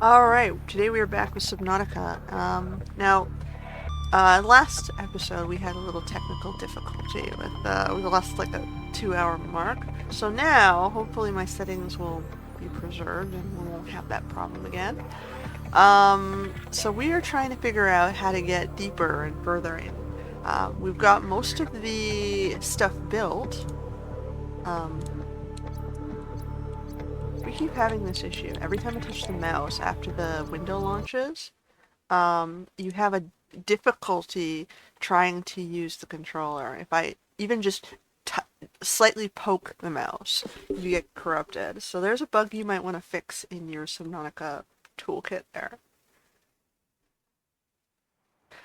Alright, today we are back with Subnautica. Last episode we had a little technical difficulty we lost like a 2 hour mark. So now, hopefully my settings will be preserved and we won't have that problem again. So we are trying to figure out how to get deeper and further in. We've got most of the stuff built. We keep having this issue. Every time I touch the mouse after the window launches, you have a difficulty trying to use the controller. If I even just slightly poke the mouse, you get corrupted. So there's a bug you might want to fix in your Subnautica toolkit there.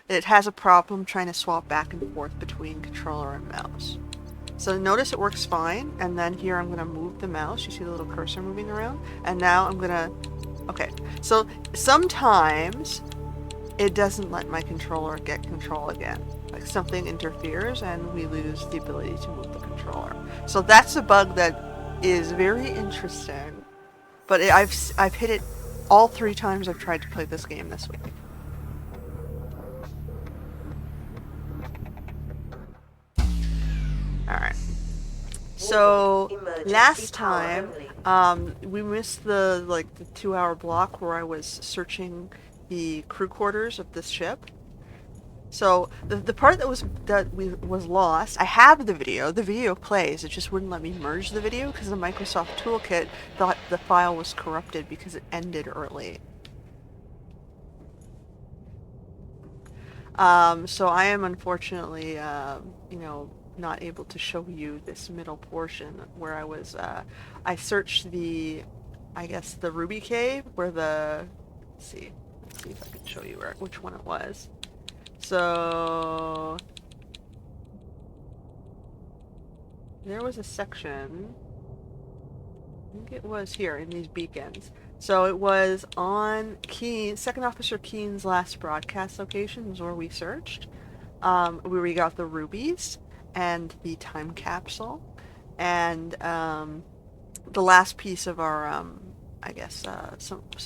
It has a problem trying to swap back and forth between controller and mouse. So notice it works fine, and then here I'm going to move the mouse. You see the little cursor moving around? And now I'm going to... Okay, so sometimes it doesn't let my controller get control again. Like something interferes and we lose the ability to move the controller. So that's a bug that is very interesting. But I've hit it all 3 times I've tried to play this game this week. Alright. So last time we missed the 2 hour block where I was searching the crew quarters of this ship. So the part that was lost, I have the video plays, it just wouldn't let me merge the video because the Microsoft Toolkit thought the file was corrupted because it ended early. So I am unfortunately, not able to show you this middle portion where I searched I guess the Ruby Cave where let's see if I can show you which one it was. So there was a section, I think it was here in these beacons. So it was on Second Officer Keen's last broadcast location was where we searched, where we got the rubies and the time capsule, and the last piece of our, I guess,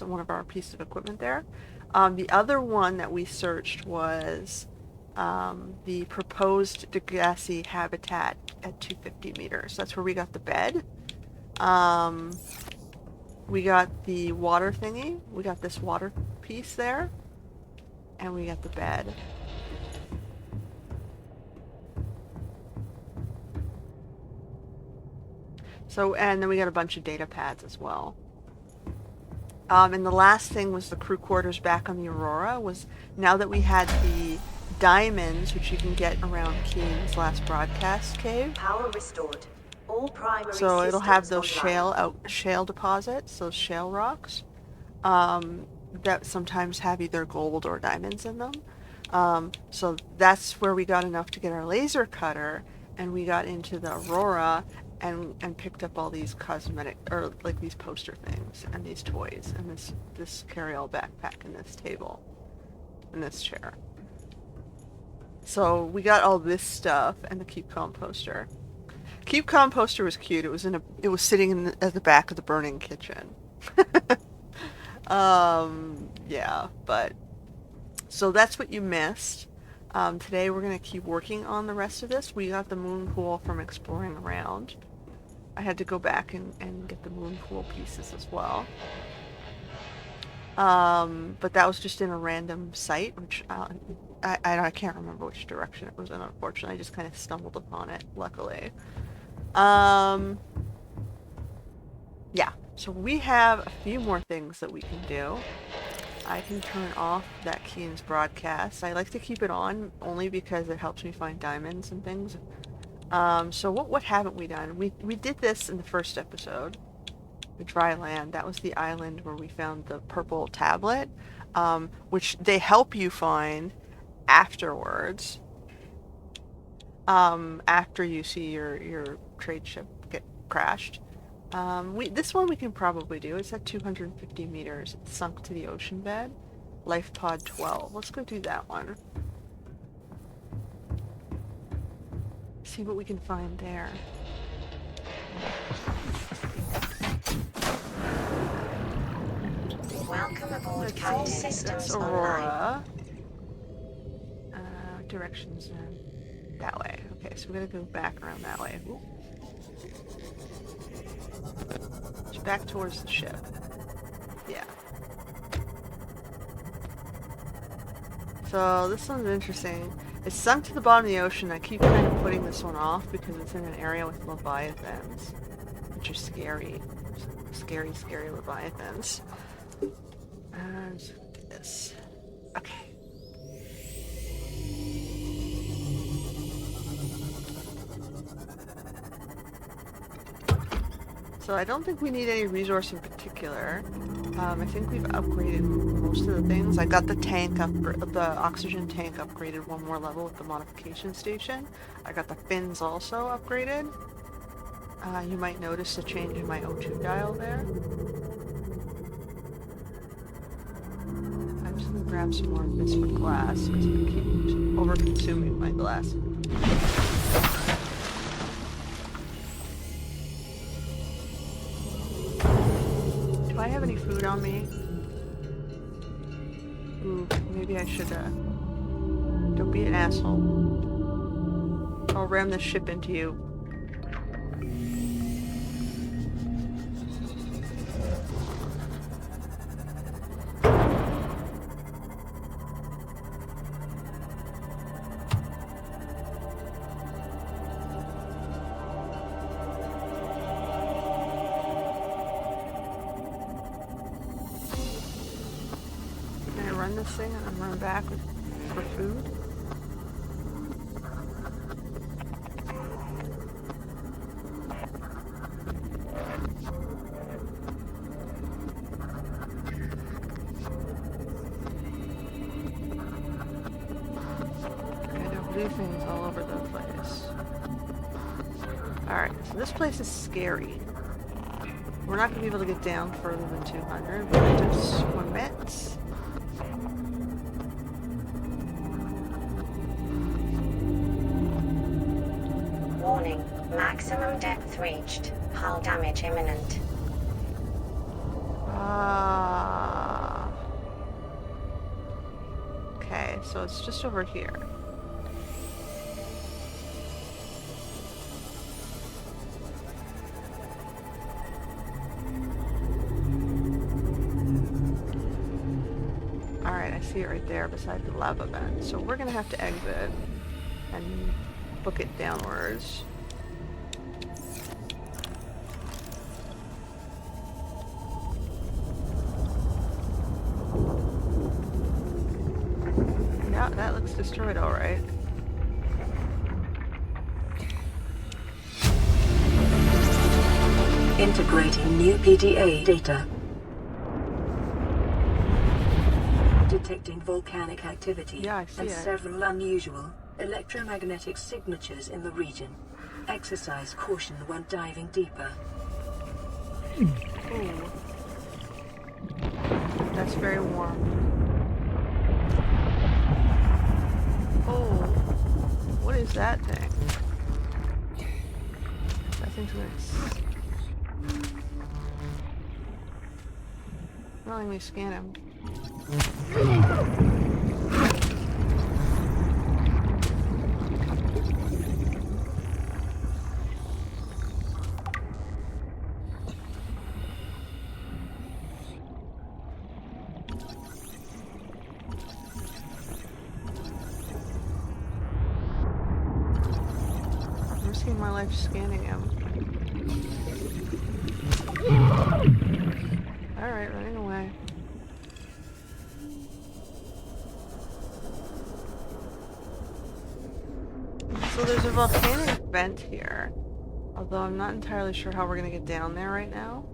one of our pieces of equipment there. The other one that we searched was the proposed Degassi habitat at 250 meters. That's where we got the bed. We got the water thingy. We got this water piece there. And we got the bed. So, and then we got a bunch of data pads as well. And the last thing was the crew quarters back on the Aurora. Was now that we had the diamonds, which you can get around Keen's last broadcast cave. Power restored. All primary so it'll have those online. shale deposits, those shale rocks, that sometimes have either gold or diamonds in them. So that's where we got enough to get our laser cutter, and we got into the Aurora and picked up all these cosmetic, or like these poster things, and these toys, and this carry-all backpack, and this table, and this chair. So we got all this stuff, and the Keep Calm poster. Keep Calm poster was cute. It was sitting at the back of the burning kitchen. Yeah, but so that's what you missed. Today we're gonna keep working on the rest of this. We got the moon pool from exploring around. I had to go back and get the moon pool pieces as well. But that was just in a random site, which I can't remember which direction it was in, unfortunately. I just kind of stumbled upon it, luckily. Yeah, so we have a few more things that we can do. I can turn off that Keen's broadcast. I like to keep it on only because it helps me find diamonds and things. So what haven't we done? We did this in the first episode, the dry land. That was the island where we found the purple tablet, which they help you find afterwards. After you see your trade ship get crashed. This one we can probably do. It's at 250 meters. It's sunk to the ocean bed. Life pod 12. Let's go do that one. See what we can find there. Welcome aboard Let's Captain see. That's Systems Online. Aurora. Directions then. That way. Okay, so we're gonna go back around that way. Ooh. It's back towards the ship. Yeah. So this one's interesting. It's sunk to the bottom of the ocean. I keep kind of putting this one off because it's in an area with Leviathans, which are scary. Scary, scary Leviathans. And this. Okay. So I don't think we need any resource in particular. I think we've upgraded most of the things. I got the the oxygen tank upgraded one more level with the modification station. I got the fins also upgraded. You might notice a change in my O2 dial there. I'm just gonna grab some more of this for glass because I keep over-consuming my glass. Do I have any food on me? Ooh, maybe I should, don't be an asshole. I'll ram this ship into you. This thing and run back for food. I don't do things all over the place. Alright, so this place is scary. We're not going to be able to get down further than 200. We're going to swim it. Warning, maximum depth reached. Hull damage imminent. Okay, so it's just over here. Alright, I see it right there beside the lava vent. So we're gonna have to exit and book it downwards. Yeah, that looks destroyed alright. Integrating new PDA data. Detecting volcanic activity Yeah, I see and it. several unusual electromagnetic signatures in the region. Exercise caution when diving deeper. Ooh. That's very warm. Oh. What is that thing? That thing's nice. Not letting me scan him. I'm risking my life scanning him. Alright, running away. So there's a volcanic vent here, although I'm not entirely sure how we're gonna get down there right now,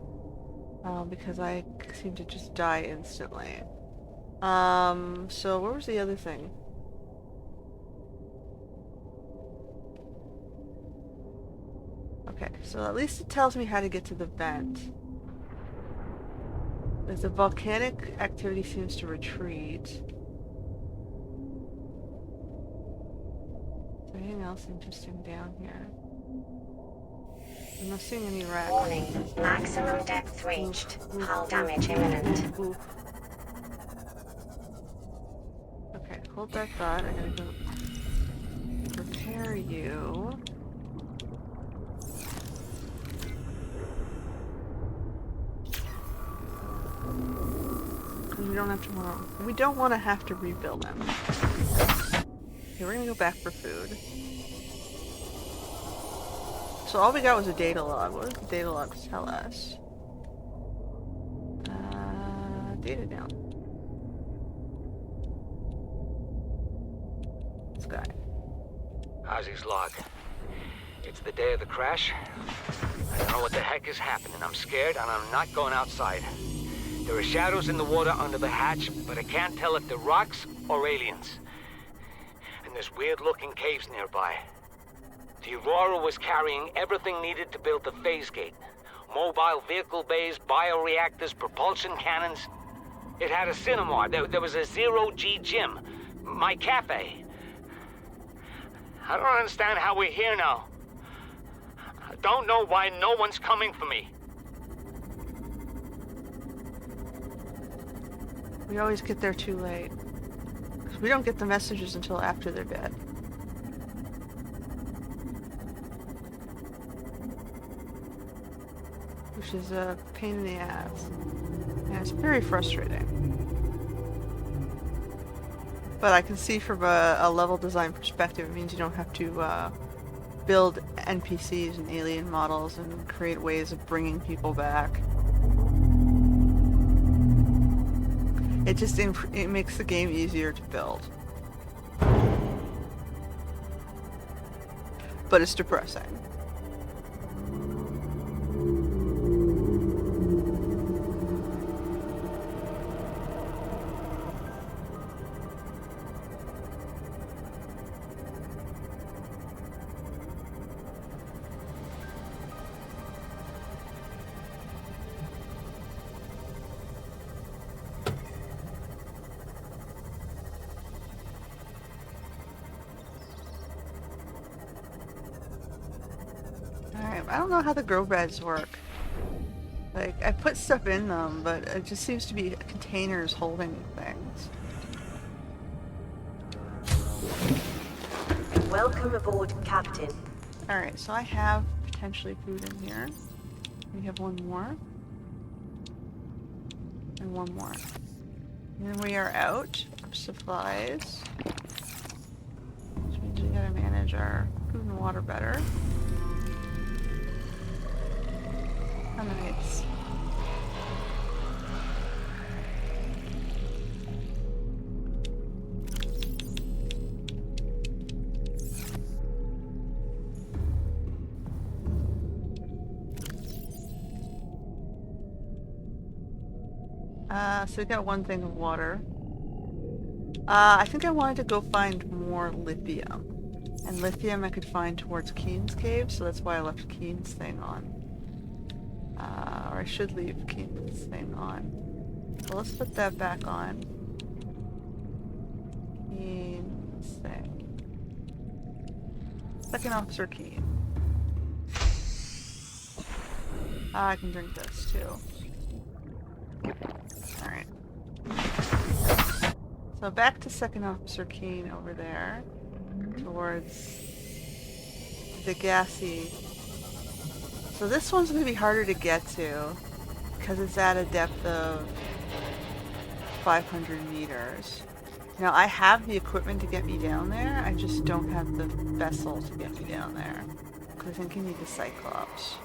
because I seem to just die instantly. So where was the other thing? Okay, so at least it tells me how to get to the vent. As the volcanic activity seems to retreat. Is there anything else interesting down here? I'm not seeing any wrecks. Warning, maximum depth reached. Hull damage imminent. Ooh. hold that thought. I gotta go repair you. We don't have to we don't want to have to rebuild them. Okay, we're gonna go back for food. So all we got was a data log. What does the data log tell us? Data down. This guy. Ozzy's log. It's the day of the crash. I don't know what the heck is happening. I'm scared and I'm not going outside. There are shadows in the water under the hatch, but I can't tell if they're rocks or aliens. And there's weird-looking caves nearby. The Aurora was carrying everything needed to build the phase gate. Mobile vehicle bays, bioreactors, propulsion cannons. It had a cinema. There was a zero-G gym. My cafe. I don't understand how we're here now. I don't know why no one's coming for me. We always get there too late. 'Cause we don't get the messages until after they're dead. Which is a pain in the ass. And it's very frustrating. But I can see from a level design perspective, it means you don't have to build NPCs and alien models and create ways of bringing people back. It just it makes the game easier to build. But it's depressing. I don't know how the grow beds work. Like, I put stuff in them, but it just seems to be containers holding things. Welcome aboard, Captain. Alright, so I have potentially food in here. We have one more. And one more. And then we are out of supplies. Which means we gotta manage our food and water better. Oh, nice. So we got one thing of water. I think I wanted to go find more lithium. And lithium I could find towards Keen's cave, so that's why I left Keen's thing on. Or I should leave Keen's thing on. So let's put that back on. Keen's thing. Second Officer Keen. I can drink this too. Alright. So back to Second Officer Keen over there. Towards the gassy. So this one's going to be harder to get to because it's at a depth of 500 meters. Now I have the equipment to get me down there, I just don't have the vessel to get me down there. Because I think you need the Cyclops.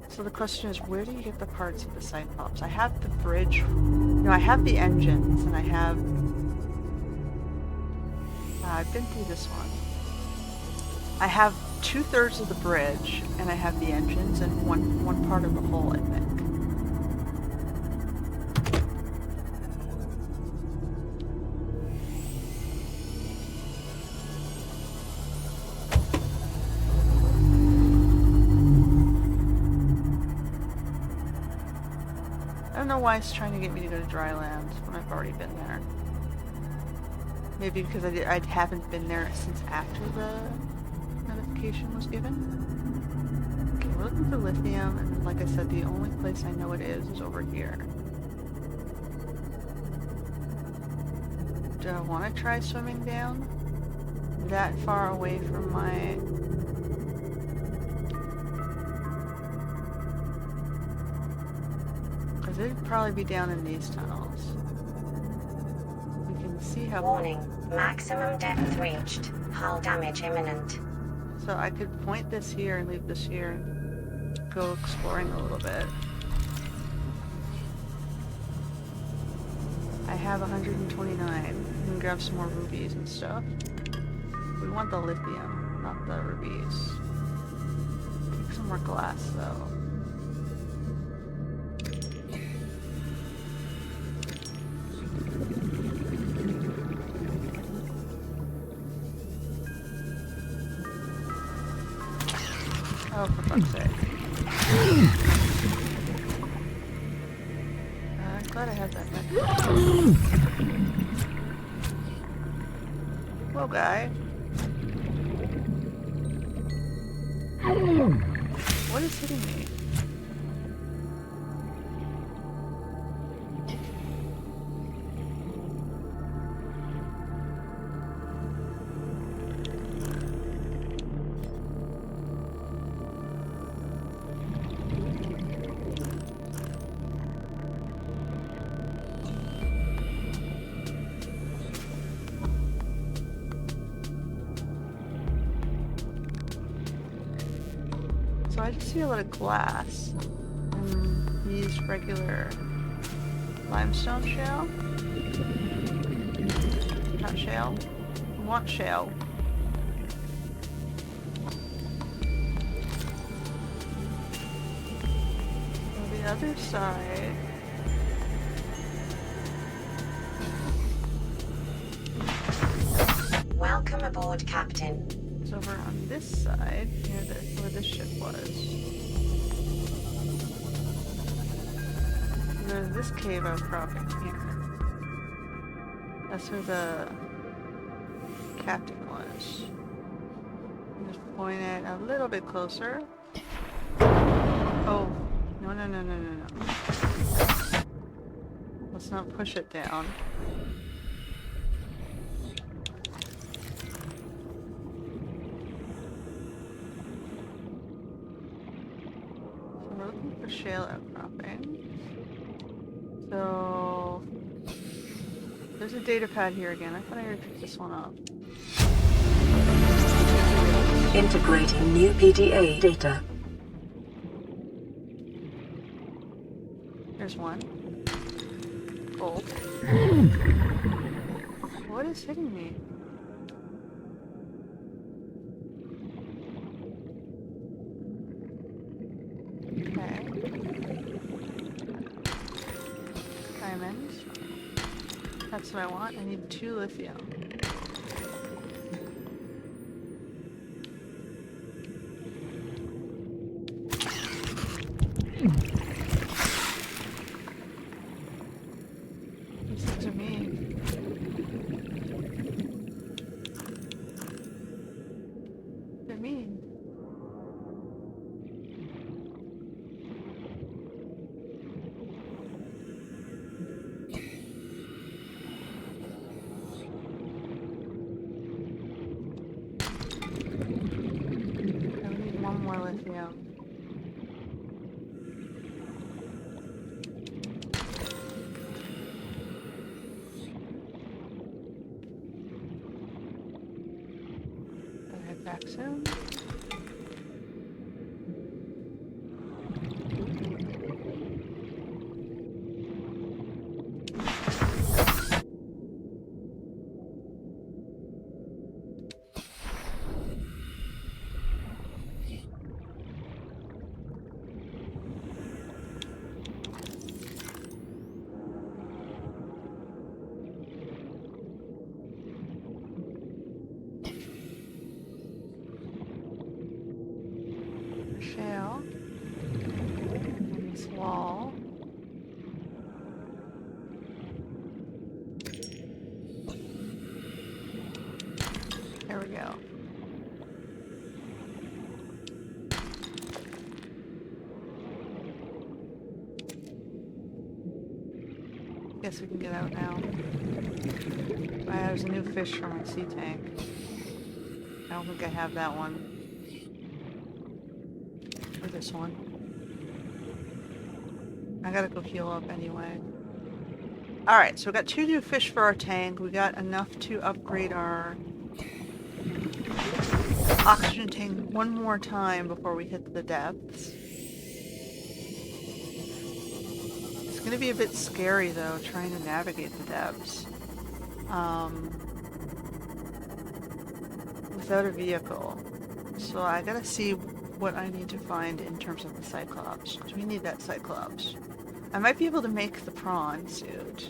So the question is, where do you get the parts of the Cyclops? I have the bridge, no, I have the engines, and I have, I've been through this one. I have 2/3 of the bridge, and I have the engines, and one part of the hull, I think. I don't know why it's trying to get me to go to dry land when I've already been there. Maybe because I haven't been there since after the notification was given. Okay, we're looking for lithium, and like I said, the only place I know it is over here. Do I want to try swimming down that far away from my... Because it'd probably be down in these tunnels. We can see how... Warning, maximum depth reached. Hull damage imminent. So I could point this here and leave this here and go exploring a little bit. I have 129. We can grab some more rubies and stuff. We want the lithium, not the rubies. Take some more glass though. Oh, for fuck's sake. I'm glad I had that back. Whoa, guy. What is hitting me? So I just see a lot of glass and these regular limestone shale. Not shale. I want shale. On the other side. Welcome aboard, Captain. It's over on this side, near where this ship was. And there's this cave outcropping here. That's where the captain was. Just point it a little bit closer. Oh, no, no, no, no, no, no. Let's not push it down. Shale outcropping. So there's a data pad here again. I thought I already picked this one up. Integrating new PDA data. There's one. Gold. What is hitting me? Okay. Diamonds. That's what I want. I need 2 lithium. These things are mean. They're mean. More lithium. I'll head back soon. Guess we can get out now. There's a new fish for my sea tank. I don't think I have that one. Or this one. I gotta go heal up anyway. Alright, so we got 2 new fish for our tank. We got enough to upgrade our oxygen tank one more time before we hit the depths. It's gonna be a bit scary though, trying to navigate the depths. Without a vehicle. So I gotta see what I need to find in terms of the Cyclops. Because we need that Cyclops. I might be able to make the prawn suit.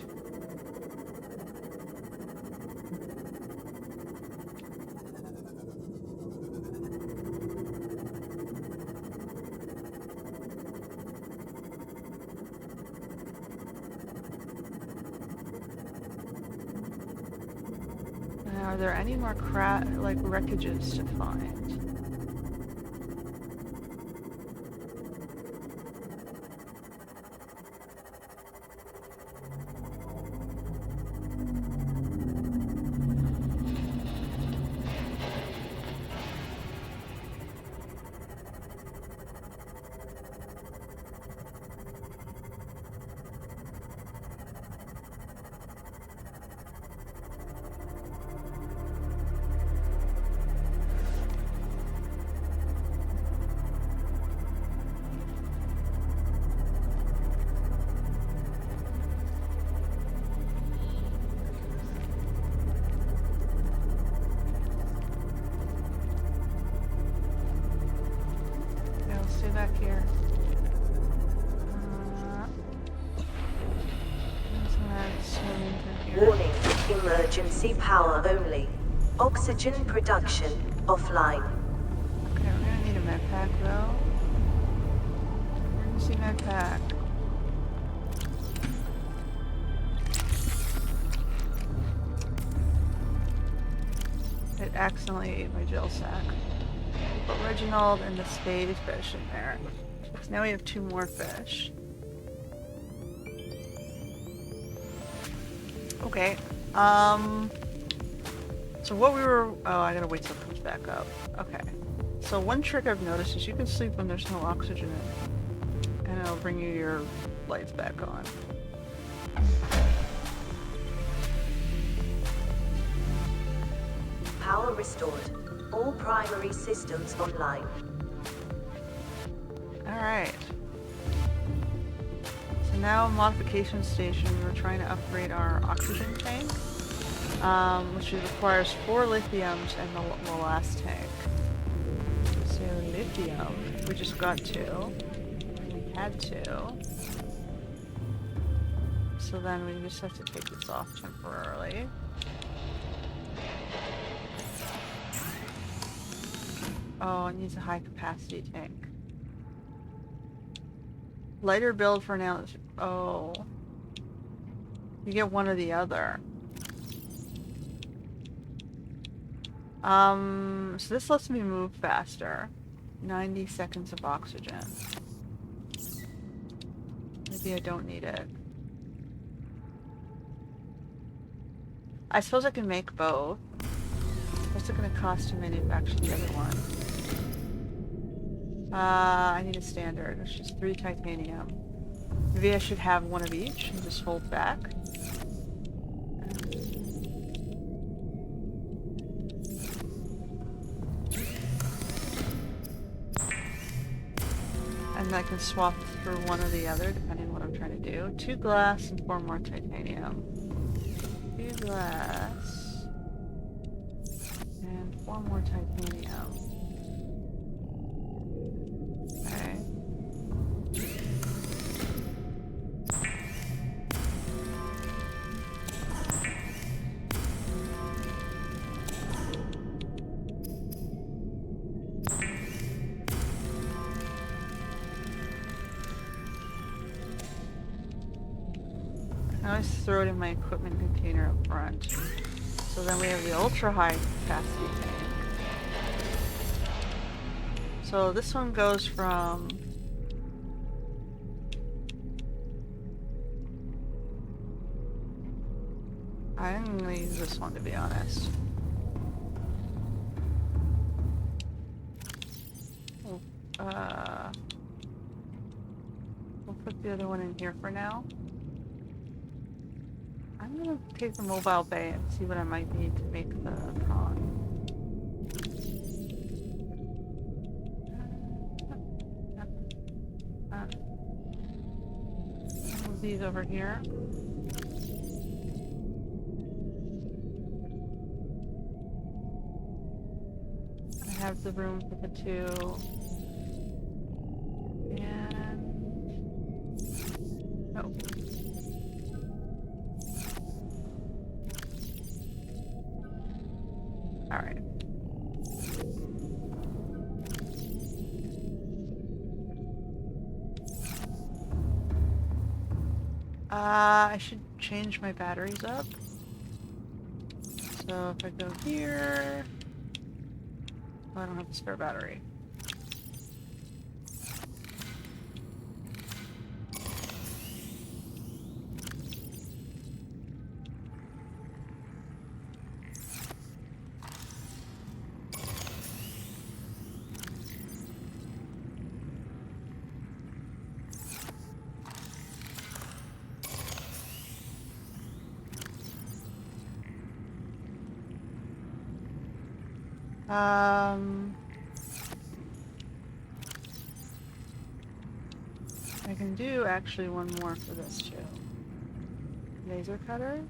Are there any more wreckages to find? Back here. Warning, emergency power only. Oxygen production offline. Okay, we're gonna need a med pack though. Emergency med pack. It accidentally ate my gel sack. Put Reginald and the spade fish in there. So now we have 2 more fish. Okay. So what we were... Oh, I gotta wait till it comes back up. Okay. So one trick I've noticed is you can sleep when there's no oxygen in. And it'll bring you your lights back on. Power restored. All primary systems online. Alright. So now modification station, we're trying to upgrade our oxygen tank. Which requires 4 lithiums and the last tank. So lithium, we just got 2. We had 2. So then we just have to take this off temporarily. Oh, it needs a high capacity tank. Lighter build for now. Oh. You get one or the other. So this lets me move faster. 90 seconds of oxygen. Maybe I don't need it. I suppose I can make both. What's it going to cost to manufacture the other one? I need a standard. It's just 3 titanium. Maybe I should have one of each and just hold back. And I can swap for one or the other depending on what I'm trying to do. 2 glass and 4 more titanium. 2 glass and 4 more titanium. Okay. I always throw it in my equipment container up front. So then we have the ultra high capacity tank. So this one goes from . I'm gonna use this one, to be honest. We'll, we'll put the other one in here for now. I'm gonna take the mobile bay and see what I might need to make the prawn. Move these over here. I have the room for the two. And... oh. Alright. I should change my batteries up. So if I go here... oh, I don't have a spare battery. I can do actually one more for this too. Laser cutter.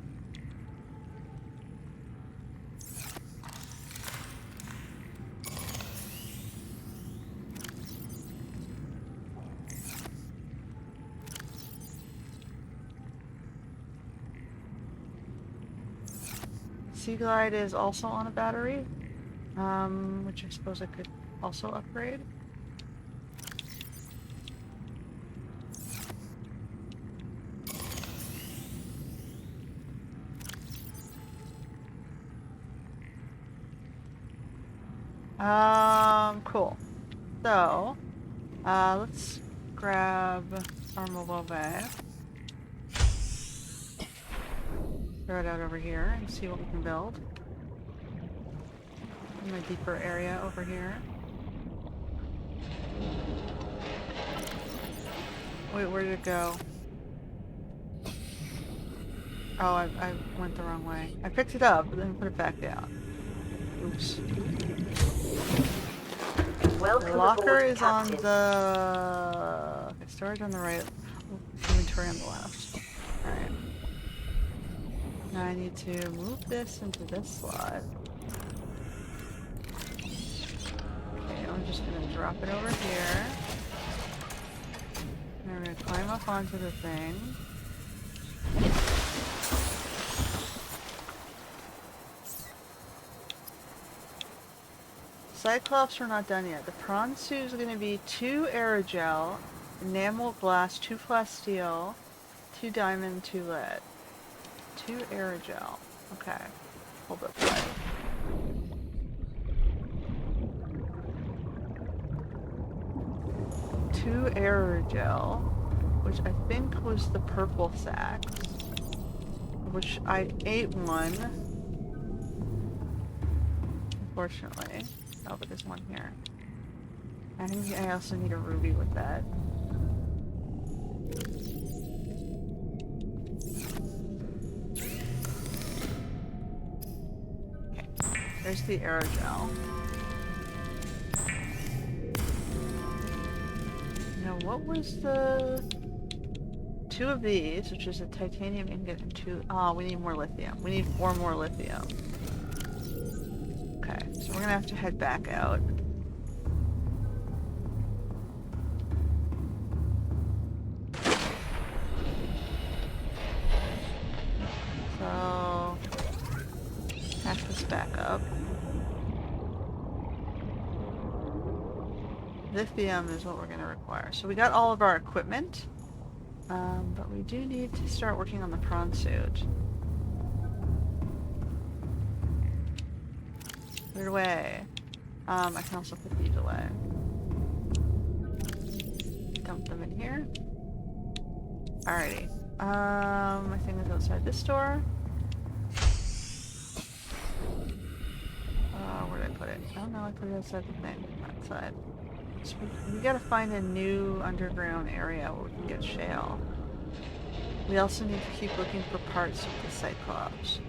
Sea Glide is also on a battery, which I suppose I could also upgrade. Cool. So, let's grab our mobile bay. Throw it out over here and see what we can build. In a deeper area over here. Wait, where did it go? Oh, I went the wrong way. I picked it up, but then put it back down. Oops. Welcome The locker aboard, is on Captain. the... okay, storage on the right, inventory on the left. Alright. Now I need to move this into this slot. Okay, I'm just gonna drop it over here. And we're gonna climb up onto the thing. Cyclops, we're not done yet. The prawn suit is going to be 2 aerogel, enamel glass, 2 plasteel, 2 diamond, 2 lead. 2 aerogel. Okay. Hold up. Two aerogel, which I think was the purple sacks, which I ate one. Unfortunately. Oh, but there's one here. I think I also need a ruby with that. Okay, there's the aerogel. Now, what was the... 2 of these, which is a titanium ingot and 2... oh, we need more lithium. We need 4 more lithium. Okay, so we're gonna have to head back out. So, pack this back up. Lithium is what we're gonna require. So we got all of our equipment, but we do need to start working on the prawn suit. Put it away. I can also put these away. Dump them in here. Alrighty. My thing is outside this door. put it? Oh no, I put it outside the thing. Outside. So we gotta find a new underground area where we can get shale. We also need to keep looking for parts of the Cyclops.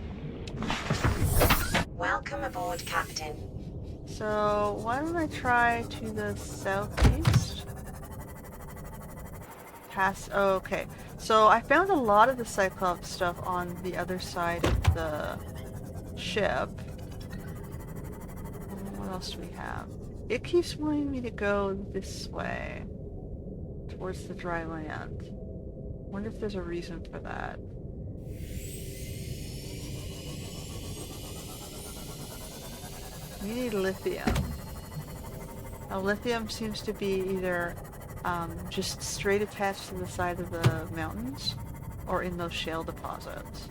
Welcome aboard, Captain. So why don't I try to the southeast? Past. Oh, okay. So I found a lot of the Cyclops stuff on the other side of the ship. What else do we have? It keeps wanting me to go this way, towards the dry land. Wonder if there's a reason for that. We need lithium. Now, lithium seems to be either just straight attached to the side of the mountains or in those shale deposits.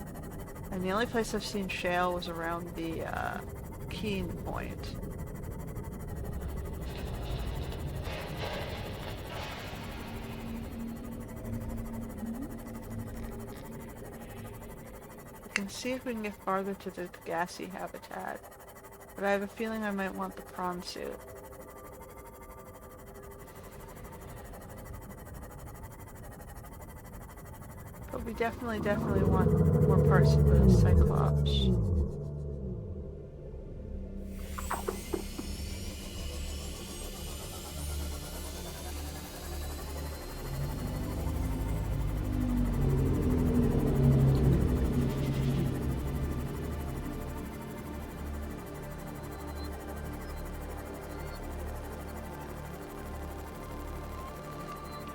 And the only place I've seen shale was around the Keen Point. We can see if we can get farther to the gassy habitat, but I have a feeling I might want the prawn suit. But we definitely want more parts of the Cyclops.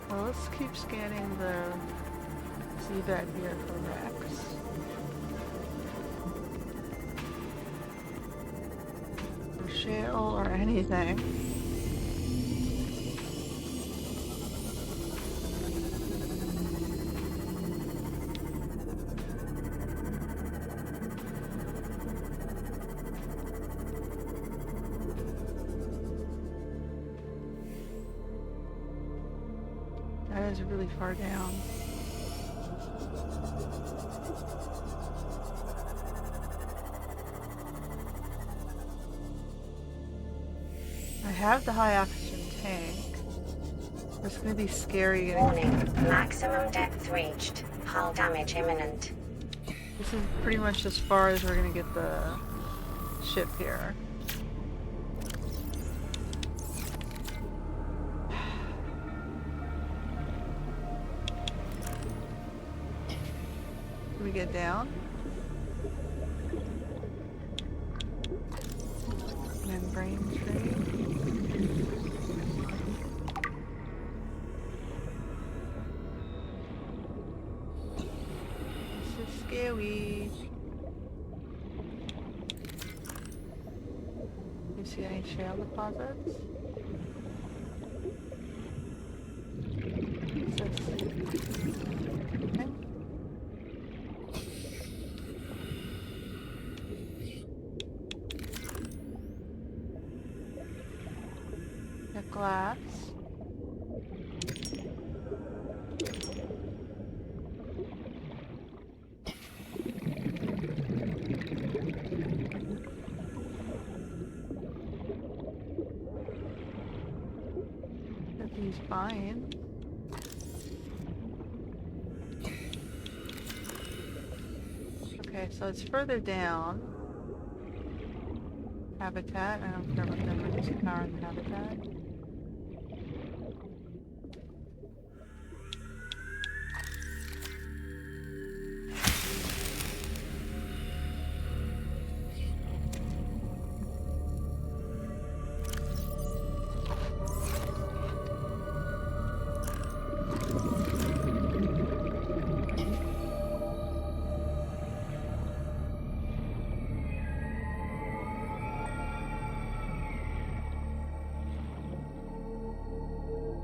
Well, let's keep scanning the seabed here for wrecks. Or shale or anything. That is really far down. I have the high oxygen tank. It's gonna be scary getting... Warning, maximum depth reached. Hull damage imminent. This is pretty much as far as we're gonna get the ship here. Can we get down? Membrane tree. This is scary. You see any shale deposits? What's this? Okay. The glass. He's fine. Okay, so it's further down. Habitat. I don't care about the emergency power in the habitat.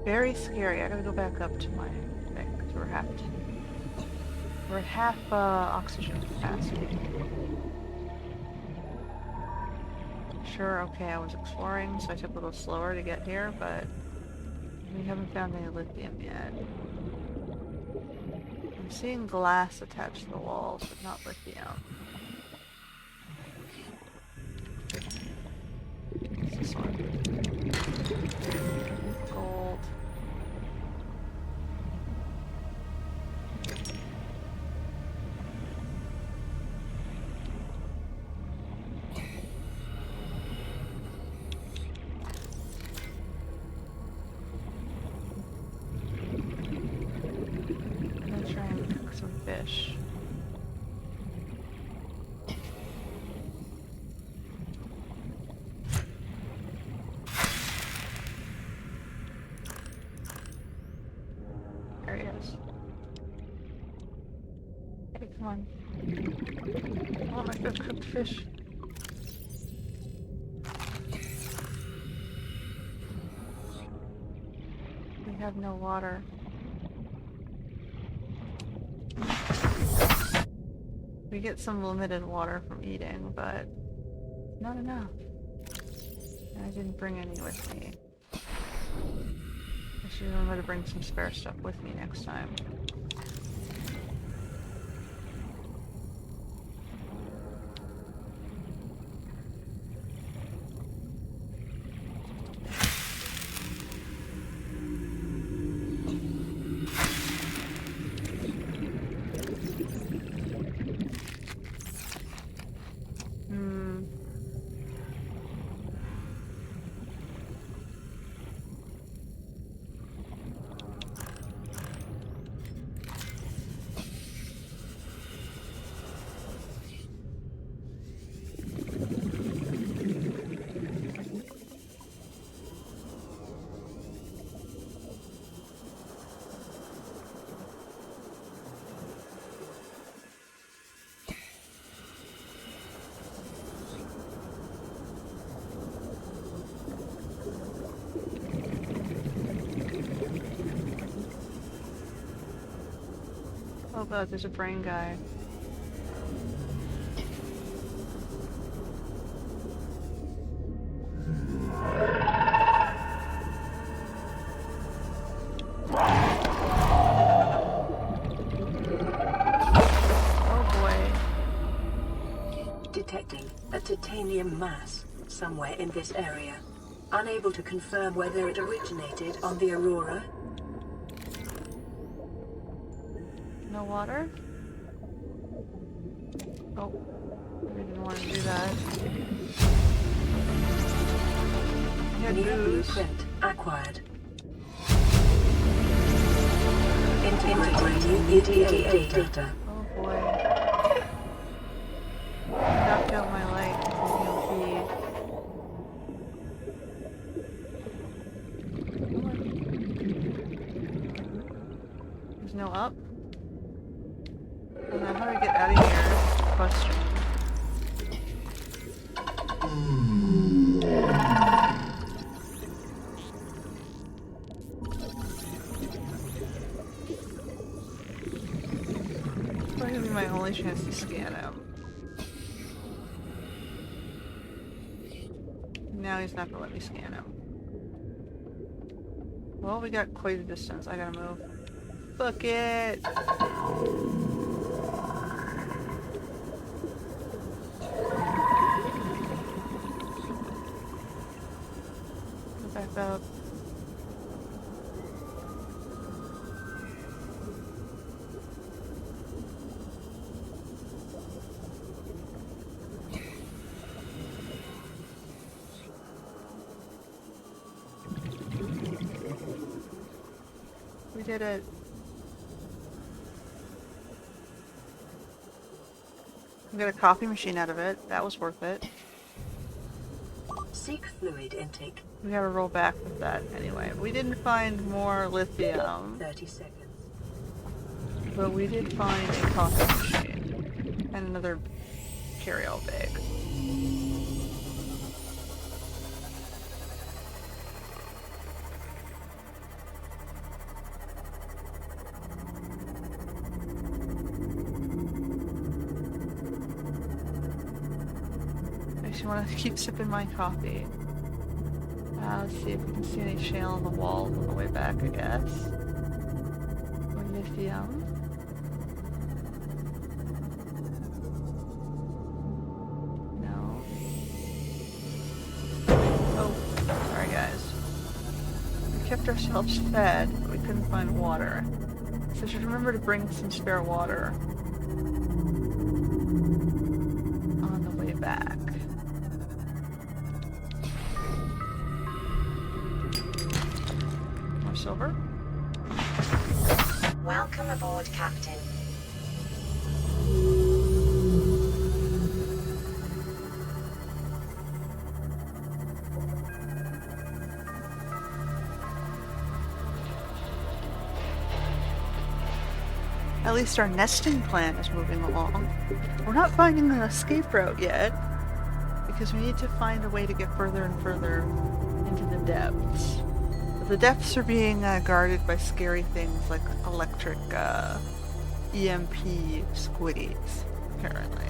Very scary. I gotta go back up to my thing because we're at half oxygen capacity. Sure, okay, I was exploring, so I took a little slower to get here, but we haven't found any lithium yet. I'm seeing glass attached to the walls, but not lithium. fish. There he is. Hey, come on. Oh my god, cooked fish. We have no water. We get some limited water from eating, but not enough. And I didn't bring any with me. I should remember to bring some spare stuff with me next time. Oh god, there's a brain guy. Oh boy. Detecting a titanium mass somewhere in this area. Unable to confirm whether it originated on the Aurora. No water? Oh, I didn't want to do that. Yeah, New booze. blueprint acquired. Integrating EDA data. Oh boy. Knocked out my light. You'll feed. There's no up? How do I get out of here? Question. It's probably gonna be my only chance to scan him. Now he's not gonna let me scan him. Well, we got quite a distance. I gotta move. Book it! Back up. We did it. We got a coffee machine out of it. That was worth it. Seek fluid intake. We gotta roll back with that anyway. We didn't find more lithium, 30 seconds. but we did find a coffee machine and another carry-all bag. I just want to keep sipping my coffee. Let's see if we can see any shale on the walls on the way back, I guess. Or lithium. No. Oh, sorry guys. We kept ourselves fed, but we couldn't find water. So I should remember to bring some spare water on the way back. More silver? Welcome aboard, Captain. At least our nesting plan is moving along. We're not finding an escape route yet, because we need to find a way to get further and further into the depths. The depths are being guarded by scary things like electric EMP squiddies, apparently.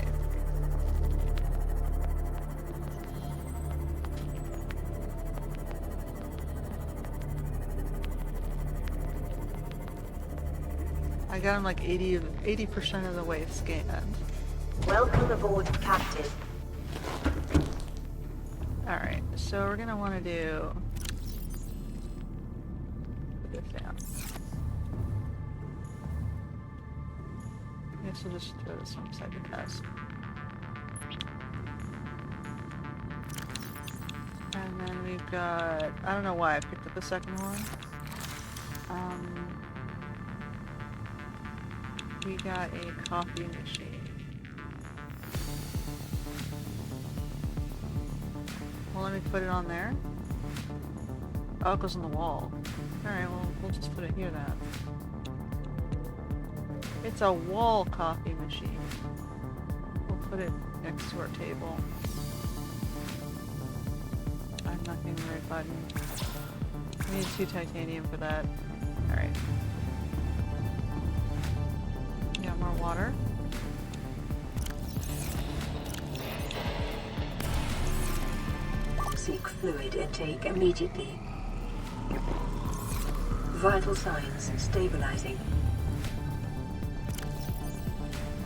I got him like 80% of the way scanned. Welcome aboard, Captain. Alright, so we're gonna want to do... Put this down. I guess we'll just throw this one beside the test. And then we've got... I don't know why I picked up the second one. We got a coffee machine. Well, let me put it on there. Oh, it goes on the wall. Alright, well, we'll just put it here then. It's a wall coffee machine. We'll put it next to our table. I'm not getting the right button. We need 2 titanium for that. Alright. Got more water. Seek fluid intake immediately. Vital signs stabilizing.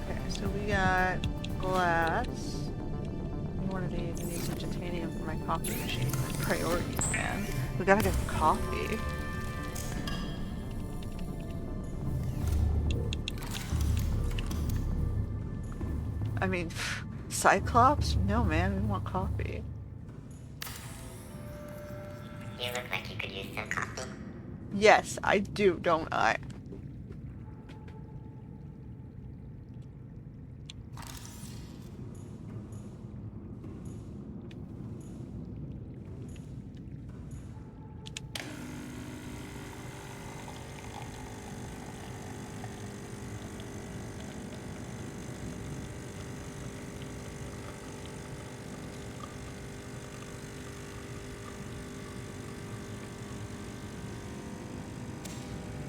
Okay, so we got glass. One of these. I need some titanium for my coffee machine. My priorities, man. We gotta get coffee. I mean, Cyclops? No, man, we want coffee. You look like you could use some coffee. Yes, I do, don't I?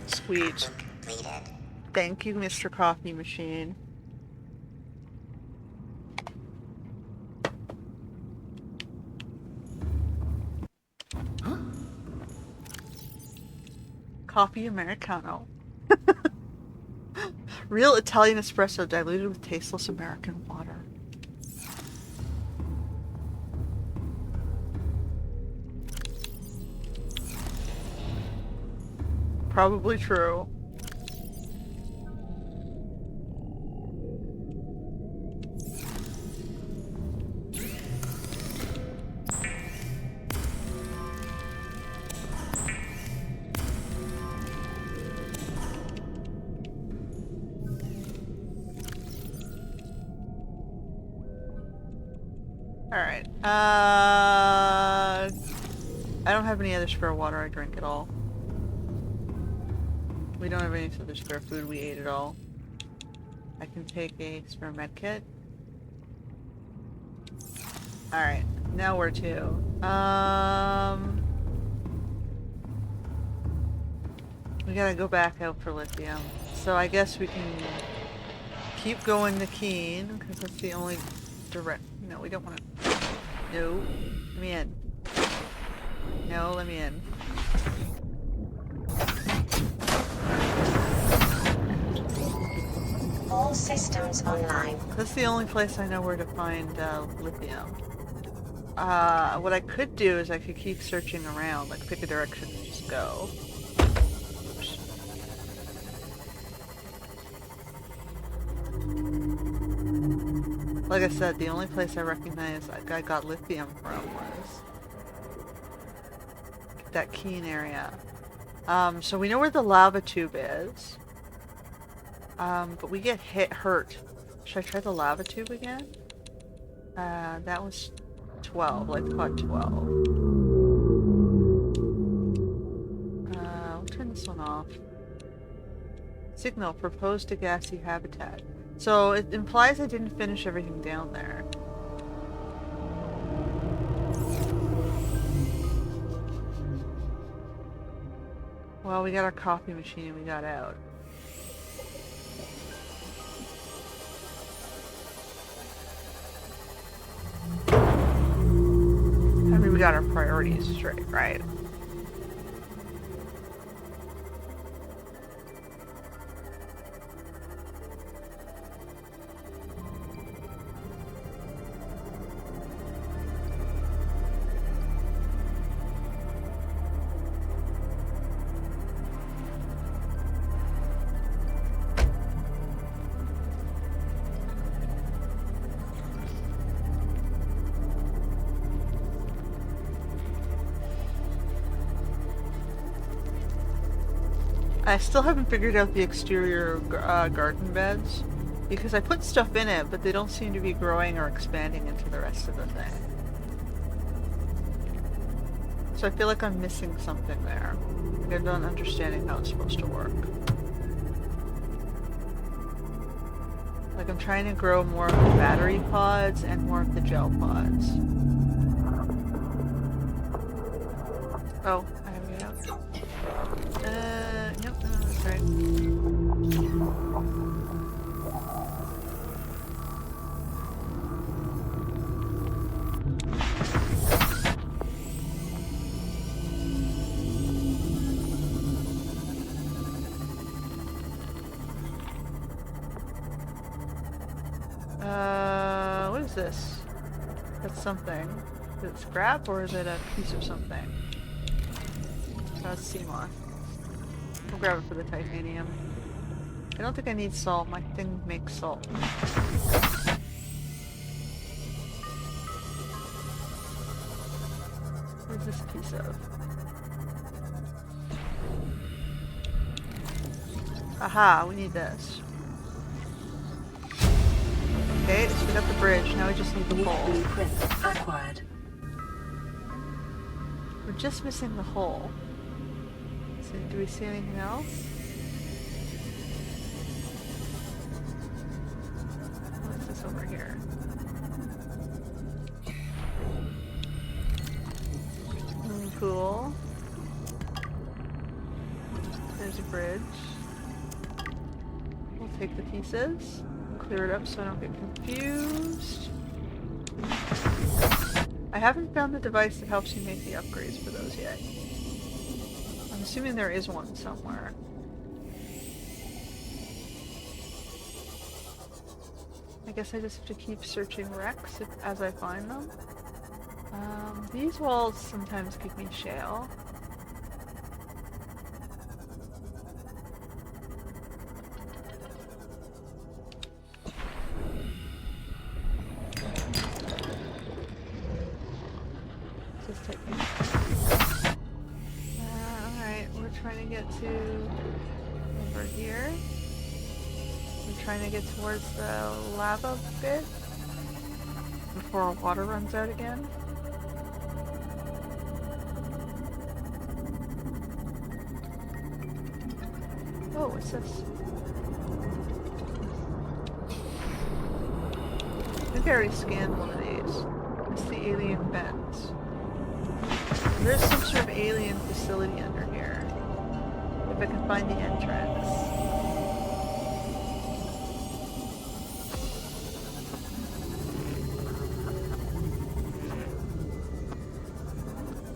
Sweet. Completed. Thank you, Mr. Coffee Machine. Coffee Americano. Real Italian espresso diluted with tasteless American water. Probably true. Alright, I don't have any other spare water I drink at all. We don't have any other spare food, we ate it all. I can take a spare med kit. Alright, now where to? We gotta go back out for lithium. So I guess we can keep going to Keene, because that's the only direct... No, we don't want to... No. Let me in. No, let me in. All systems online. That's the only place I know where to find lithium. What I could do is I could keep searching around, like pick a direction and just go. Oops. Like I said, the only place I recognize I got lithium from was that Keene area. So we know where the lava tube is. But we get hurt. Should I try the lava tube again? That was 12, life pod 12. We'll turn this one off. Signal proposed to gassy habitat. So it implies I didn't finish everything down there. Well, we got our coffee machine and we got out. I mean, we got our priorities straight, right? I still haven't figured out the exterior garden beds, because I put stuff in it, but they don't seem to be growing or expanding into the rest of the thing. So I feel like I'm missing something there. Like I'm not understanding how it's supposed to work. Like I'm trying to grow more of the battery pods and more of the gel pods. Oh, I have it out. Nope, no, that's right. What is this? That's something. Is it scrap or is it a piece of something? That's Seamoth. We'll grab it for the titanium. I don't think I need salt. My thing makes salt. What is this piece of? Aha, we need this. Okay, let's get up the bridge. Now we just need the New hole. blueprint acquired. We're just missing the hole. So, do we see anything else? What's this over here? Cool. There's a bridge. We'll take the pieces. Clear it up so I don't get confused. I haven't found the device that helps you make the upgrades for those yet. I'm assuming there is one somewhere. I guess I just have to keep searching wrecks as I find them. These walls sometimes give me shale. Just take me. Alright, we're trying to get to over here. We're trying to get towards the lava bit before our water runs out again. Oh, what's this? I think I already scanned one of these. It's the alien vents. There's some sort of alien facility under here. If I can find the entrance.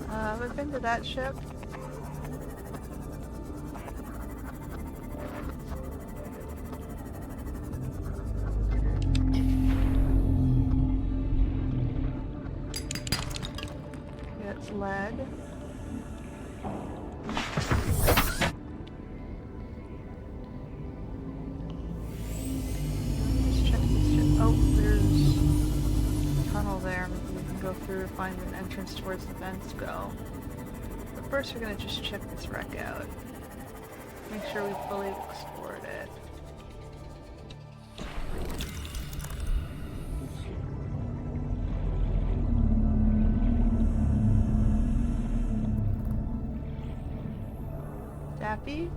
Have I been to that ship? It's lead. Let's check this ship. Oh, there's a tunnel there. Maybe we can go through and find an entrance towards the vents go. But first we're gonna just check this wreck out. Make sure we fully explored it. Dappy?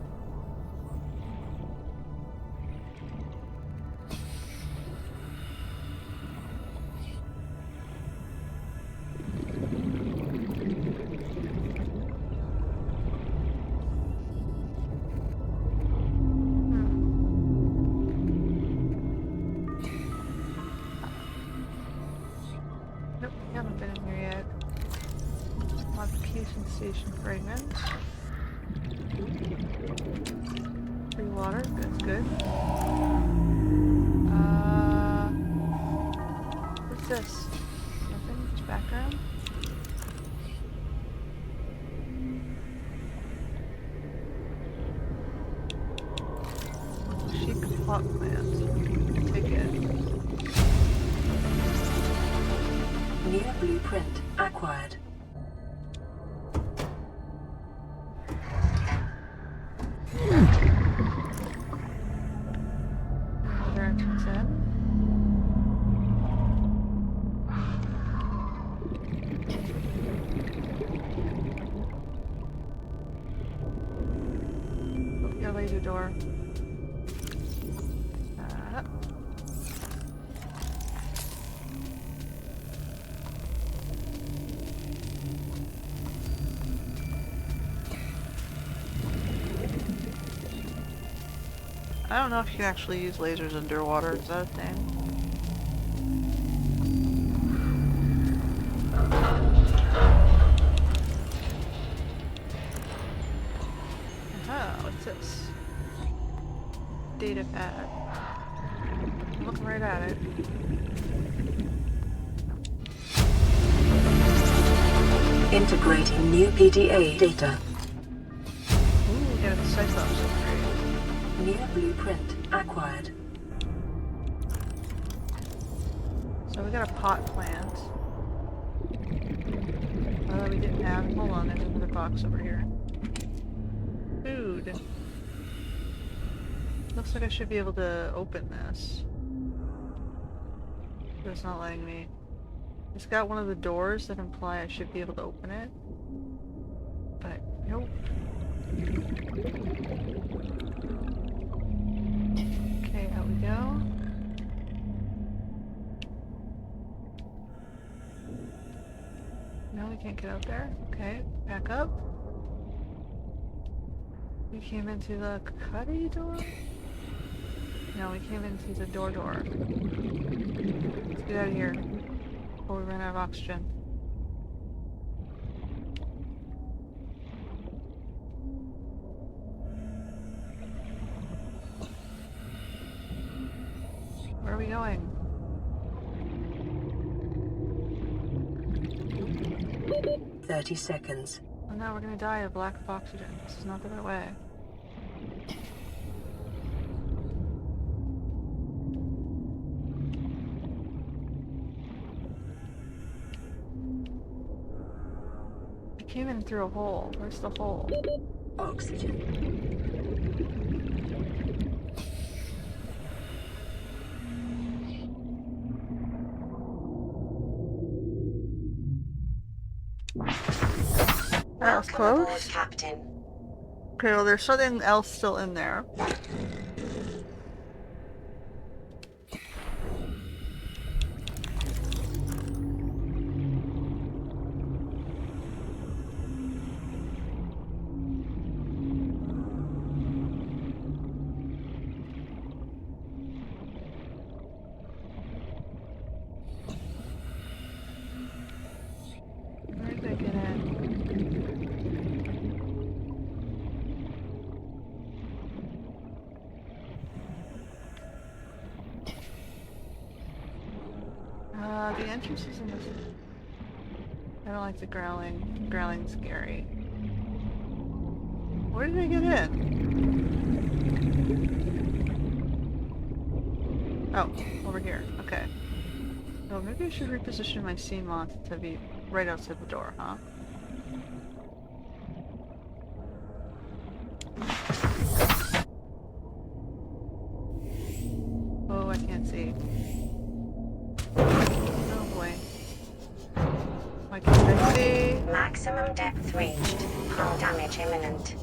Radiation fragments. Free water, that's good. What's this? Nothing, just background. Chic plot plant. Take it. New blueprint acquired. Another entrance in. Oh, got a laser door. I don't know if you can actually use lasers underwater. Is that a thing? Aha, what's this? Data pad. I'm looking right at it. Integrating new PDA data. Ooh, we got a Cyclops upgrade. New blueprint acquired. So we got a pot plant. That we didn't have. Hold on, there's another box over here. Food. Looks like I should be able to open this. But it's not letting me. It's got one of the doors that imply I should be able to open it. But nope. Okay, out we go. No, we can't get out there. Okay, back up. We came into the cuddy door? No, we came into the door. Let's get out of here before we run out of oxygen. Where are we going? 30 seconds. Oh no, we're gonna die of lack of oxygen. This is not the right way. I came in through a hole. Where's the hole? Oxygen. That was Welcome aboard, close. Captain. Okay, well there's something else still in there. Where did I get in? The entrance is in this. I don't like the growling. Growling's scary. Where did I get in? Oh, over here. Okay. Oh, maybe I should reposition my Seamoth to be right outside the door, huh? Oh, I can't see. Oh boy. Why can't I see? Maximum depth reached. Hull damage imminent.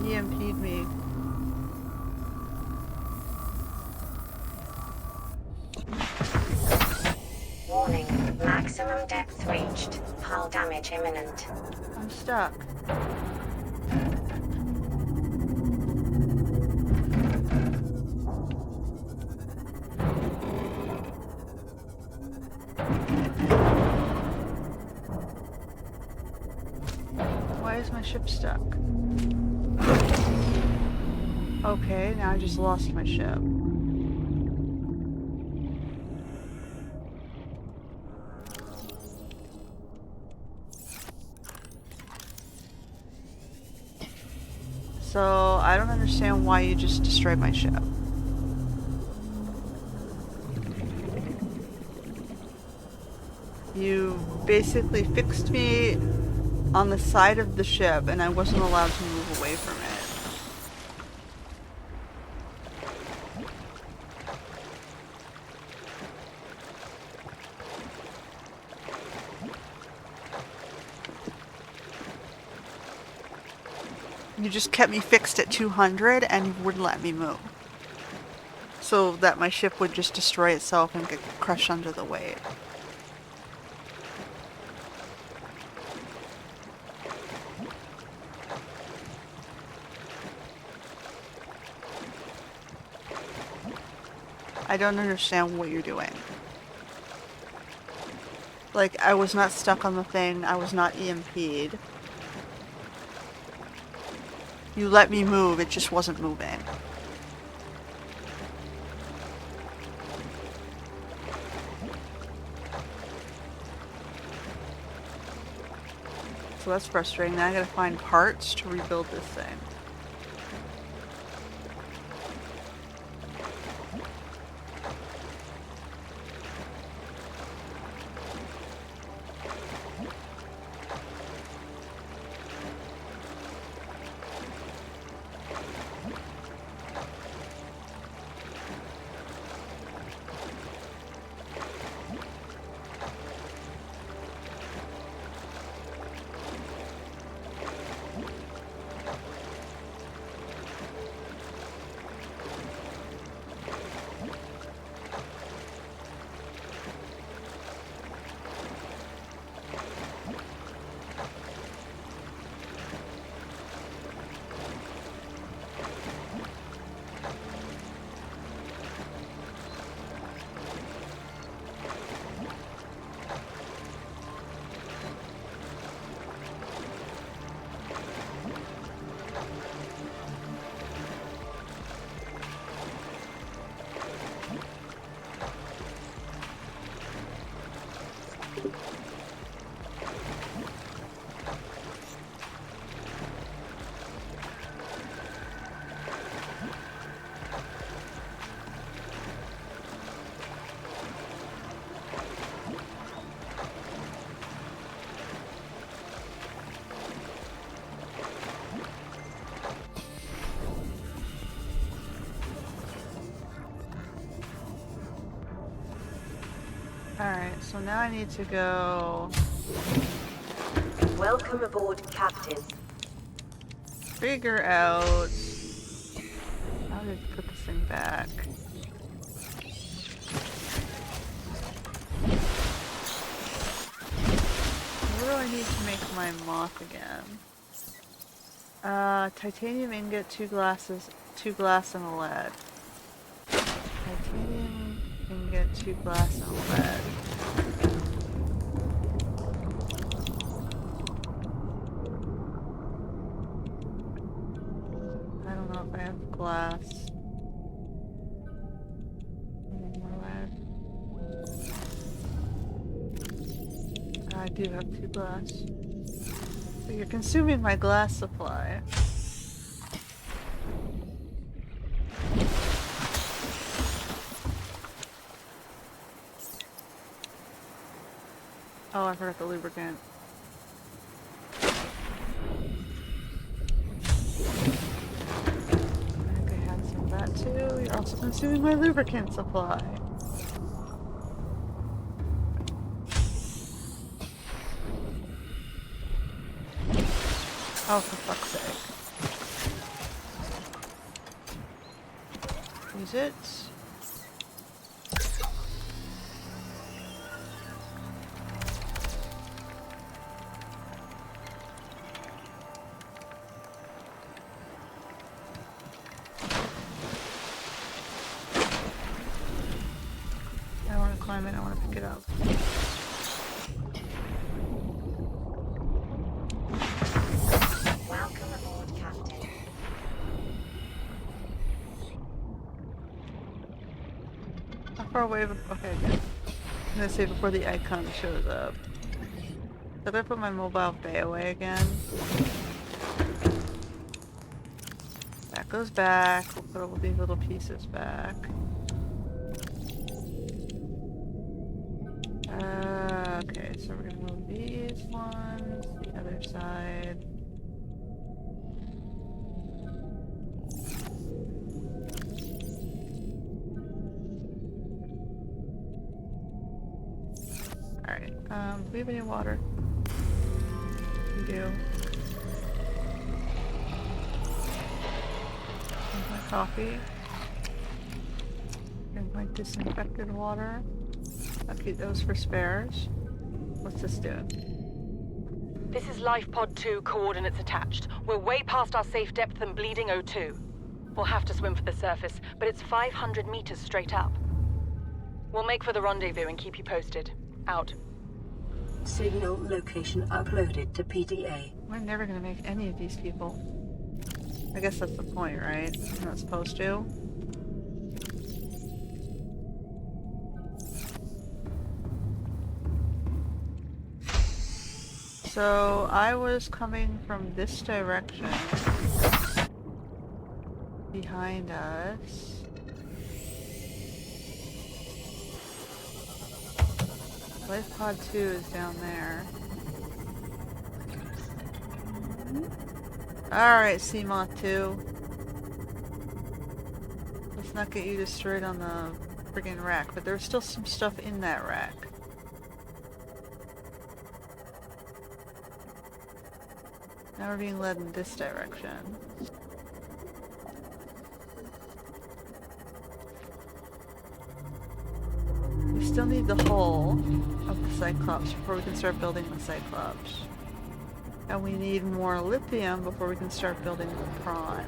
He EMP'd me. Warning. depth reached. Hull damage imminent. I'm stuck. Why is my ship stuck? Okay, now I just lost my ship. So, I don't understand why you just destroyed my ship. You basically fixed me on the side of the ship and I wasn't allowed to move away from it. You just kept me fixed at 200 and you wouldn't let me move. So that my ship would just destroy itself and get crushed under the weight. I don't understand what you're doing. Like, I was not stuck on the thing, I was not EMP'd. You let me move, it just wasn't moving. So that's frustrating. Now I gotta find parts to rebuild this thing. Alright, so now I need to go Welcome aboard, Captain. figure out how to put this thing back. What do I need to make my moth again? Titanium ingot, 2 glass and a lead. Titanium ingot, 2 glass and a lead. I don't know if I have glass. Any more lead? I do have 2 glass. So you're consuming my glass supply. Oh, I forgot the lubricant. I think I had some of that too. You're also consuming my lubricant supply. Oh, for fuck's sake. Use it. far away? Okay, good. I'm gonna say before the icon shows up. Did I put my mobile bay away again? That goes back. We'll put all these little pieces back. Okay, so we're gonna move these ones, the other side. Alright, do we have any water? We do. Here's my coffee. Here's my disinfected water. I'll keep those for spares. What's this doing? This is Life Pod 2, coordinates attached. We're way past our safe depth and bleeding O2. We'll have to swim for the surface, but it's 500 meters straight up. We'll make for the rendezvous and keep you posted. Out. Signal location uploaded to PDA. We're never gonna make any of these people. I guess that's the point, right? We're not supposed to. So I was coming from this direction behind us. Life Pod 2 is down there. Alright, Seamoth 2. Let's not get you destroyed on the friggin' rack, but there's still some stuff in that rack. Now we're being led in this direction. We still need the hull of the Cyclops before we can start building the Cyclops. And we need more lithium before we can start building the prawn.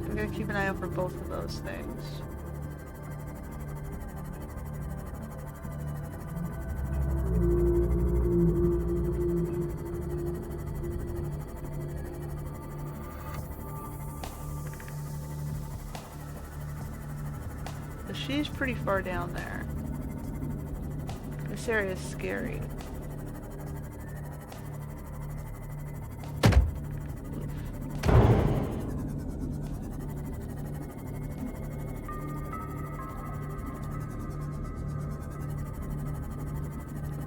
We gotta keep an eye out for both of those things. So she's pretty far down there. This area is scary.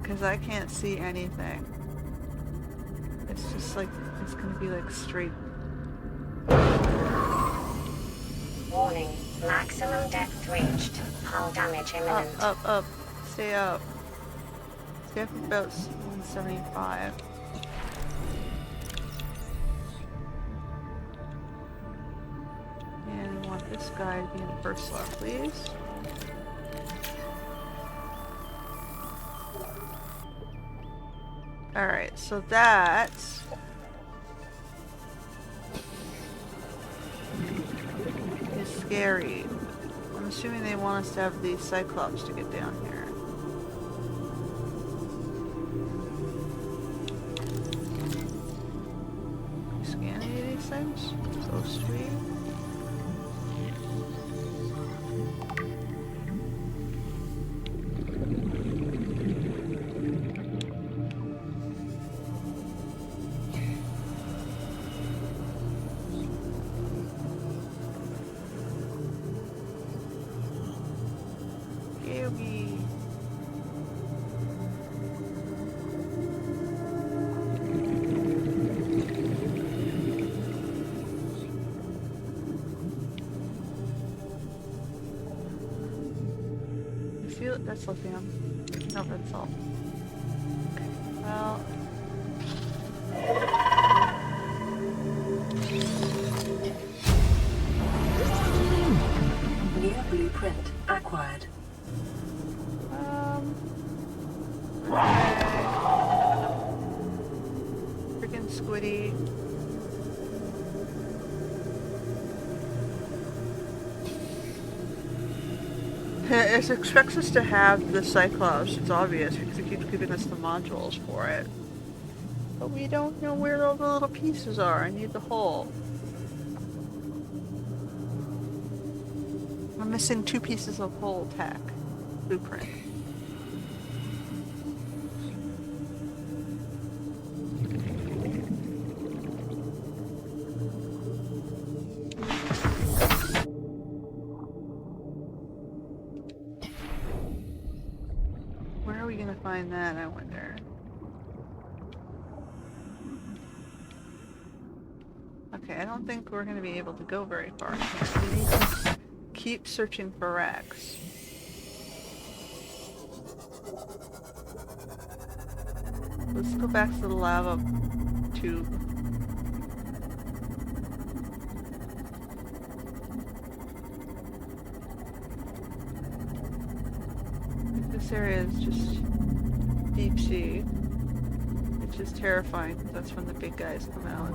Because I can't see anything. It's just like, it's gonna be like straight. Warning. Maximum depth reached. Hull damage imminent. Up. Stay up. Stay up about 175. And we want this guy to be in first slot, please. Alright, so that is scary. I'm assuming they want us to have these Cyclops to get down here. Can you scan any of these things? So sweet. That's lithium. No, that's all. Okay, well. New blueprint acquired. Okay. Freaking squiddy. It expects us to have the Cyclops, it's obvious, because it keeps giving us the modules for it. But we don't know where all the little pieces are. I need the whole. I'm missing 2 pieces of hull tech blueprint. Where are we gonna find that, I wonder? Okay, I don't think we're gonna be able to go very far in here. We need to keep searching for wrecks. Let's go back to the lava tube. This area is just deep sea, which is terrifying because that's when the big guys come out.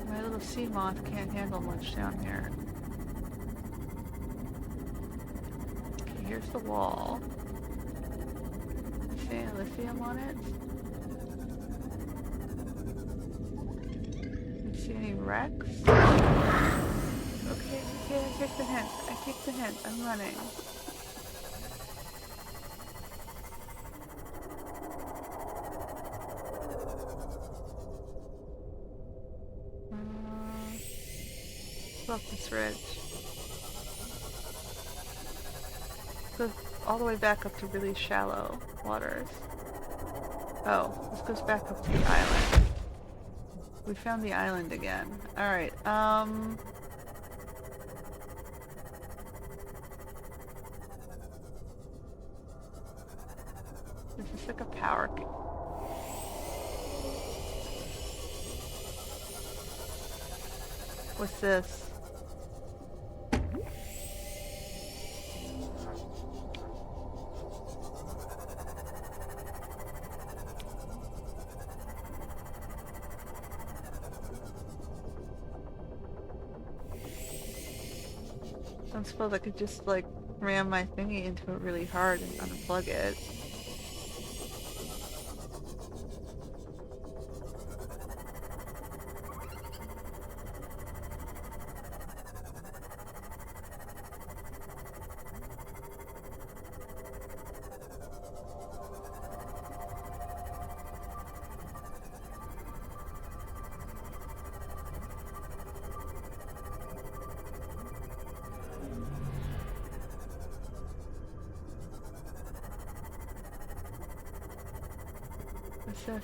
My little Seamoth can't handle much down here. Okay, here's the wall. See lithium on it? See any wrecks? Okay, I take the hint. I take the hint. I'm running. Up this ridge. Goes all the way back up to really shallow waters. Oh, this goes back up to the island. We found the island again. Alright, this is like a power What's this? I don't suppose I could just like ram my thingy into it really hard and unplug it. What's this?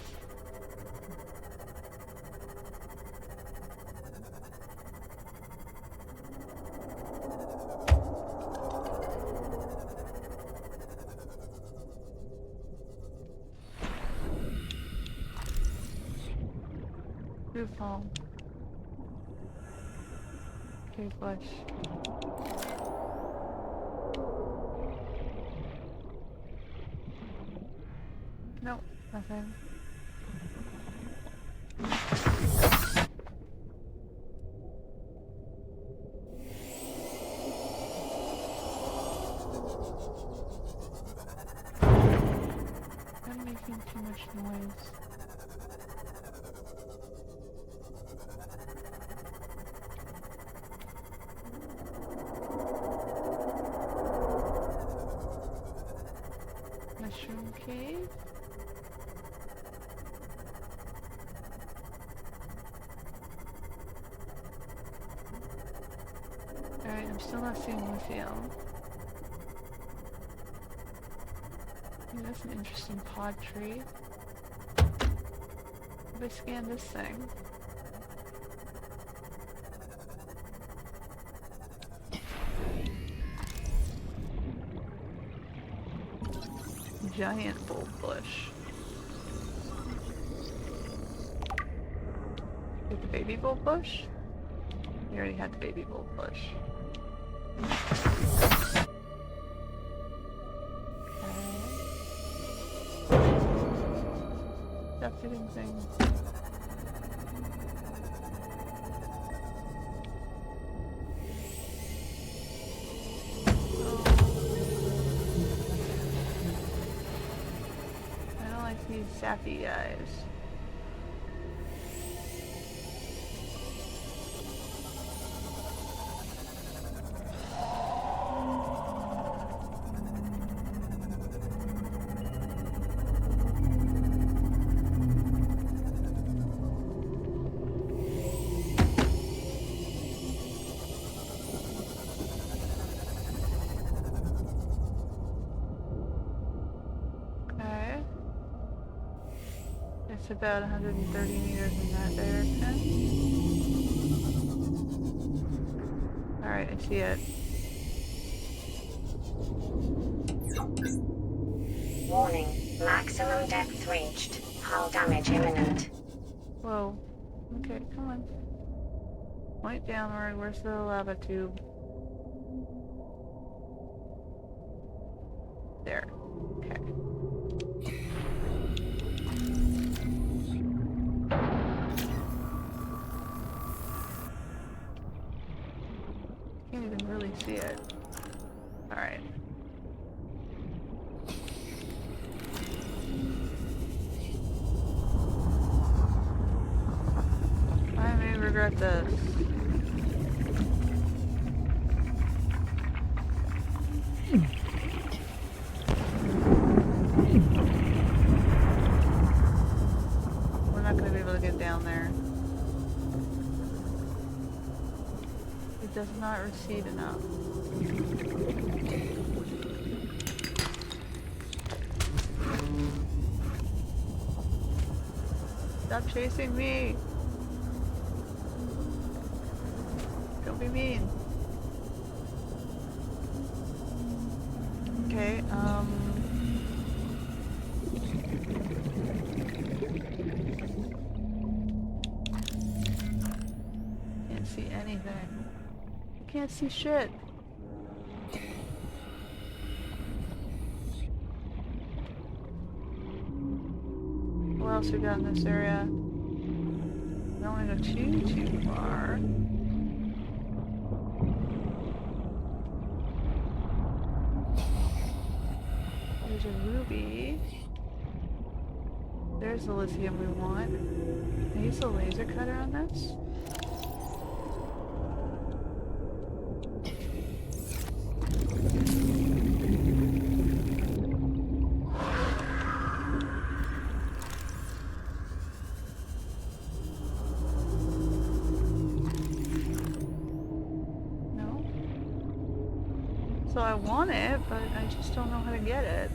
Roof hole. Cave bush. Nope, nothing. I'm making too much noise. Mushroom cave? Alright, I'm still not seeing lithium. Ooh, that's an interesting pod tree. If I scan this thing. Giant bulb bush. With the baby bulb bush? We already had the baby bulb bush. Stop hitting things. I don't like these sappy guys. Okay. It's about 130 meters in that direction. Alright, I see it. Warning. Maximum depth reached. Hull damage imminent. Whoa. Okay, come on. Point downward. Where's the lava tube? There. Okay. Can't even really see it. Alright. I may regret this. We're not going to be able to get down there. It does not recede enough. Stop chasing me! Don't be mean. Okay, can't see anything. I can't see shit. What else we got in this area? I don't want to go too far. There's a ruby. There's the lithium we want. Can I use the laser cutter on this? No? So I want it, but I just don't know how to get it.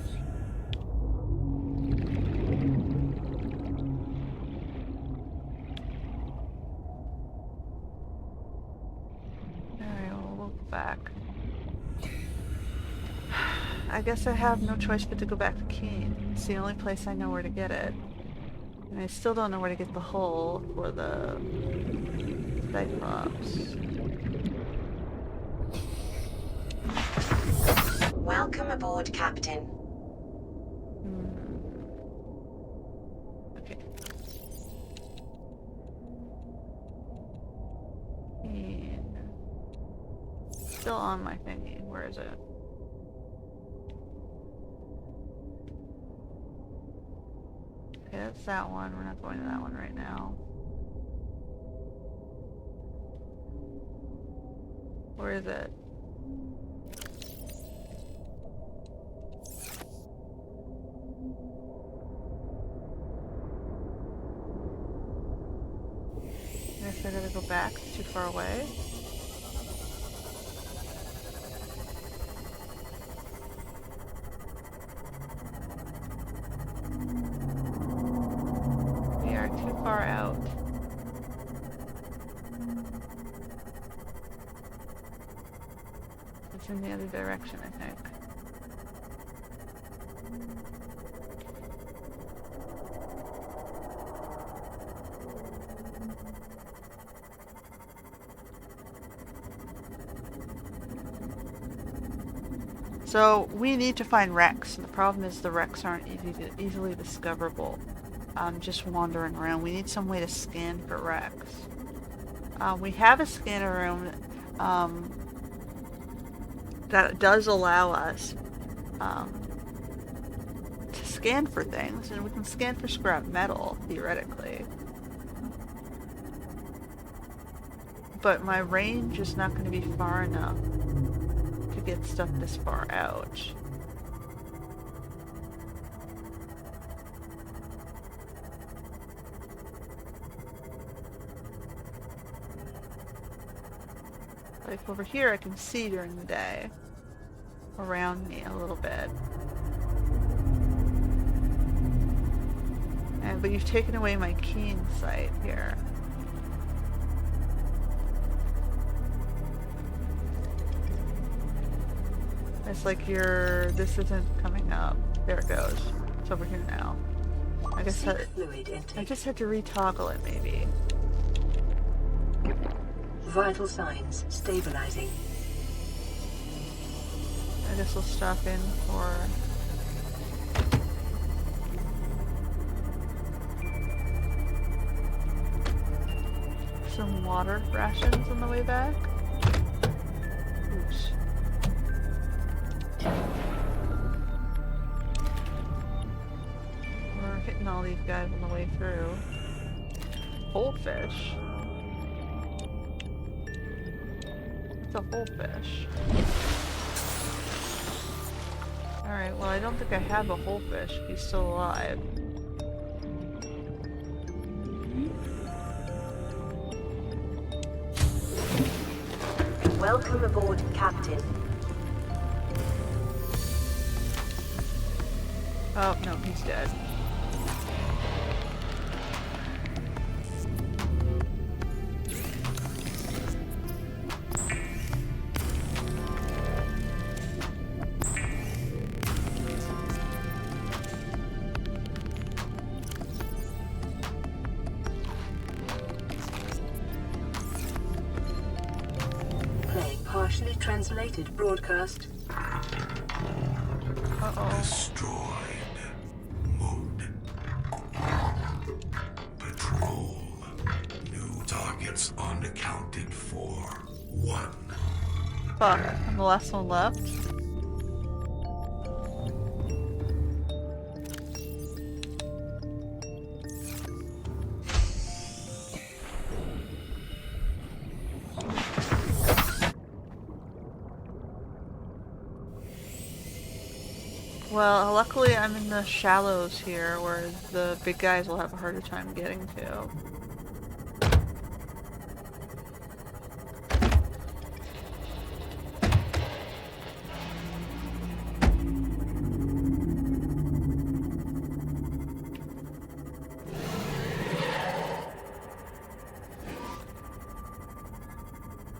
Back. I guess I have no choice but to go back to Keene. It's the only place I know where to get it. And I still don't know where to get the hull for the Cyclops. Welcome aboard, Captain. Okay. Keene. Still on my thingy. Where is it? Okay, that's that one. We're not going to that one right now. Where is it? I guess I gotta go back. It's too far away. Too far out. It's in the other direction, I think. So we need to find wrecks. The problem is the wrecks aren't easily discoverable. Just wandering around. We need some way to scan for wrecks. We have a scanner room that does allow us to scan for things, and we can scan for scrap metal, theoretically. But my range is not going to be far enough to get stuff this far out. Like over here I can see during the day around me a little bit. But you've taken away my keen sight here. It's like this isn't coming up. There it goes. It's over here now. I guess I just had to re-toggle it maybe. Vital signs stabilizing. I guess we'll stop in for... some water rations on the way back. Oops. We're hitting all these guys on the way through. Whole fish. It's a whole fish. Alright, well I don't think I have a whole fish if he's still alive. Welcome aboard, Captain. Oh, no, he's dead. Partially translated broadcast. Uh-oh. Destroyed. Mode. Patrol. New targets unaccounted for. 1. Fuck, I'm the last one left. Well, luckily I'm in the shallows here, where the big guys will have a harder time getting to.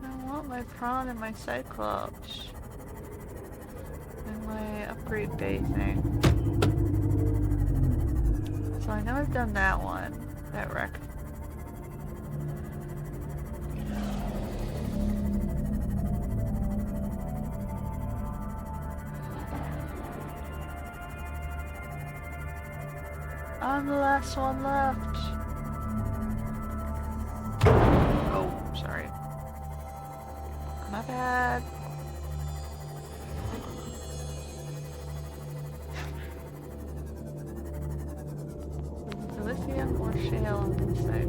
I want my prawn and my Cyclops. And my upgrade bay thing. So I know I've done that one. That wreck. I'm the last one left. Oh, sorry. My bad. Lithium or shale on this side?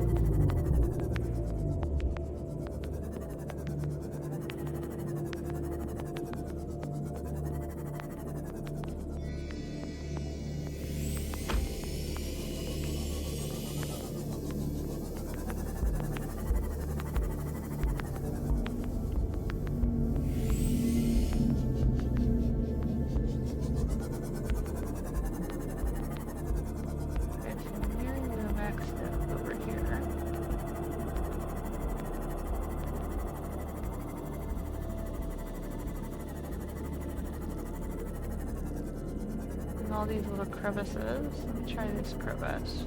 All these little crevices. Let me try this crevice.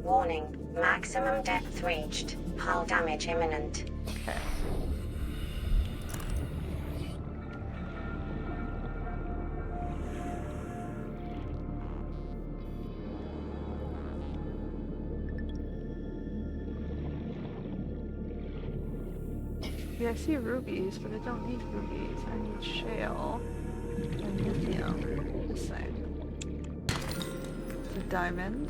Warning, maximum depth reached. Hull damage imminent. Okay. Yeah, I see rubies, but I don't need rubies. I need shale and lithium. This thing. It's a diamond.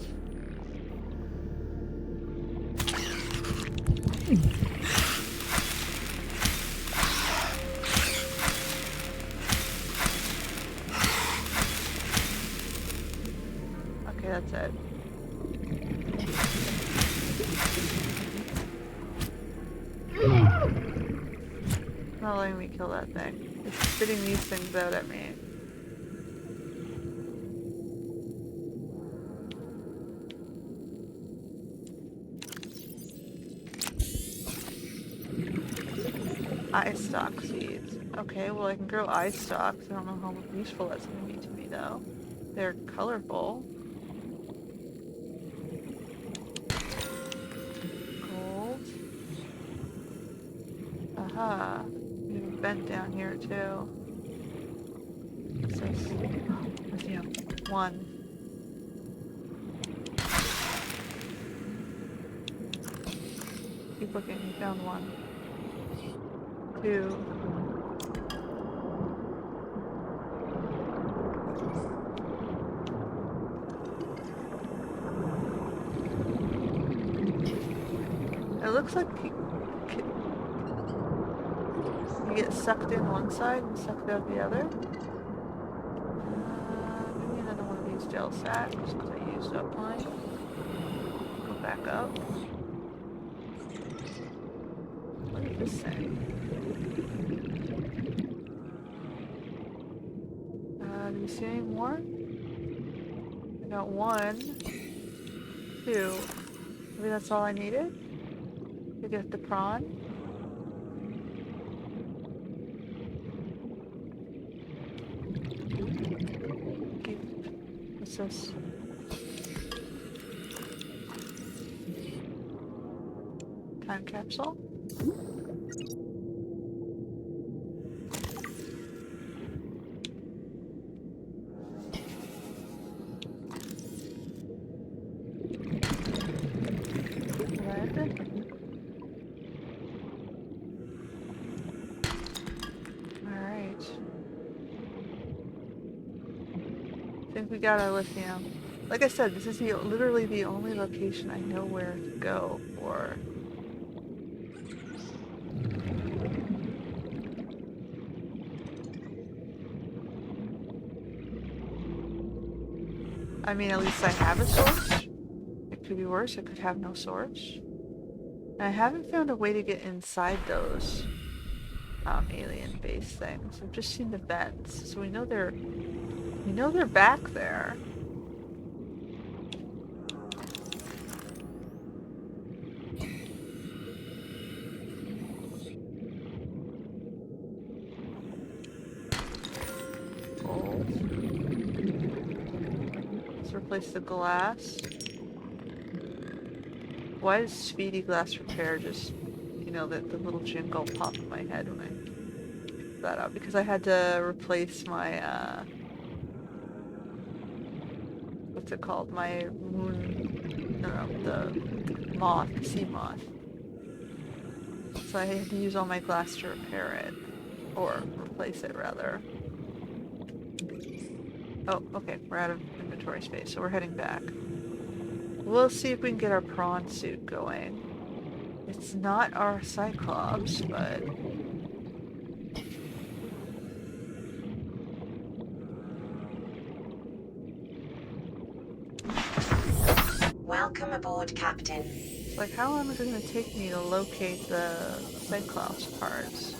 Okay, that's it. Not letting me kill that thing. It's spitting these things out at me. Eye stalk seeds. Okay, well I can grow eye stalks. I don't know how useful that's going to be to me though. They're colorful. Gold. Aha. We have a vent down here too. What's this? Lithium. 1. Keep looking, we found 1. 2. It looks like you get sucked in one side and sucked out the other. Maybe another one of these gel sacks because I used up mine. Go back up. What is this thing? Do you see any more? I got 1, 2. Maybe that's all I needed to get the prawn. What's this? Time capsule? I think we got our lithium. Like I said, this is literally the only location I know where to go for. I mean, at least I have a source. It could be worse. It could have no source. And I haven't found a way to get inside those alien base things. I've just seen the vents, so we know they're back there. Gold. Let's replace the glass. Why does speedy glass repair just, you know, the little jingle pop in my head when I pick that up? Because I had to replace my, what's it called? My moon, no, the moth, Seamoth. So I had to use all my glass to repair it. Or replace it, rather. Oh, okay, we're out of inventory space, so we're heading back. We'll see if we can get our prawn suit going. It's not our Cyclops, but... Welcome aboard, Captain. It's like, how long is it going to take me to locate the Cyclops parts?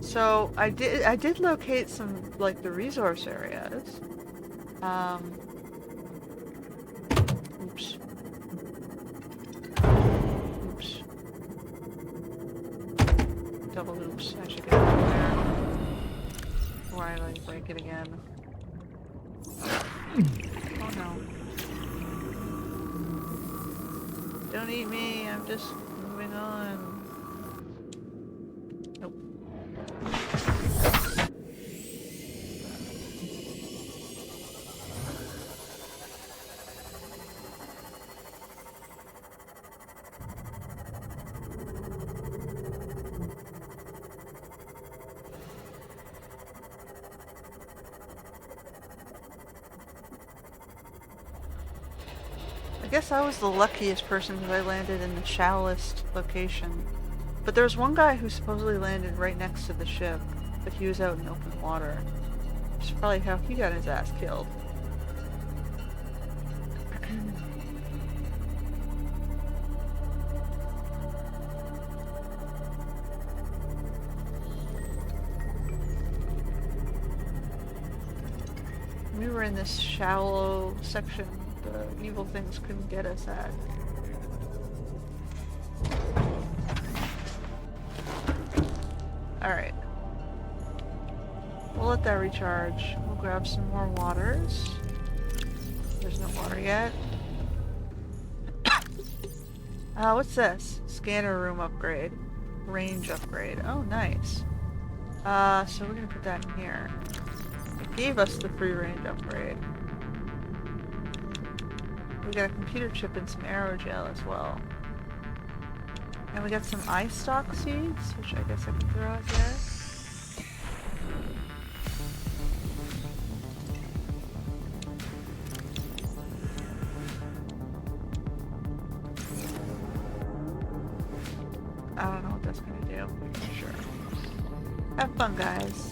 So I did locate some, like, the resource areas. Oops. Oops. Double oops. I should get over there. Why did I break it again? Oh no. Don't eat me, I'm just moving on. Nope. guess I was the luckiest person because I landed in the shallowest location. But there was one guy who supposedly landed right next to the ship, but he was out in open water. Which is probably how he got his ass killed. We were in this shallow section the evil things couldn't get us at. Alright. We'll let that recharge. We'll grab some more waters. There's no water yet. What's this? Scanner room upgrade. Range upgrade. Oh, nice. So we're gonna put that in here. It gave us the free range upgrade. We got a computer chip and some aerogel as well. And we got some eye stalk seeds, which I guess I can throw out there. I don't know what that's gonna do, for sure. Have fun, guys.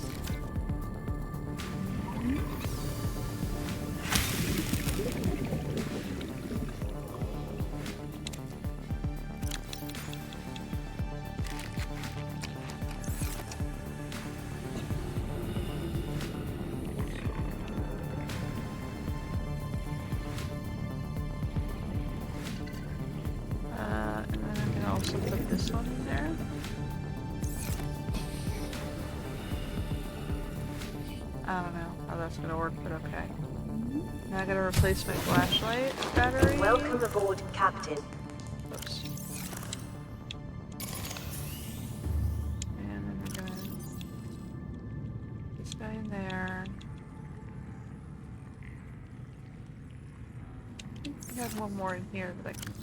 Also put this one in there. I don't know how that's gonna work, but okay. Now I gotta replace my flashlight battery. Welcome aboard, Captain. Oops. And then we're gonna put this guy in there. I think we have one more in here that I can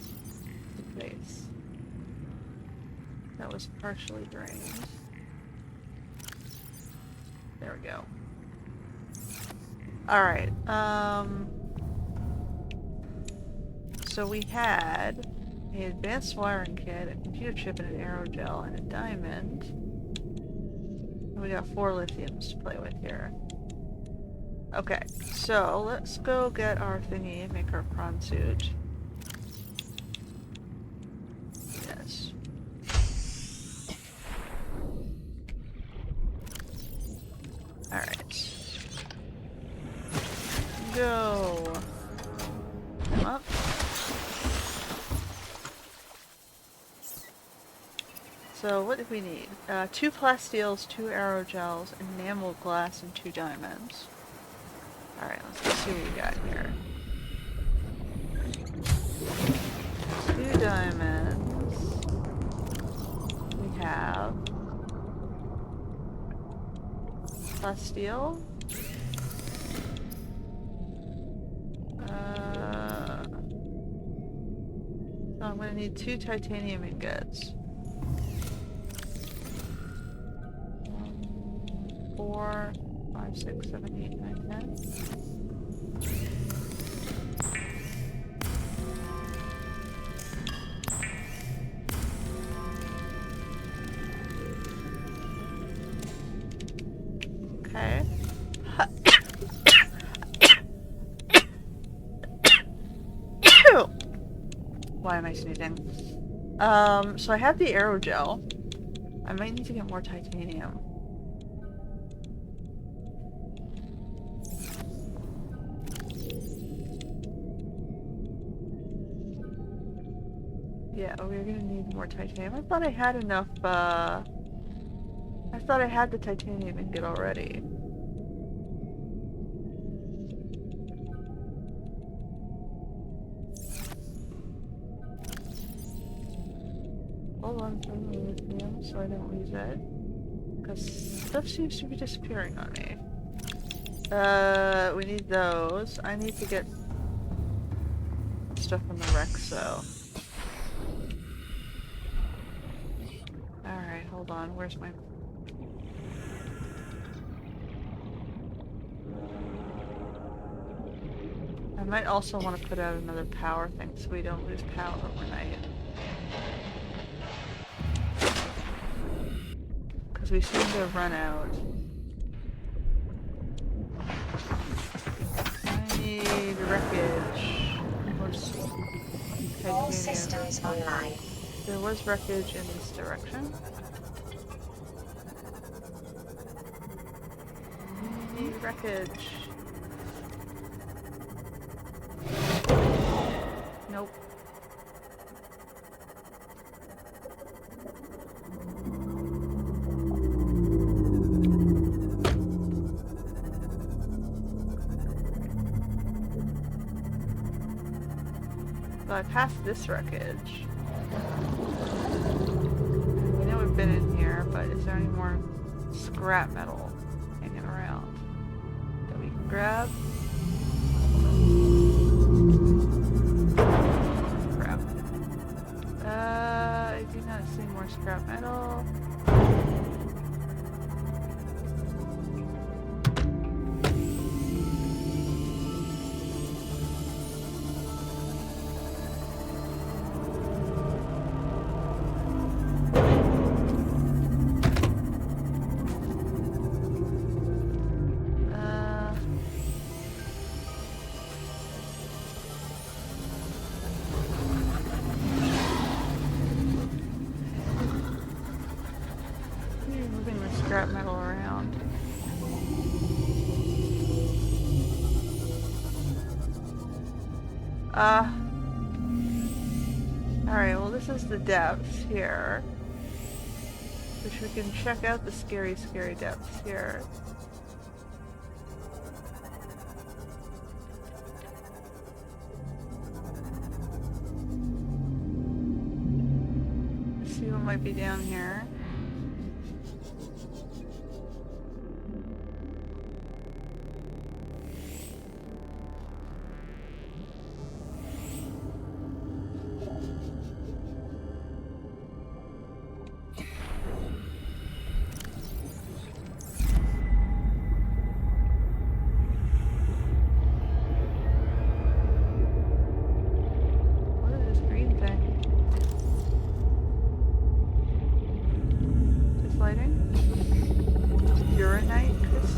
replace. That was partially drained. There we go. Alright, so we had an advanced wiring kit, a computer chip, and an aerogel, and a diamond. And we got 4 lithiums to play with here. Okay, so let's go get our thingy and make our prawn suit. Yes. Alright. Go. Come up. So what did we need? 2 plastiles, 2 aerogels, enamel glass, and 2 diamonds. Alright, let's see what we got here. 2 diamonds. We have plastile. So I'm gonna need 2 titanium ingots. 4, 5, 6, 7, 8, 9, 10. Okay. Why am I sneezing? So I have the aerogel. I might need to get more titanium. Yeah, we're gonna need more titanium. I thought I had enough, I thought I had the titanium ingot already. Hold on for the lithium so I don't lose it. Because stuff seems to be disappearing on me. We need those. I need to get stuff from the wreck, so. Alright, hold on. Where's my... might also want to put out another power thing so we don't lose power overnight. Because we seem to have run out. I need wreckage. Or All titanium. systems online. There was wreckage in this direction. I need wreckage. Nope. So I passed this wreckage. We know we've been in here, but is there any more scrap metal hanging around that we can grab? Crap. I do not see more scrap metal. Moving the scrap metal around. Alright, well this is the depths here. Which we can check out the scary, scary depths here. Let's see what might be down here.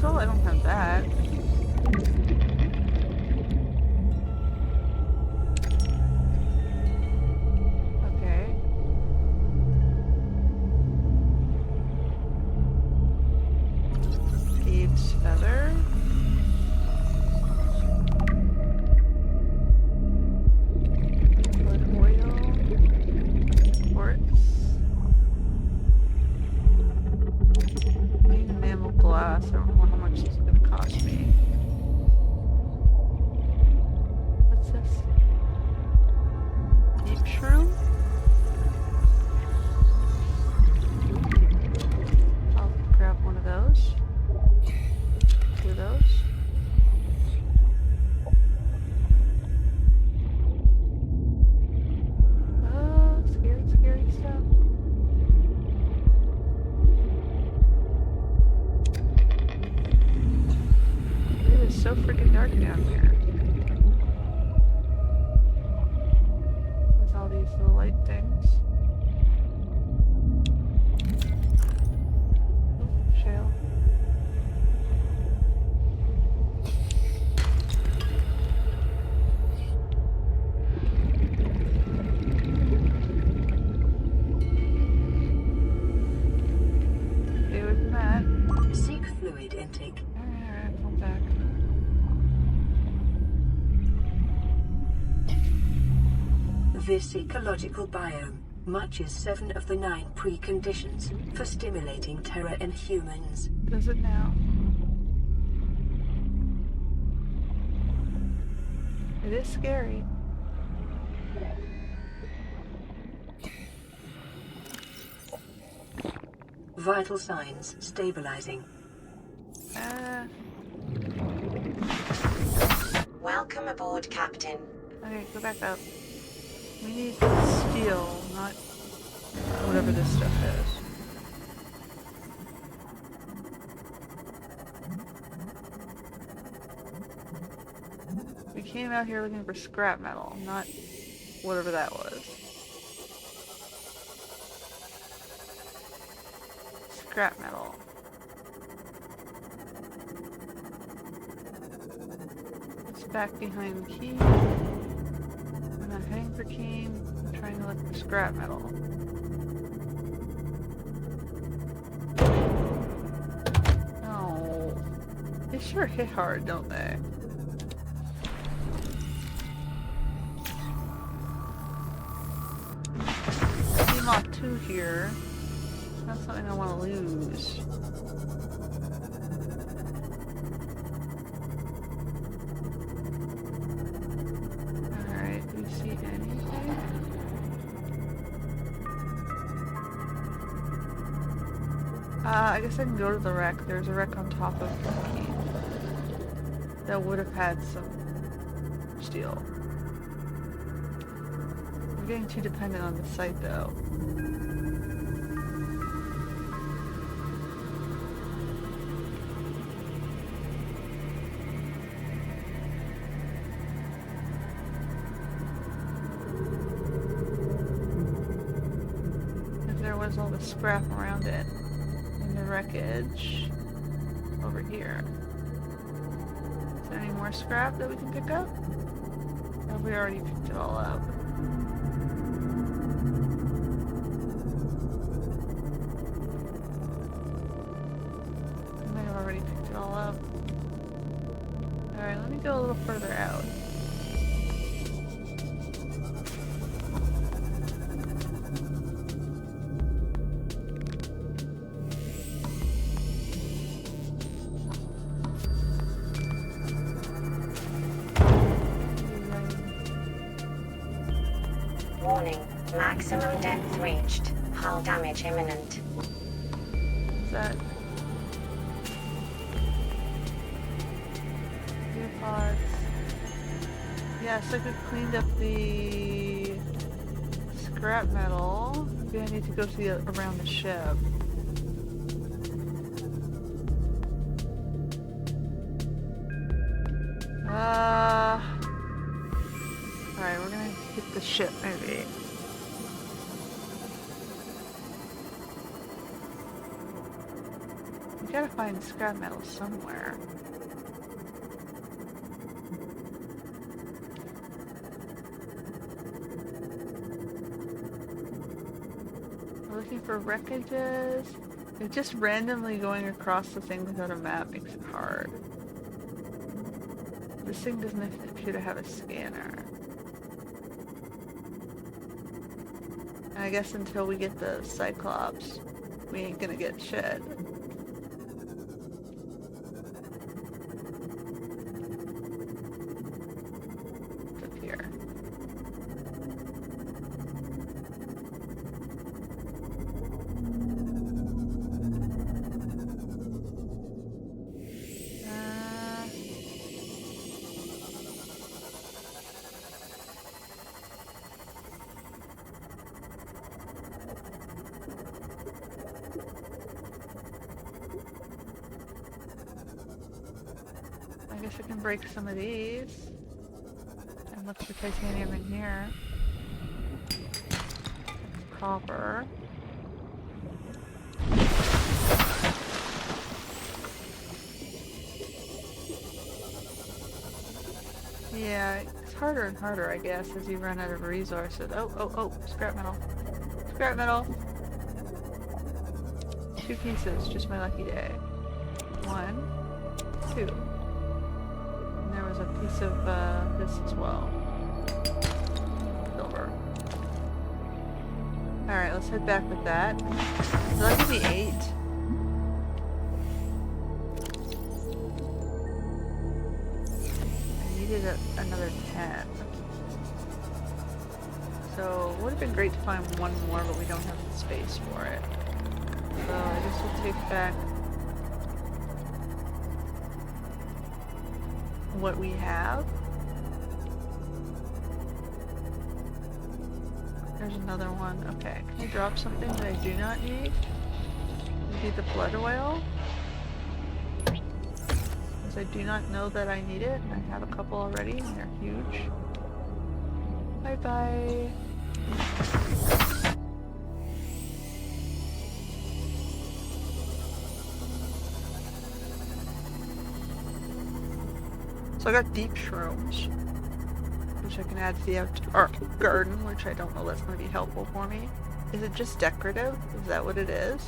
I don't have that. Okay. Thieves' feather. Blood oil. Quartz. I need enamel glass. I don't know how much this is going to cost me. What's this? Deep shroom? I'll grab one of those. Two of those. Oh, scary, scary stuff. It is so freaking dark down here. With all these little light things. Oh, shale. Okay, with that. Seek fluid intake. Alright, I'm back. This ecological biome matches 7 of the 9 preconditions for stimulating terror in humans. Does it now? It is scary. Vital signs stabilizing. Welcome aboard, Captain. Okay, go back up. We need steel, not whatever this stuff is. We can't came out here looking for scrap metal, not whatever that was. Scrap metal. It's back behind the key. We're not heading for Keen. I'm trying to look for scrap metal. No. They sure hit hard, don't they? Seamoth 2 here. It's not something I want to lose. Alright, do you see anything? I guess I can go to the wreck. There's a wreck on top of the key that would have had some steel. We're getting too dependent on the site though. If there was all the scrap around it in the wreckage over here. Is there any more scrap that we can pick up? Or have we already picked it all up? I might have already picked it all up. Alright, let me go a little further out. Warning. Maximum depth reached. Hull damage imminent. Is that... Gearbox. Yeah, so I could cleaned up the scrap metal. Maybe I need to go to the around the ship. Alright, we're gonna hit the ship maybe. We gotta find scrap metal somewhere. We're looking for wreckages. Like, just randomly going across the thing without a map makes it hard. This thing doesn't appear to have a scanner. And I guess until we get the Cyclops, we ain't gonna get shit. It's up here. I guess I can break some of these and look for titanium in here. Copper. Yeah, it's harder and harder, I guess, as you run out of resources. Oh, scrap metal. Scrap metal! 2 pieces, just my lucky day. 1, 2. And there was a piece of this as well. Silver. Alright, let's head back with that. So that gives me 8. I needed another 10. So it would have been great to find one more, but we don't have the space for it. So I guess we'll take back what we have. There's another one. Okay, can you drop something that I do not need? Maybe the blood oil? Because I do not know that I need it. I have a couple already and they're huge. Bye bye. So I got deep shrooms, which I can add to the garden, which I don't know that's going to be helpful for me. Is it just decorative? Is that what it is?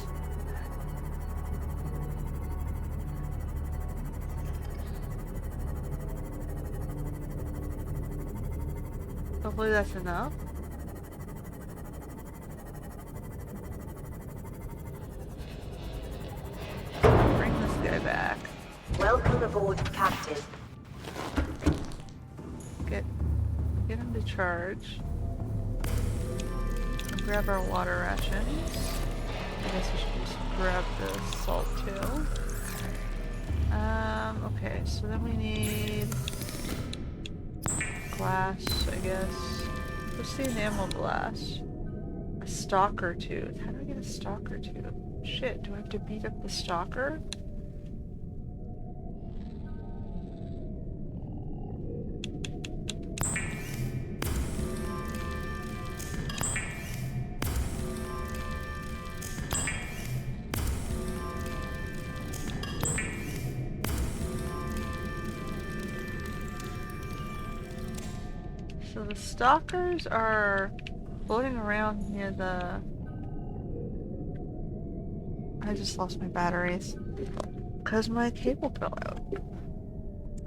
Hopefully that's enough. Bring this guy back. Welcome aboard, Captain. Get him to charge. Grab our water rations. I guess we should just grab the salt too. Okay, so then we need glass, I guess. What's the enamel glass? A stalker tooth. How do I get a stalker tooth? Shit, do I have to beat up the stalker? So the stalkers are floating around near the... I just lost my batteries. Because my cable fell out.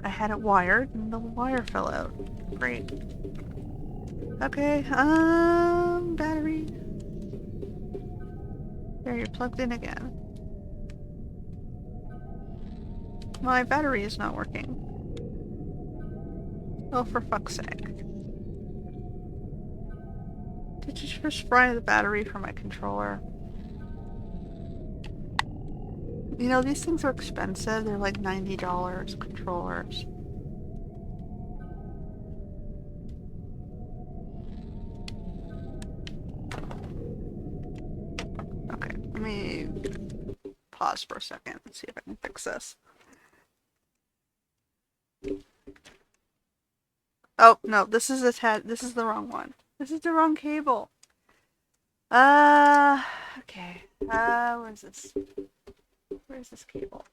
I had it wired and the wire fell out. Great. Okay, battery. There, you're plugged in again. My battery is not working. Oh, for fuck's sake. Did you just fry the battery for my controller? You know, these things are expensive. They're like $90 controllers. Okay, let me pause for a second and see if I can fix this. Oh, no, this is the wrong one. This is the wrong cable. Okay. Where's this? Where's this cable?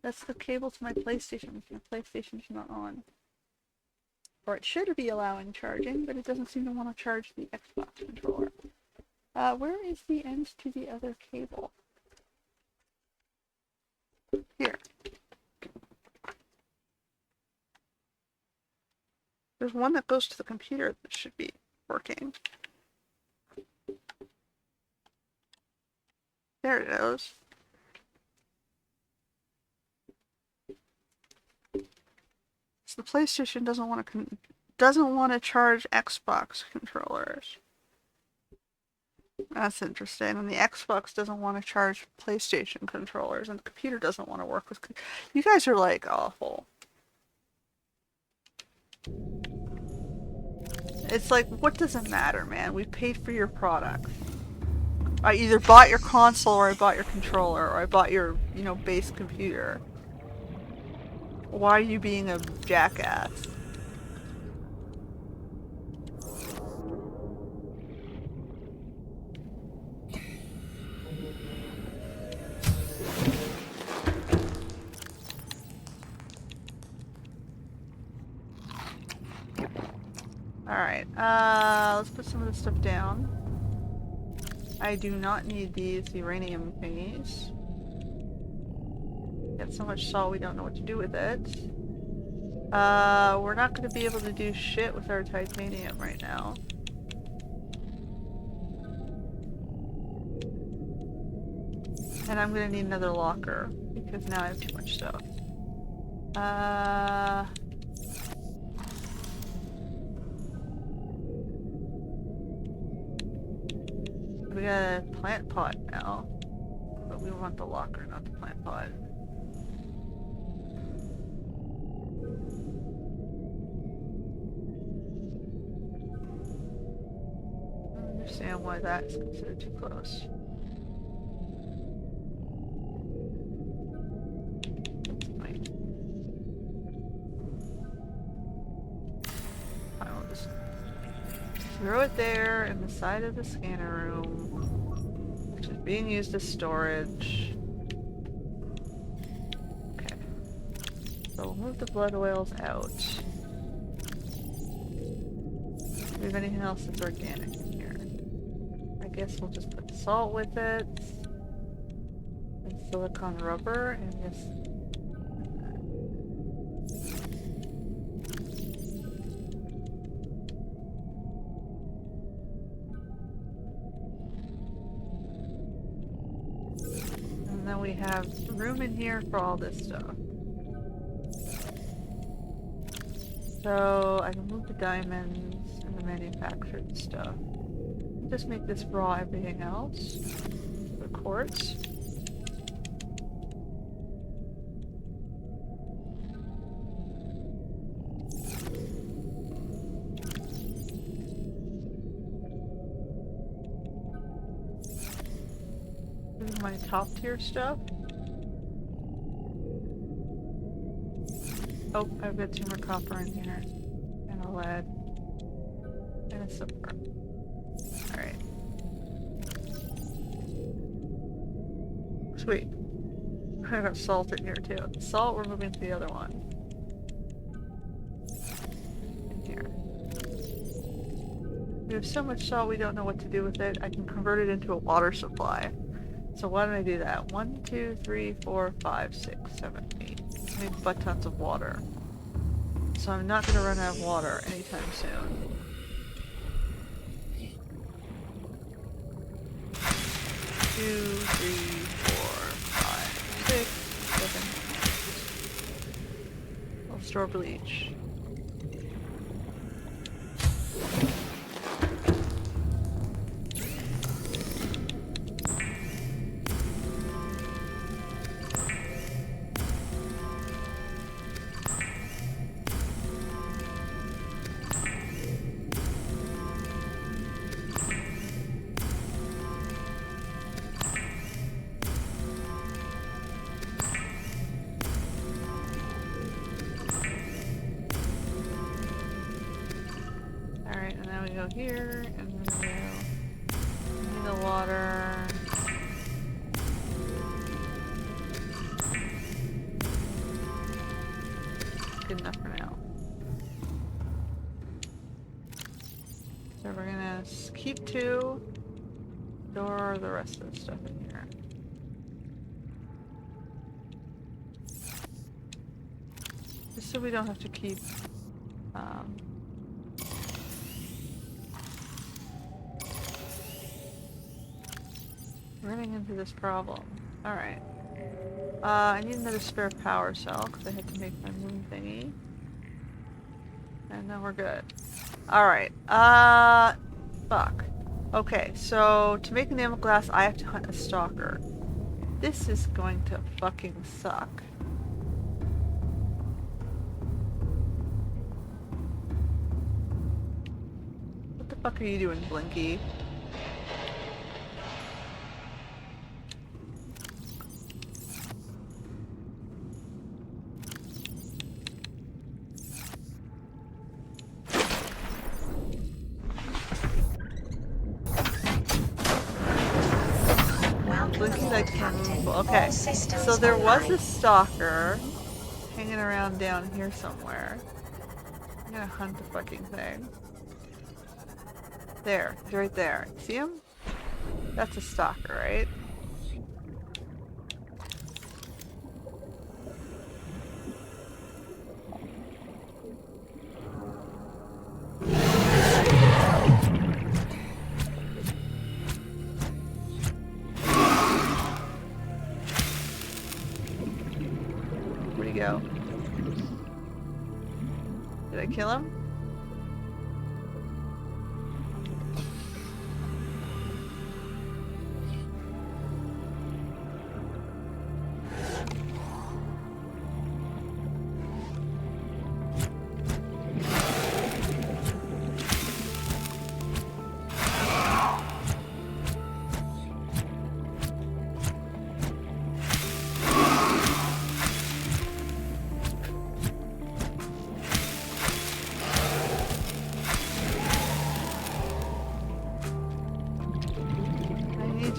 That's the cable to my PlayStation. My PlayStation's not on. Or it should be allowing charging, but it doesn't seem to want to charge the Xbox controller. Where is the end to the other cable? Here. There's one that goes to the computer that should be working. There it is. So the PlayStation doesn't want to charge Xbox controllers. That's interesting. And the Xbox doesn't want to charge PlayStation controllers, and the computer doesn't want to work with. You guys are like awful. It's like, what does it matter, man? We paid for your product. I either bought your console, or I bought your controller, or I bought your, base computer. Why are you being a jackass? Alright, let's put some of this stuff down. I do not need these uranium thingies. Got so much salt we don't know what to do with it. We're not going to be able to do shit with our titanium right now. And I'm going to need another locker, because now I have too much stuff. We got a plant pot now, but we want the locker, not the plant pot. I don't understand why that's considered too close. That's fine. Throw it there in the side of the scanner room, which is being used as storage. Okay. So we'll move the blood oils out. Do we have anything else that's organic in here? I guess we'll just put salt with it. And silicone rubber and just... And then we have room in here for all this stuff. So I can move the diamonds and the manufactured stuff. Just make this raw everything else. The quartz. This is my top tier stuff. Oh, I've got 2 more copper in here. And a lead. And a silver. Alright. Sweet. I got salt in here too. Salt we're moving to the other one. In here. We have so much salt we don't know what to do with it. I can convert it into a water supply. So why don't I do that? 1, 2, 3, 4, 5, 6, 7, 8. I need butt tons of water. So I'm not going to run out of water anytime soon. Two, 3, 4, 5, 6, 7. I'll store bleach. Go here, and then we'll need the water. Good enough for now. So we're gonna keep 2, store the rest of the stuff in here. Just so we don't have to keep running into this problem. Alright. I need another spare power cell because I had to make my moon thingy. And then we're good. Alright. Fuck. Okay, so to make enamel glass, I have to hunt a stalker. This is going to fucking suck. What the fuck are you doing, Blinky? Okay, so there was a stalker hanging around down here somewhere. I'm gonna hunt the fucking thing. There, he's right there. See him? That's a stalker, right? Go. Did I kill him?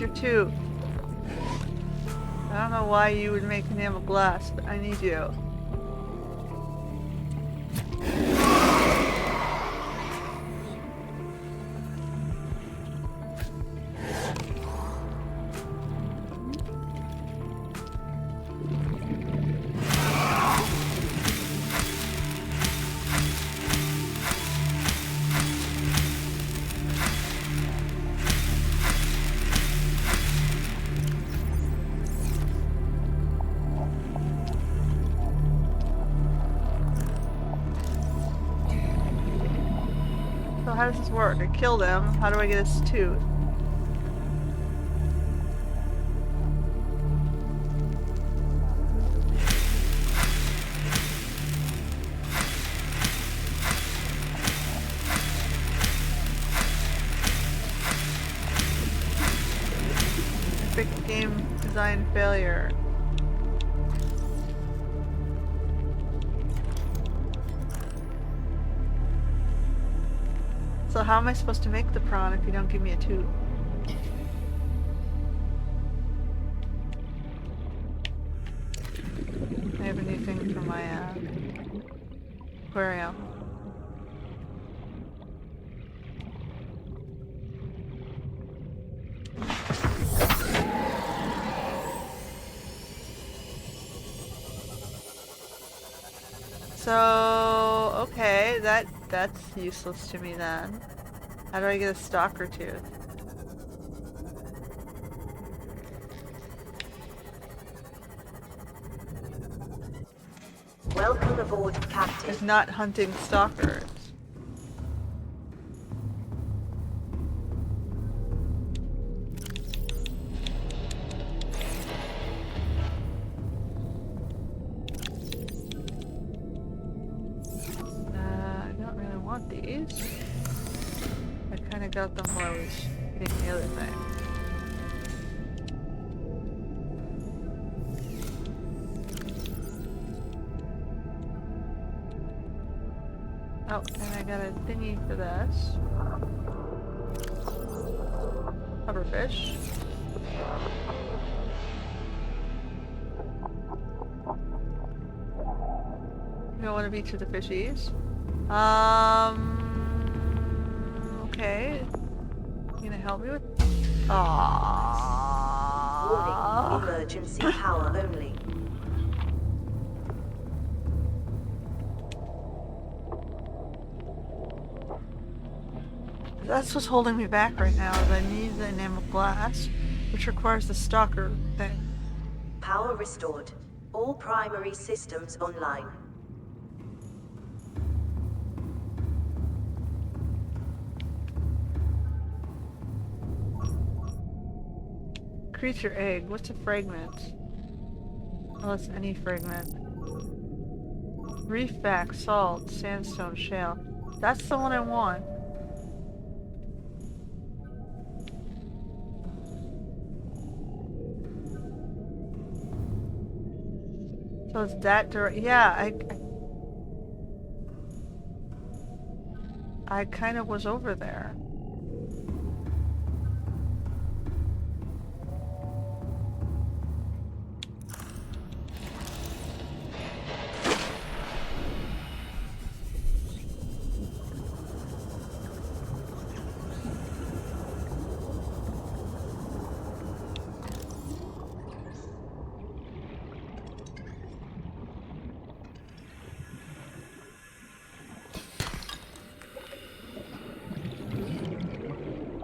your tooth. I don't know why you would make enamel glass, but I need you. So how does this work? I killed him. How do I get his tooth? Epic game design failure. So how am I supposed to make the prawn if you don't give me a tooth? I have a new thing for my aquarium. So, okay, that's useless to me then. How do I get a stalker tooth? Welcome aboard, Captain. It's not hunting stalkers. I don't really want these. I kind of got them while I was hitting the other thing. Oh, and I got a thingy for this. Hoverfish. You don't want to be to the fishies. Okay. You gonna help me with? Aww. Warning, emergency power only. That's what's holding me back right now, is I need the enamel glass, which requires the stalker thing. Power restored. All primary systems online. Creature egg, what's a fragment? Oh, it's any fragment. Reef back, salt, sandstone, shale. That's the one I want. So it's that direct. Yeah, I kind of was over there.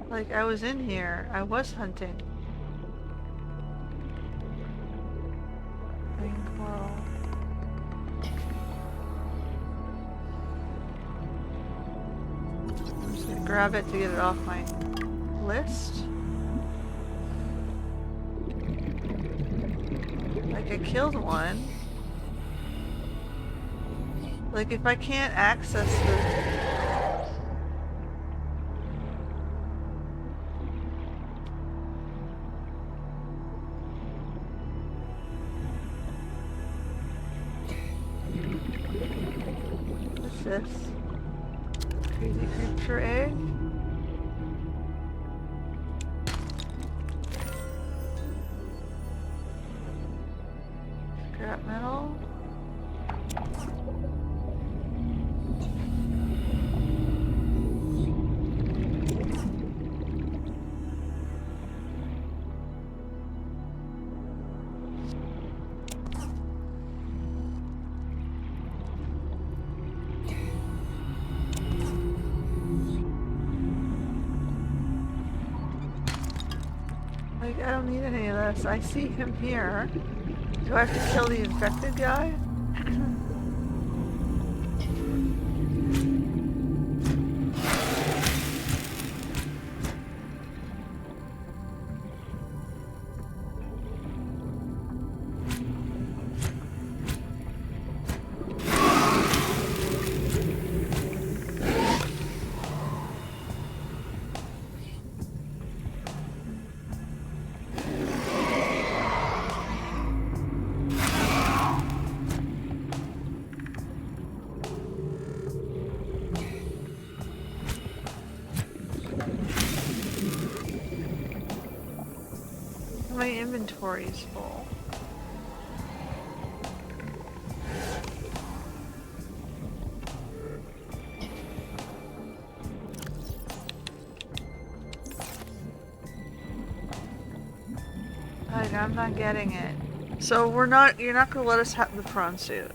Like, I was in here. I was hunting. Green coral. I'm just gonna grab it to get it off my list. Like, I killed one. Like, if I can't access the... This crazy creature egg. Scrap metal. Like, I don't need any of this. I see him here. Do I have to kill the infected guy? My inventory is full. Like, I'm not getting it. So you're not gonna let us have the prawn suit.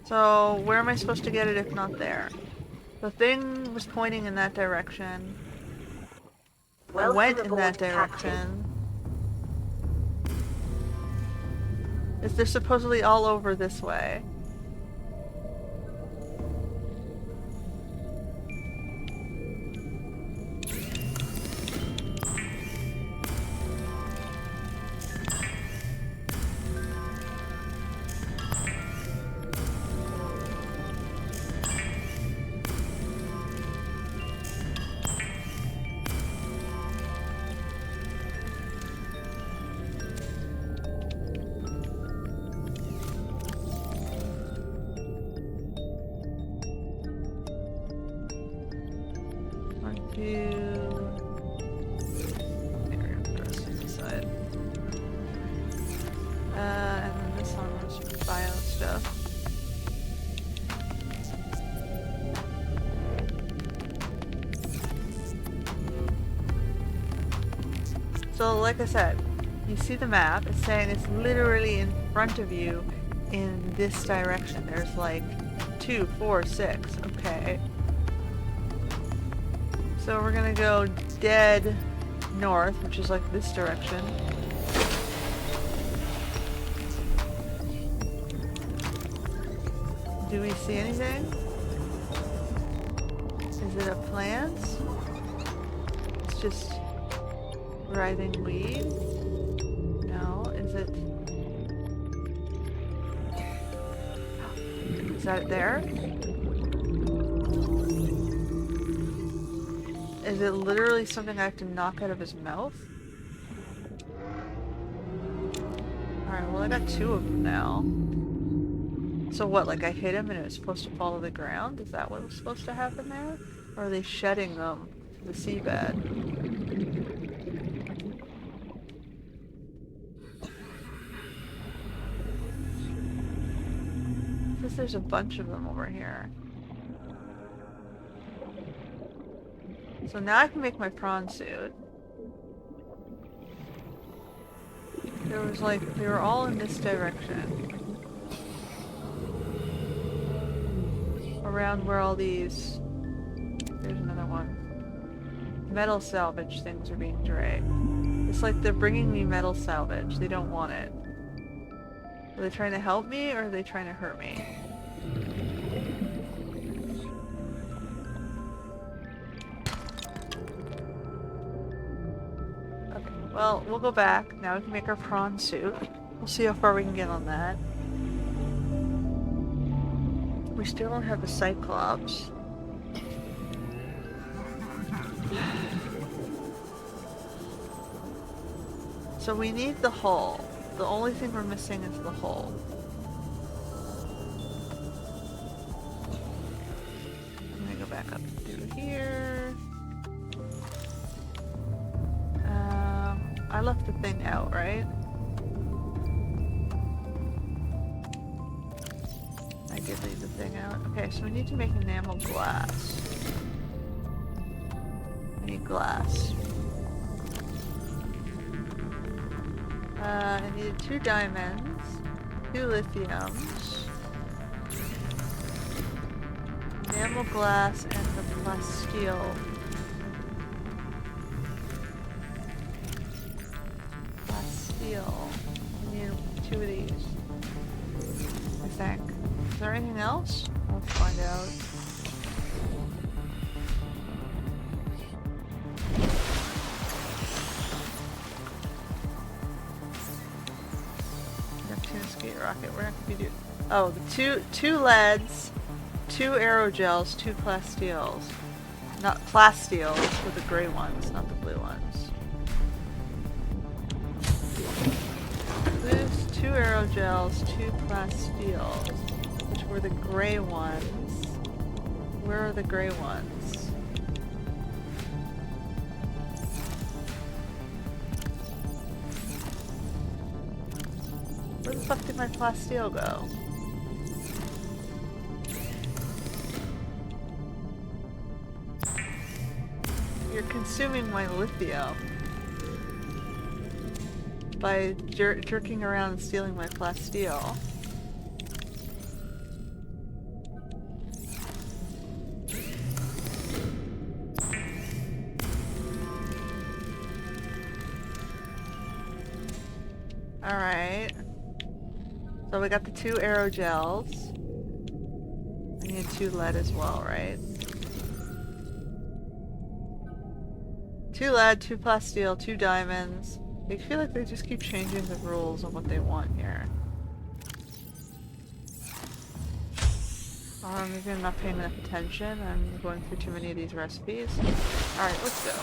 So, where am I supposed to get it if not there? The thing was pointing in that direction. I Welcome went in aboard, that Captain. direction. They're supposedly all over this way. And then this one was bio stuff. So, like I said, you see the map, it's saying it's literally in front of you in this direction. There's like 2, 4, 6. Okay. So we're gonna go dead north, which is like this direction. Do we see anything? Is it a plant? It's just writhing weed? No, is it? Is that it there? Is it literally something I have to knock out of his mouth? Alright, well I got 2 of them now. So what, like I hit him and it was supposed to fall to the ground? Is that what was supposed to happen there? Or are they shedding them to the seabed? Because there's a bunch of them over here. So now I can make my prawn suit. There was like, they were all in this direction. Around where all these, there's another one. Metal salvage things are being dragged. It's like they're bringing me metal salvage. They don't want it. Are they trying to help me or are they trying to hurt me? Okay, well, we'll go back. Now we can make our prawn suit. We'll see how far we can get on that. We still don't have the Cyclops. So we need the hull. The only thing we're missing is the hull. here. I left the thing out, right? I did leave the thing out. Okay, so we need to make enamel glass. I need glass. I needed 2 diamonds, 2 lithiums, enamel glass, and the plasteel. Plasteel. I need 2 of these, I think. Is there anything else? Let's find out. Neptune skate rocket. We're not gonna be doing. Oh, the two leads, 2 aerogels, 2 plasteels. Not plasteels, but the gray ones, not the blue ones. There's 2 aerogels, 2 plasteels. Which were the gray ones. Where are the gray ones? Where the fuck did my plasteel go? You're consuming my lithium by jerking around and stealing my plasteel. Alright. So we got the 2 aerogels. I need 2 lead as well, right? 2 lead, 2 plasteel, 2 diamonds. I feel like they just keep changing the rules on what they want here. Maybe I'm not paying enough attention. I'm going through too many of these recipes. Alright, let's go.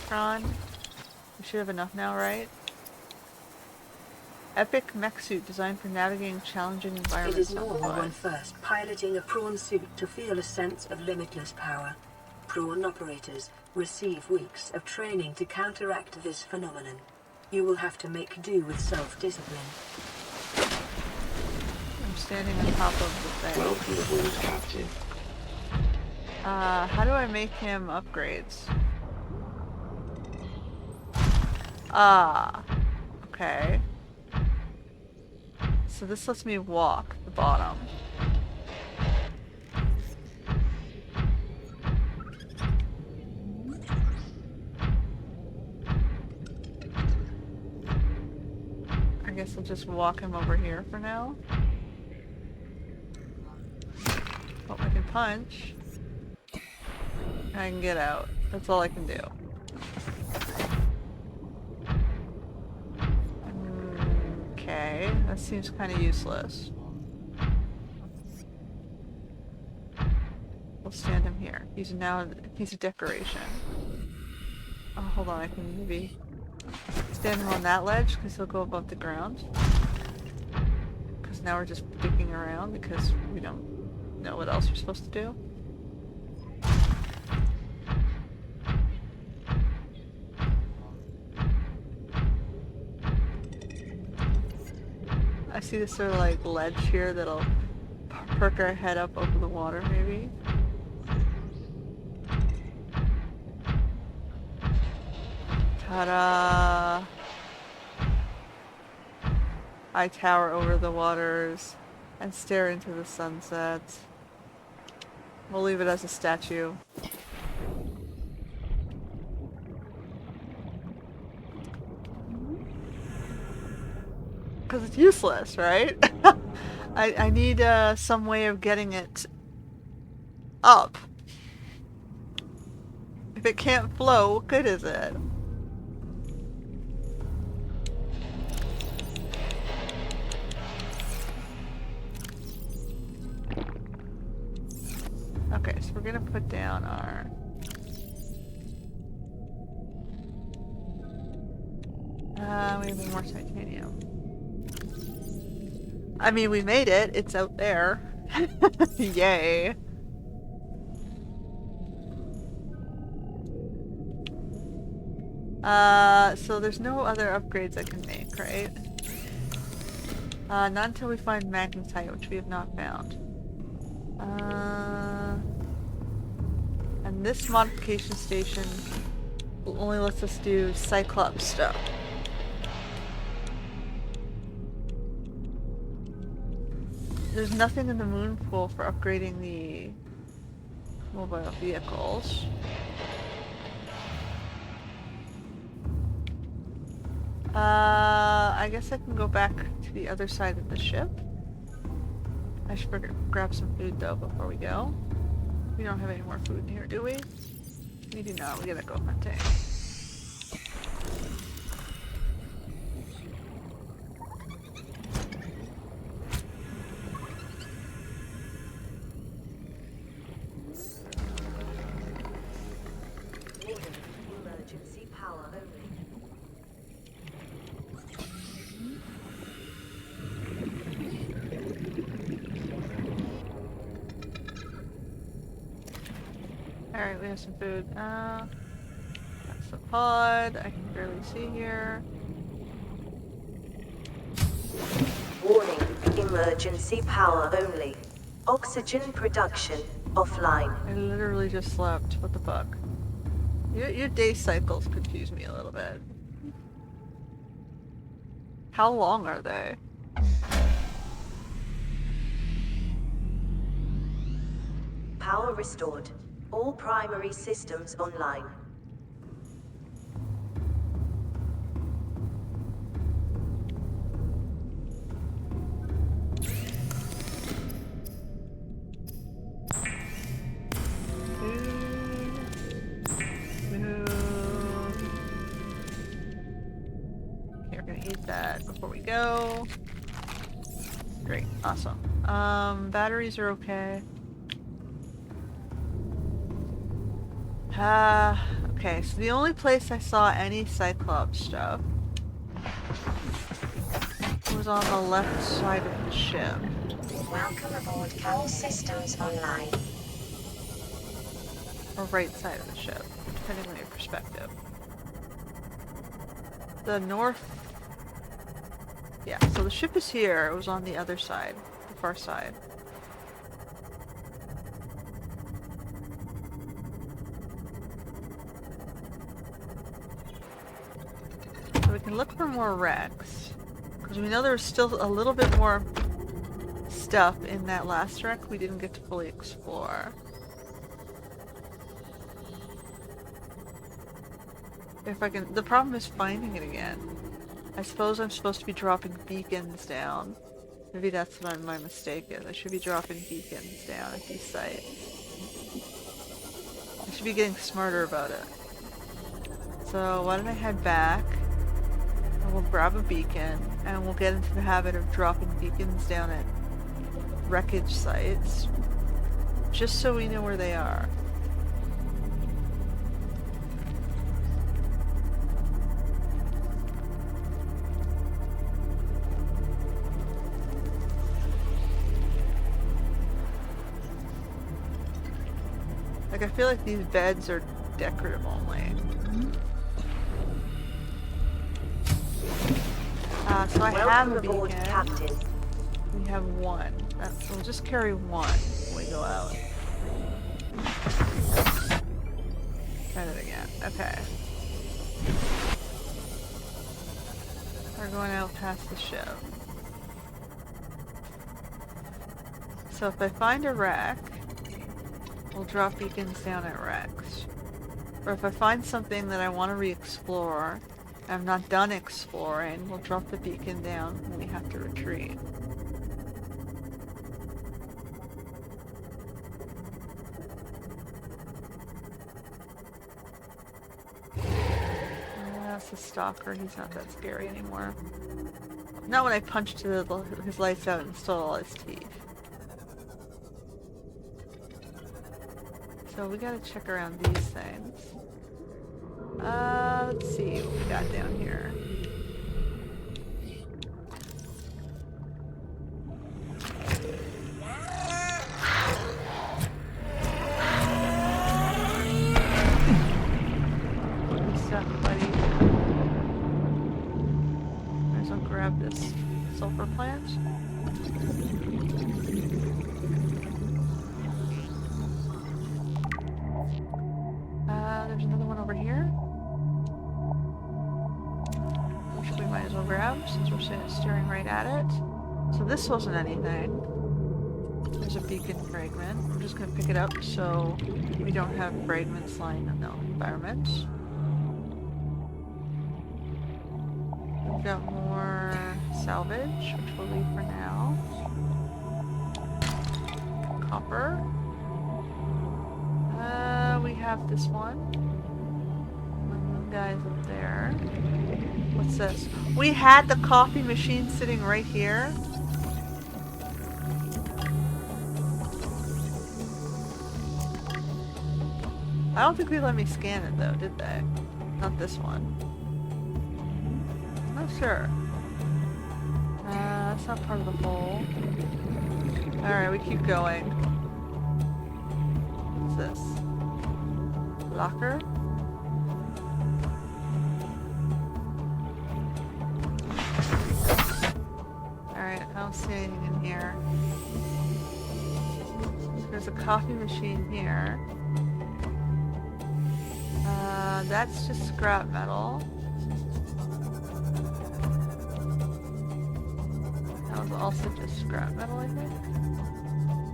Prawn. We should have enough now, right? Epic mech suit designed for navigating challenging environments. It is normal when first piloting a prawn suit to feel a sense of limitless power. Prawn operators receive weeks of training to counteract this phenomenon. You will have to make do with self-discipline. I'm standing on top of the thing. Welcome aboard, Captain. How do I make him upgrades? Okay. So this lets me walk the bottom. I guess I'll just walk him over here for now. Oh, I can punch. And I can get out. That's all I can do. Okay, that seems kind of useless. We'll stand him here. He's a decoration. Oh, hold on, I can maybe stand him on that ledge because he'll go above the ground. Because now we're just dicking around because we don't know what else we're supposed to do. I see this sort of like ledge here that'll perk our head up over the water, maybe. Ta-da! I tower over the waters and stare into the sunset. We'll leave it as a statue. Because it's useless, right? I need some way of getting it up. If it can't flow, what good is it? Okay, so we're gonna put down our... we have more titanium. I mean, we made it. It's out there. Yay. So there's no other upgrades I can make, right? Not until we find magnetite, which we have not found. And this modification station only lets us do Cyclops stuff. There's nothing in the moon pool for upgrading the mobile vehicles. I guess I can go back to the other side of the ship. I should grab some food though before we go. We don't have any more food in here, do we? We do not. We gotta go hunting. Emergency power only. Alright, we have some food. That's the pod. I can barely see here. Warning, emergency power only. Oxygen production offline. I literally just slept. What the fuck? Your day cycles confuse me a little bit. How long are they? Power restored. All primary systems online. Okay, we're gonna eat that before we go. Great, awesome. Batteries are okay. Okay, so the only place I saw any Cyclops stuff was on the left side of the ship. Welcome aboard. All systems online. Or right side of the ship, depending on your perspective. The north... Yeah, so the ship is here. It was on the other side, the far side. So we can look for more wrecks. Because we know there's still a little bit more stuff in that last wreck we didn't get to fully explore. If I can... The problem is finding it again. I suppose I'm supposed to be dropping beacons down. Maybe that's what my mistake is. I should be dropping beacons down at these sites. I should be getting smarter about it. So why don't I head back, and we'll grab a beacon, and we'll get into the habit of dropping beacons down at wreckage sites, just so we know where they are. Like, I feel like these beds are decorative only. So I have a Welcome aboard, beacon. Captain. We have one. We'll just carry one when we go out. Try that again. Okay. We're going out past the ship. So if I find a wreck, we'll drop beacons down at wrecks. Or if I find something that I want to re-explore, and I'm not done exploring, we'll drop the beacon down when we have to retreat. That's the stalker. He's not that scary anymore. Not when I punched his lights out and stole all his teeth. So we gotta check around these things. Let's see what we got down here. Good stuff, buddy. also grab this sulfur plant. There's another one over here, which we might as well grab since we're staring right at it. So this wasn't anything. There's a beacon fragment. I'm just gonna pick it up so we don't have fragments lying in the environment. We've got more salvage, which we'll leave for now. Copper. We have this one. One guy's up there. What's this? We had the coffee machine sitting right here. I don't think they let me scan it though, did they? Not this one. Not sure. That's not part of the hole. Alright, we keep going. What's this? Locker? Alright, I don't see anything in here. There's a coffee machine here. That's just scrap metal. That was also just scrap metal, I think.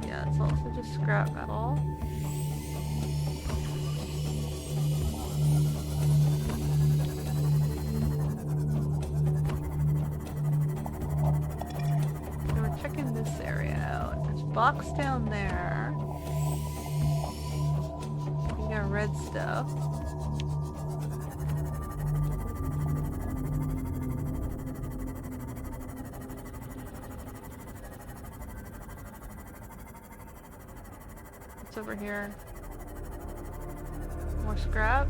Yeah, it's also just scrap metal. So we're checking this area out. There's a box down there. We got red stuff. Over here. More scrap.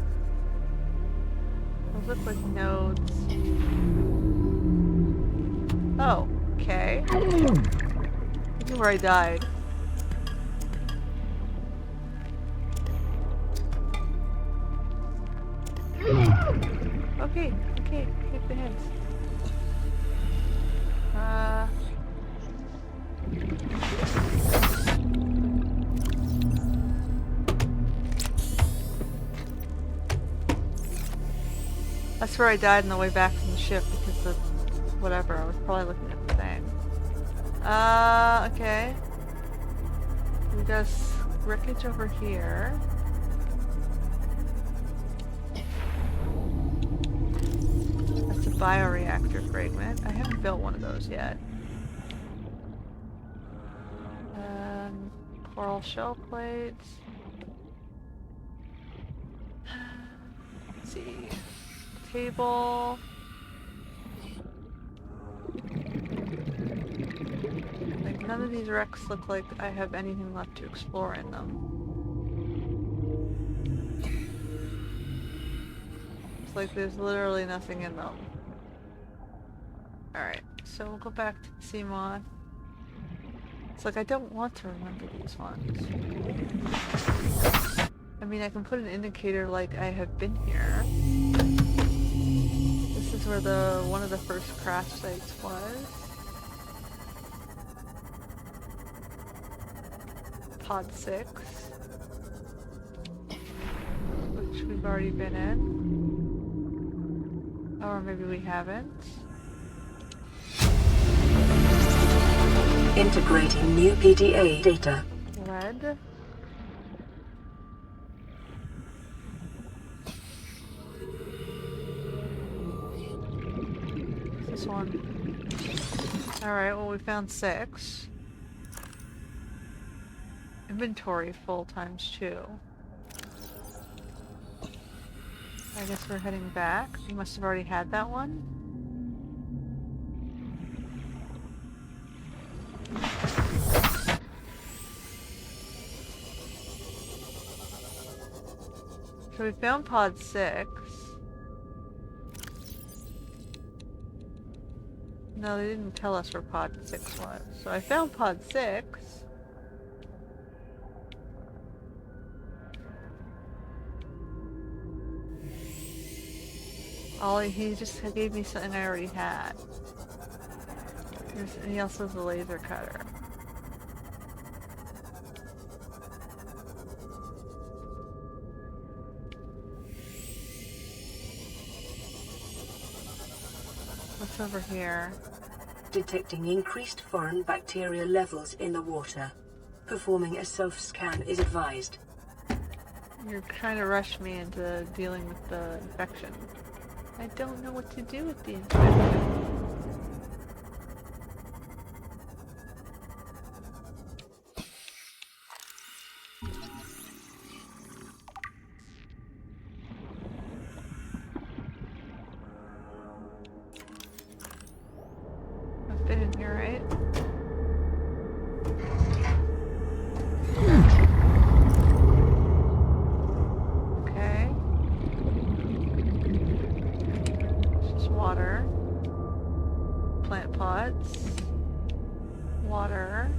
Those look like nodes. Oh, okay. This is where I died. Okay, take the hints. That's where I died on the way back from the ship because of whatever. I was probably looking at the thing. Okay. We got wreckage over here. That's a bioreactor fragment. I haven't built one of those yet. Coral shell plates. Let's see. Table. Like none of these wrecks look like I have anything left to explore in them. It's like there's literally nothing in them. Alright, so we'll go back to the Seamoth. It's like I don't want to remember these ones. I mean, I can put an indicator like I have been here. This is where one of the first crash sites was. Pod 6. Which we've already been in. Or maybe we haven't. Integrating new PDA data. Lead. This one. Alright, well we found 6. Inventory full ×2. I guess we're heading back. We must have already had that one. So we found pod 6. No, they didn't tell us where pod 6 was. So I found pod 6. He just gave me something I already had. He also has a laser cutter. What's over here? Detecting increased foreign bacterial levels in the water. Performing a self-scan is advised. You're trying to rush me into dealing with the infection. I don't know what to do with the infection. I've been in here, right? Okay. It's just water. Plant pots. Water.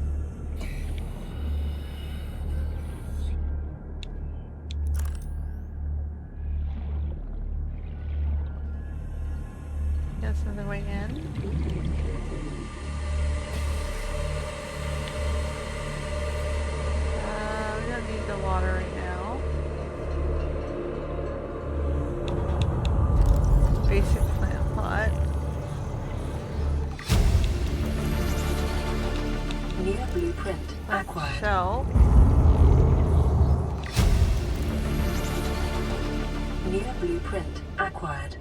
Yes, another way in. We don't need the water right now. Basic plant pot. Near blueprint acquired. Shell. Near blueprint acquired.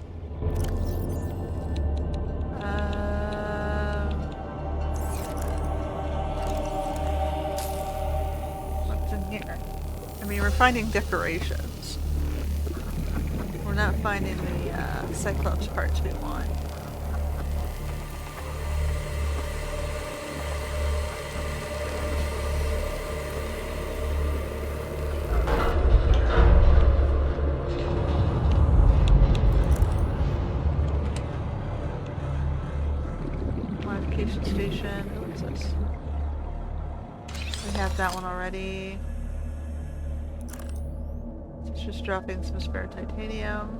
What's in here? I mean, we're finding decorations. We're not finding the Cyclops parts we want. Modification station. What's this? We have that one already. It's just dropping some spare titanium.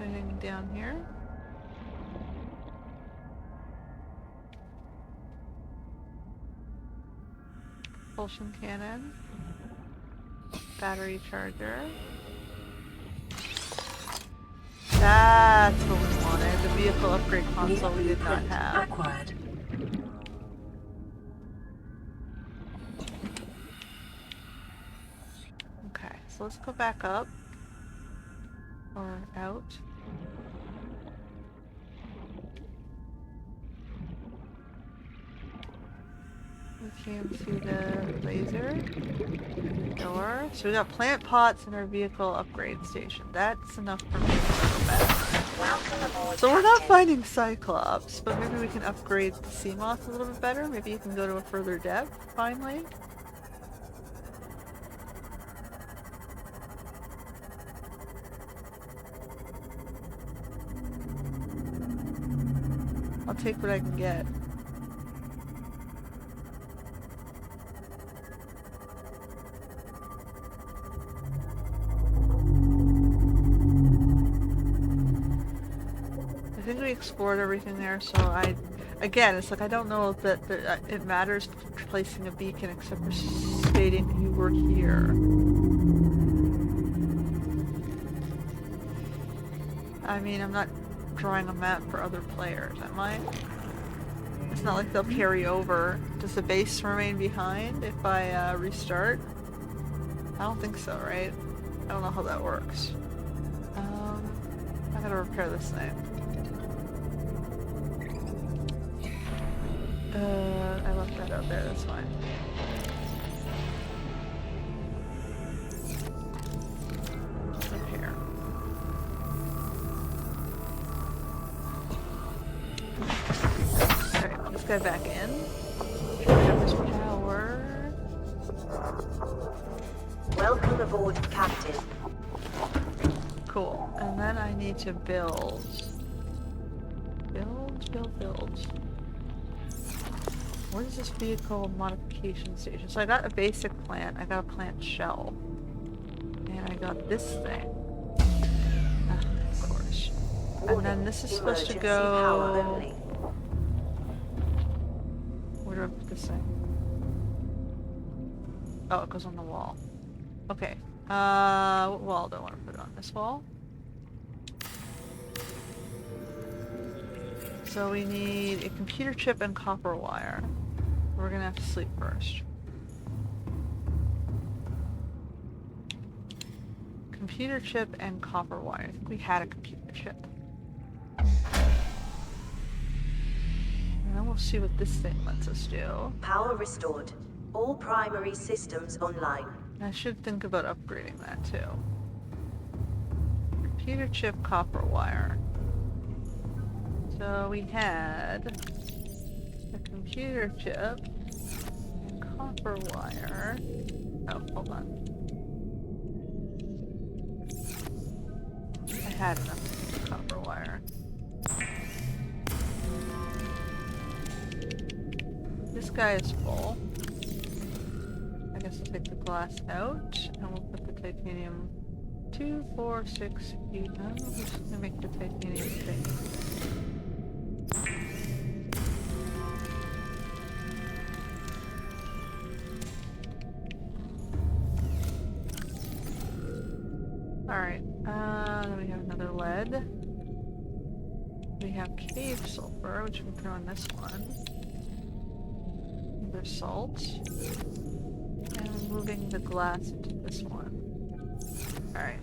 Anything down here? Propulsion cannon. Battery charger. That's what we wanted. The vehicle upgrade console we did not have. Acquired. Okay, so let's go back up. Or out. We can see the laser. Door. So we got plant pots in our vehicle upgrade station. That's enough for me to go back. Welcome aboard, So we're not Captain. finding Cyclops, but maybe we can upgrade the Seamoth a little bit better. Maybe you can go to a further depth, finally. I'll take what I can get. I think we explored everything there, so again, it's like I don't know that it matters placing a beacon except for stating that you were here. I mean, I'm not drawing a map for other players, am I? It's not like they'll carry over. Does the base remain behind if I restart? I don't think so, right? I don't know how that works. I gotta repair this thing. I left that out there, that's fine. Repair. Alright, let's go back in. Turn up this power. Welcome aboard, Captain. Cool. And then I need to build. Build. What is this vehicle modification station? So I got a basic plant, I got a plant shell, and I got this thing. Ah, of course. And then this is supposed to Emergency power go... only. Where do I put this thing? Oh, it goes on the wall. Okay. What wall do I want to put it on? This wall? So we need a computer chip and copper wire. We're gonna have to sleep first. Computer chip and copper wire. I think we had a computer chip. And then we'll see what this thing lets us do. Power restored. All primary systems online. And I should think about upgrading that too. Computer chip, copper wire. So we had a computer chip and copper wire. Oh, hold on. I had enough copper wire. This guy is full. I guess I'll take the glass out and we'll put the titanium 2, 4, 6, 8. I don't know who's gonna make the titanium thing. Alright, then we have another lead. We have cave sulfur, which we can throw in this one. Another salt. And we're moving the glass into this one. Alright.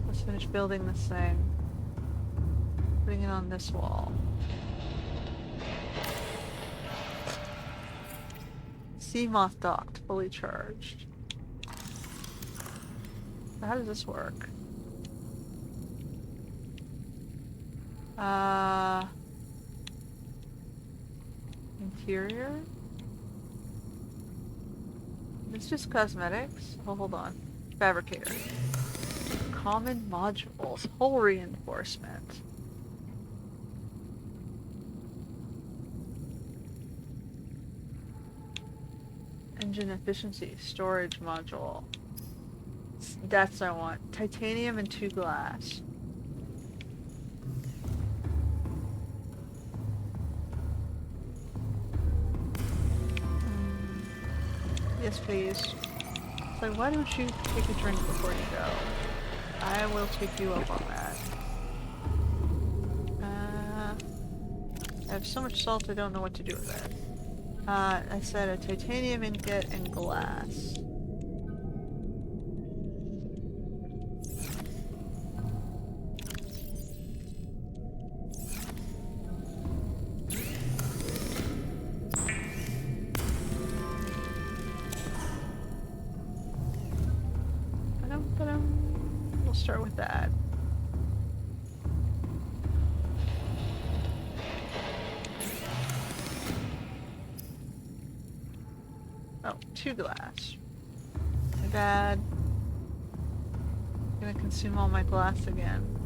Let's finish building this thing. Putting it on this wall. Seamoth docked, fully charged. So how does this work? Interior? It's just cosmetics? Oh, hold on. Fabricator. Common modules. Hull reinforcement. Engine efficiency. Storage module. That's what I want. Titanium and 2 glass. Yes, please. It's like, why don't you take a drink before you go? I will take you up on that. I have so much salt I don't know what to do with it. I said a titanium ingot and glass. We'll start with that. Oh, 2 glass. My bad. I'm gonna consume all my glass again.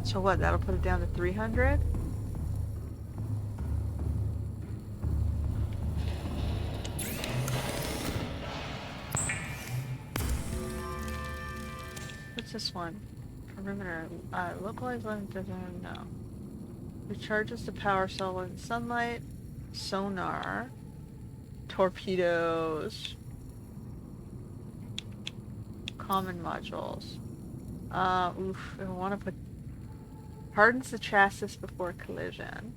So what, that'll put it down to 300? What's this one? Perimeter. Localized one doesn't know. Recharges the power cell when sunlight. Sonar. Torpedoes. Common modules. Oof, I want to put... Hardens the chassis before collision.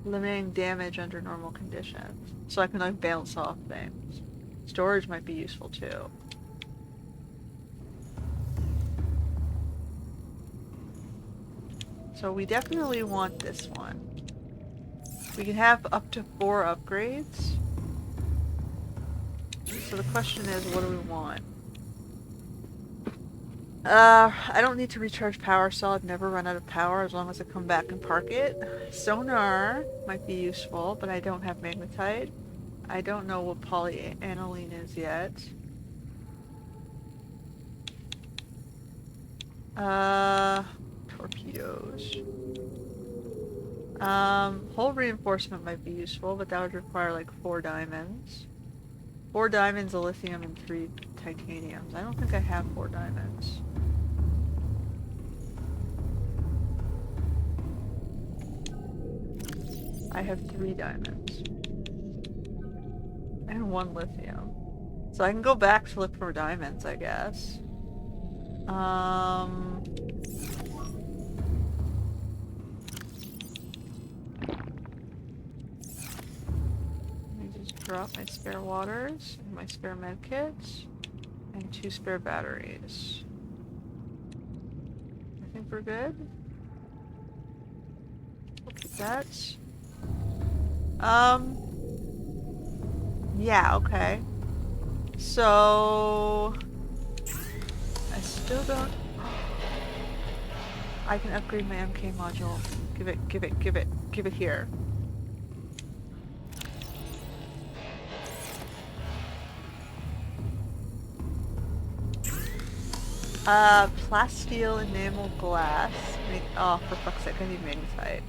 Limiting damage under normal conditions. So I can like bounce off things. Storage might be useful too. So we definitely want this one. We can have up to 4 upgrades. So the question is, what do we want? I don't need to recharge power cell. I've never run out of power as long as I come back and park it. Sonar might be useful, but I don't have magnetite. I don't know what polyaniline is yet. Torpedoes. Hull reinforcement might be useful, but that would require like 4 diamonds. 4 diamonds, a lithium, and 3 titaniums. I don't think I have 4 diamonds. I have 3 diamonds. And 1 lithium. So I can go back to look for diamonds, I guess. Let me just drop my spare waters, and my spare medkits, and 2 spare batteries. I think we're good. Look at that. Yeah, okay. So I still don't. I can upgrade my MK module. Give it here. Plasteel enamel glass. Oh, for fuck's sake, I need magnetite.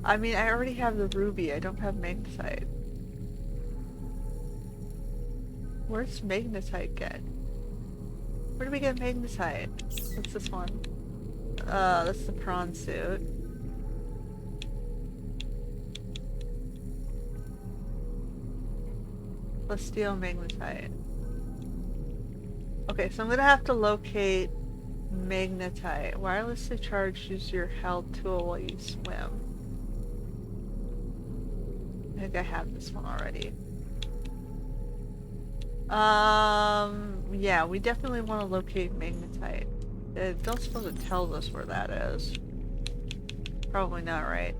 I mean, I already have the ruby, I don't have magnetite. Where's magnetite get? Where do we get magnetite? What's this one? That's the prawn suit. Plasteel magnetite. Okay, so I'm gonna have to locate magnetite. Wirelessly charged, use your held tool while you swim. I think I have this one already. Yeah, we definitely want to locate magnetite. I don't suppose it tells us where that is. Probably not, right?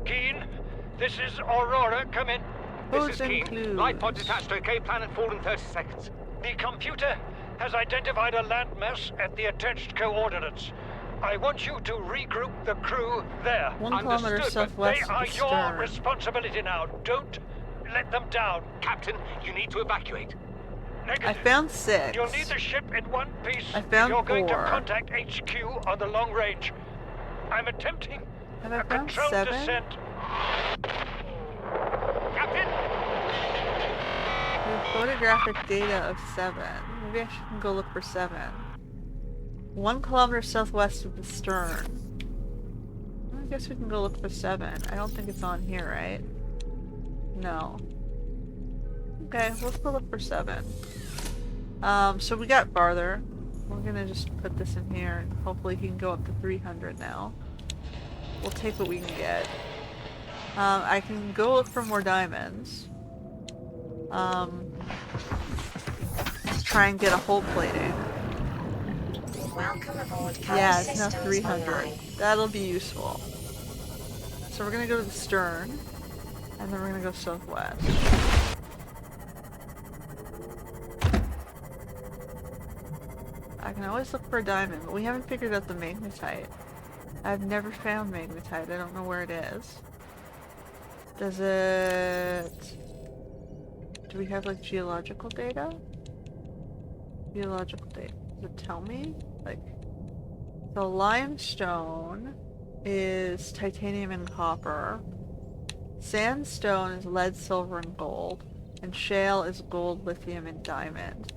Keen, this is Aurora. Come in. This is Who's Keen. includes? Light pod detached to Cape Planet 4 in 30 seconds. The computer has identified a landmass at the attached coordinates. I want you to regroup the crew there. 1 kilometer Understood, but southwest They of are the your stern. responsibility now. Don't let them down. Captain, you need to evacuate. I Negative. found 6. You'll need the ship in one piece. I found You're going 4. to contact HQ on the long range. I'm attempting Have I a found controlled 7? descent. Captain! We have photographic data of 7. Maybe I should go look for 7. 1 kilometer southwest of the stern. I guess we can go look for 7. I don't think it's on here, right? No. Okay, let's go look for 7. So we got farther. We're gonna just put this in here and hopefully he can go up to 300 now. We'll take what we can get. I can go look for more diamonds. Let's try and get a hull plating. Welcome aboard Power Yeah, it's now Systems 300. Online. That'll be useful. So we're gonna go to the stern, and then we're gonna go southwest. I can always look for a diamond, but we haven't figured out the magnetite. I've never found magnetite. I don't know where it is. Does it... Do we have like geological data? Geological data. Does it tell me? Like, the limestone is titanium and copper. Sandstone is lead, silver, and gold. And shale is gold, lithium, and diamond.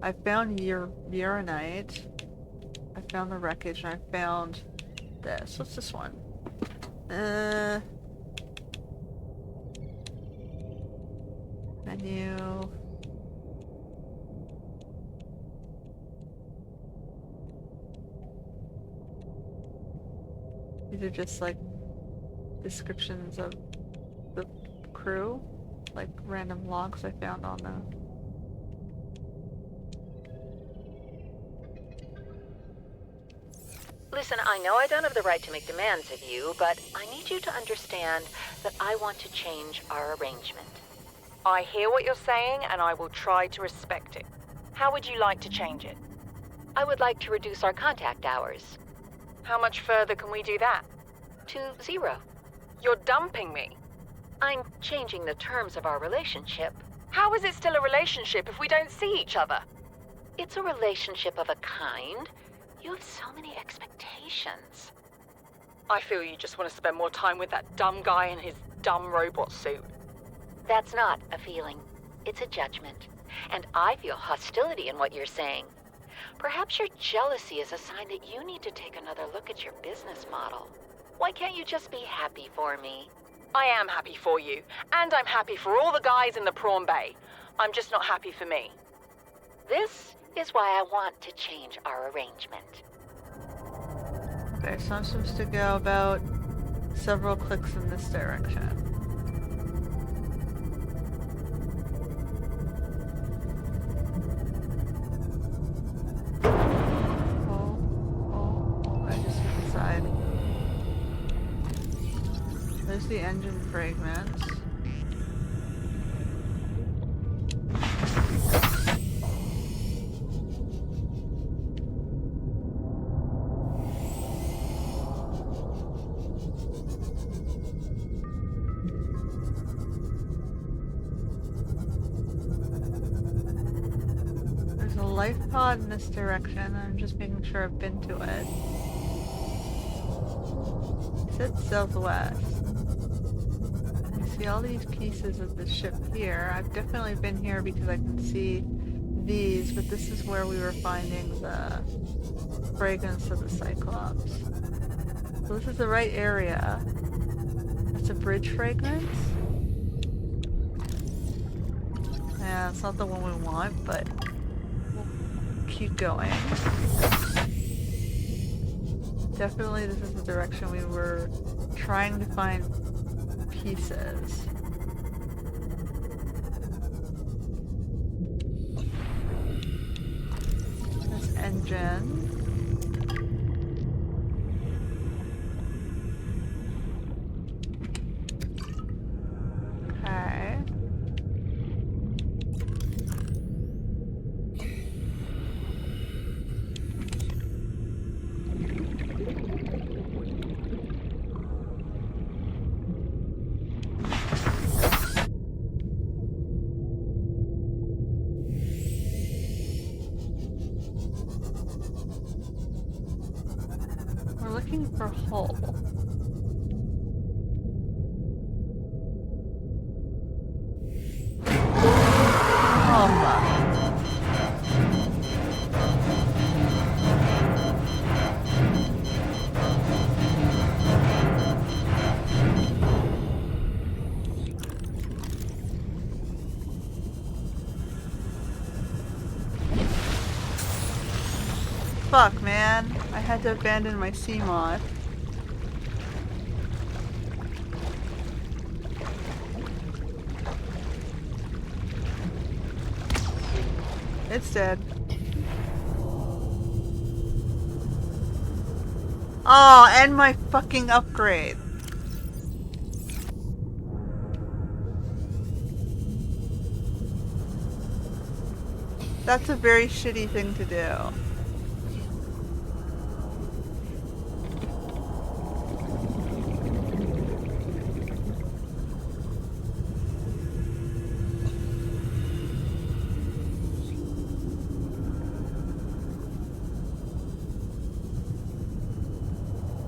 I found uranite. I found the wreckage, and I found this. What's this one? Menu. These are just like descriptions of the crew, like random logs I found on the... Listen, I know I don't have the right to make demands of you, but I need you to understand that I want to change our arrangement. I hear what you're saying, and I will try to respect it. How would you like to change it? I would like to reduce our contact hours. How much further can we do that? To 0. You're dumping me. I'm changing the terms of our relationship. How is it still a relationship if we don't see each other? It's a relationship of a kind. You have so many expectations. I feel you just want to spend more time with that dumb guy in his dumb robot suit. That's not a feeling. It's a judgment. And I feel hostility in what you're saying. Perhaps your jealousy is a sign that you need to take another look at your business model. Why can't you just be happy for me? I am happy for you, and I'm happy for all the guys in the prawn bay. I'm just not happy for me. This is why I want to change our arrangement. Okay, so I'm supposed to go about several clicks in this direction. Oh, I just hit the side. There's the engine fragments. There's a life pod in this direction. I'm just making sure I've been to it. It said southwest. See all these pieces of the ship here. I've definitely been here because I can see these, but this is where we were finding the fragrance of the Cyclops. So this is the right area. It's a bridge fragrance. Yeah, it's not the one we want, but we'll keep going. Definitely this is the direction we were trying to find pieces. This engine. Okay. For Hull. Fuck, man. I had to abandon my Seamoth. It's dead. Oh, and my fucking upgrade. That's a very shitty thing to do.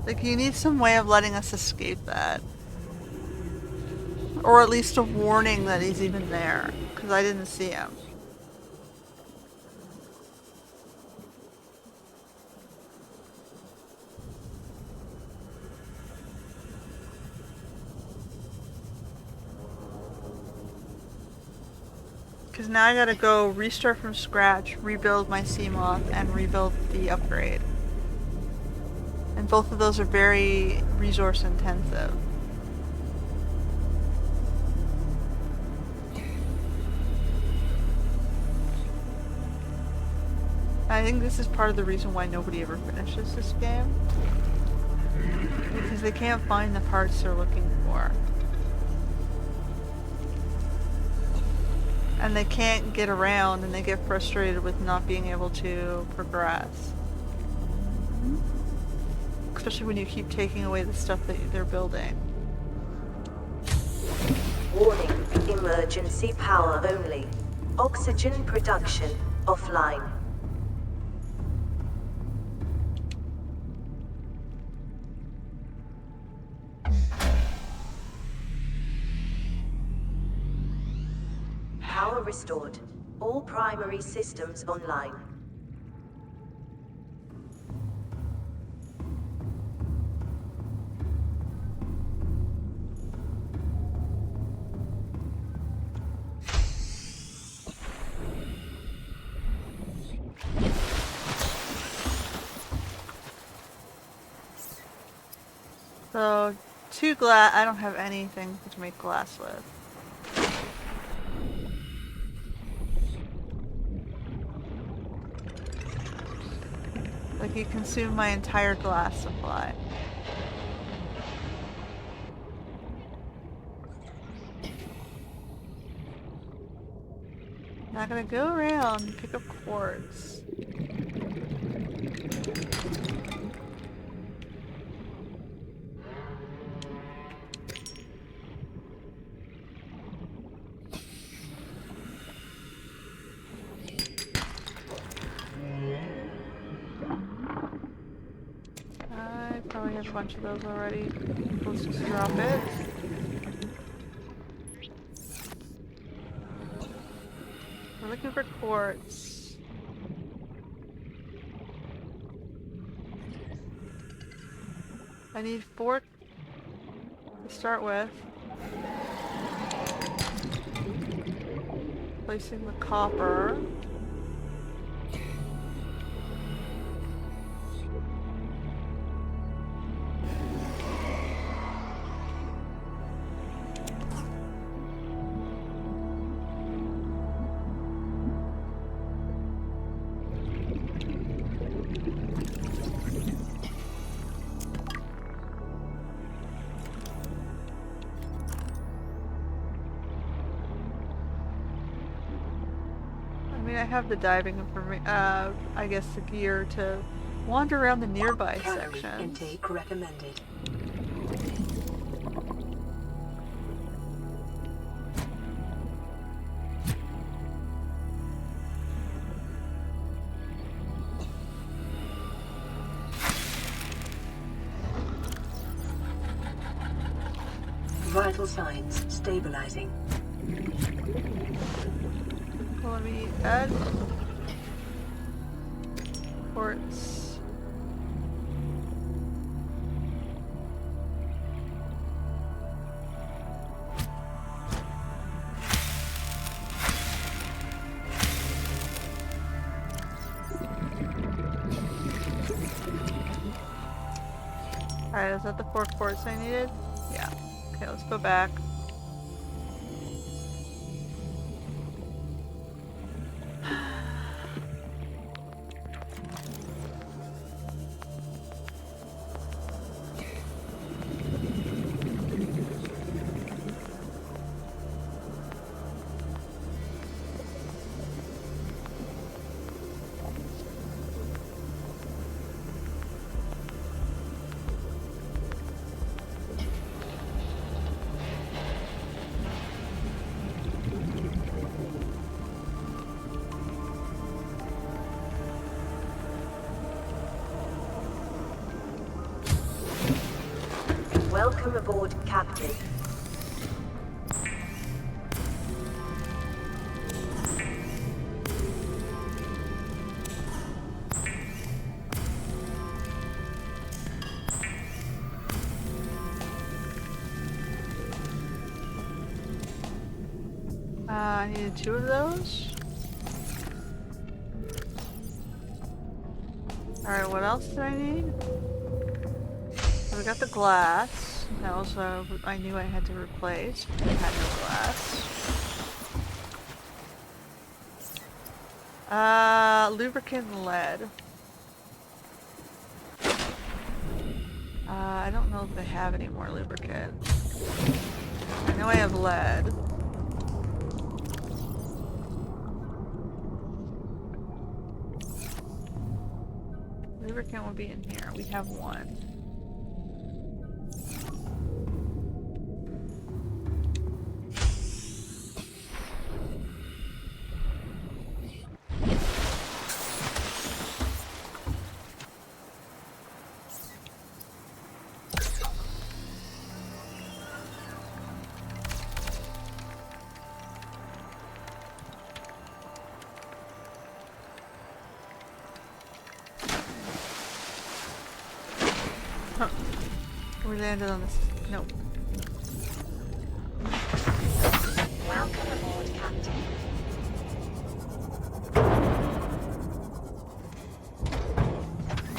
Like, you need some way of letting us escape that. Or at least a warning that he's even there. Because I didn't see him. Because now I gotta go restart from scratch, rebuild my Seamoth, and rebuild the upgrade. And both of those are very resource intensive. I think this is part of the reason why nobody ever finishes this game. Because they can't find the parts they're looking for. And they can't get around, and they get frustrated with not being able to progress. Especially when you keep taking away the stuff that they're building. Warning, emergency power only. Oxygen production offline. Power restored. All primary systems online. So, 2 glass. I don't have anything to make glass with. Like, you consume my entire glass supply. Not gonna go around and pick up quartz. I probably have a bunch of those already. Let's just drop it. We're looking for quartz. I need 4 to start with. Placing the copper. I have the diving information, I guess the gear to wander around the nearby Calorie sections. intake recommended. Vital signs stabilizing. Let me add quartz. Alright, is that the 4 quartz I needed? Yeah. Okay, let's go back. Welcome aboard, Captain. I needed 2 of those. Alright, what else did I need? So we got the glass. That also, I knew I had to replace. I had no glass. Lubricant and lead. I don't know if they have any more lubricant. I know I have lead. Lubricant will be in here. We have one. We landed on this. Nope. Welcome aboard, Captain.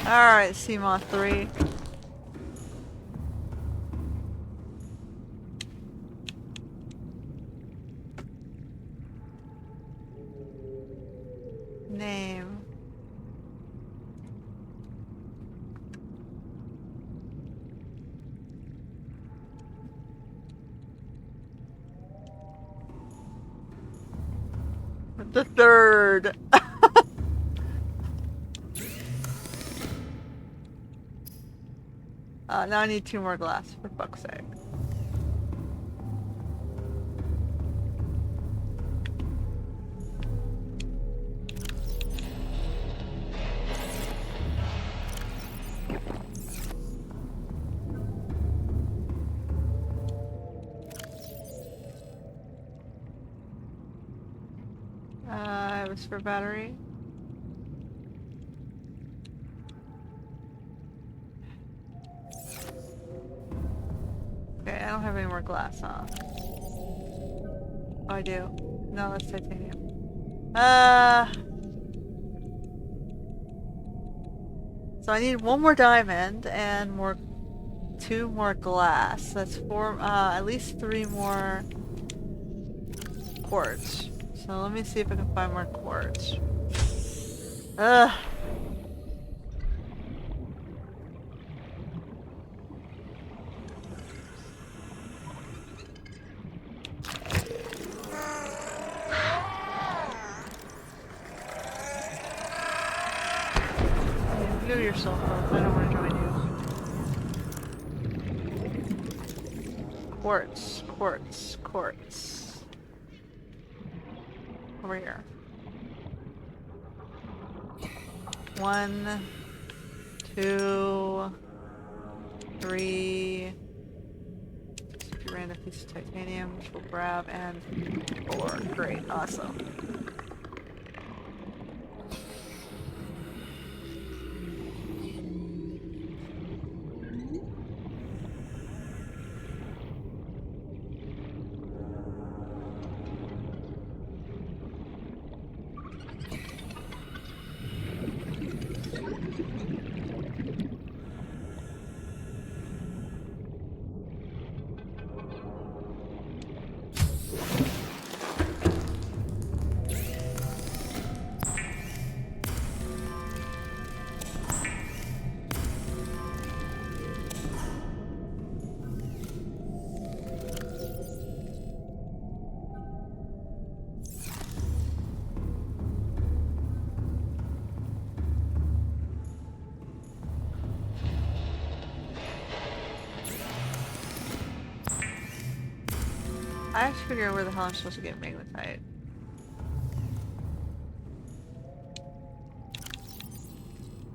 Alright, Seamoth 3. Name. The third. Now I need 2 more glass, for fuck's sake. It was for battery. Okay, I don't have any more glass, huh? Oh, I do. No, that's titanium. So I need 1 more diamond and 2 more glass. That's 4, at least 3 more quartz. So let me see if I can find more quartz. Ugh. Move yourself up. I don't want to join you. Quartz, quartz, quartz. Over here. 1, 2, 3. If you ran a piece of titanium, which we'll grab, and 4. Great, awesome. I have to figure out where the hell I'm supposed to get magnetite.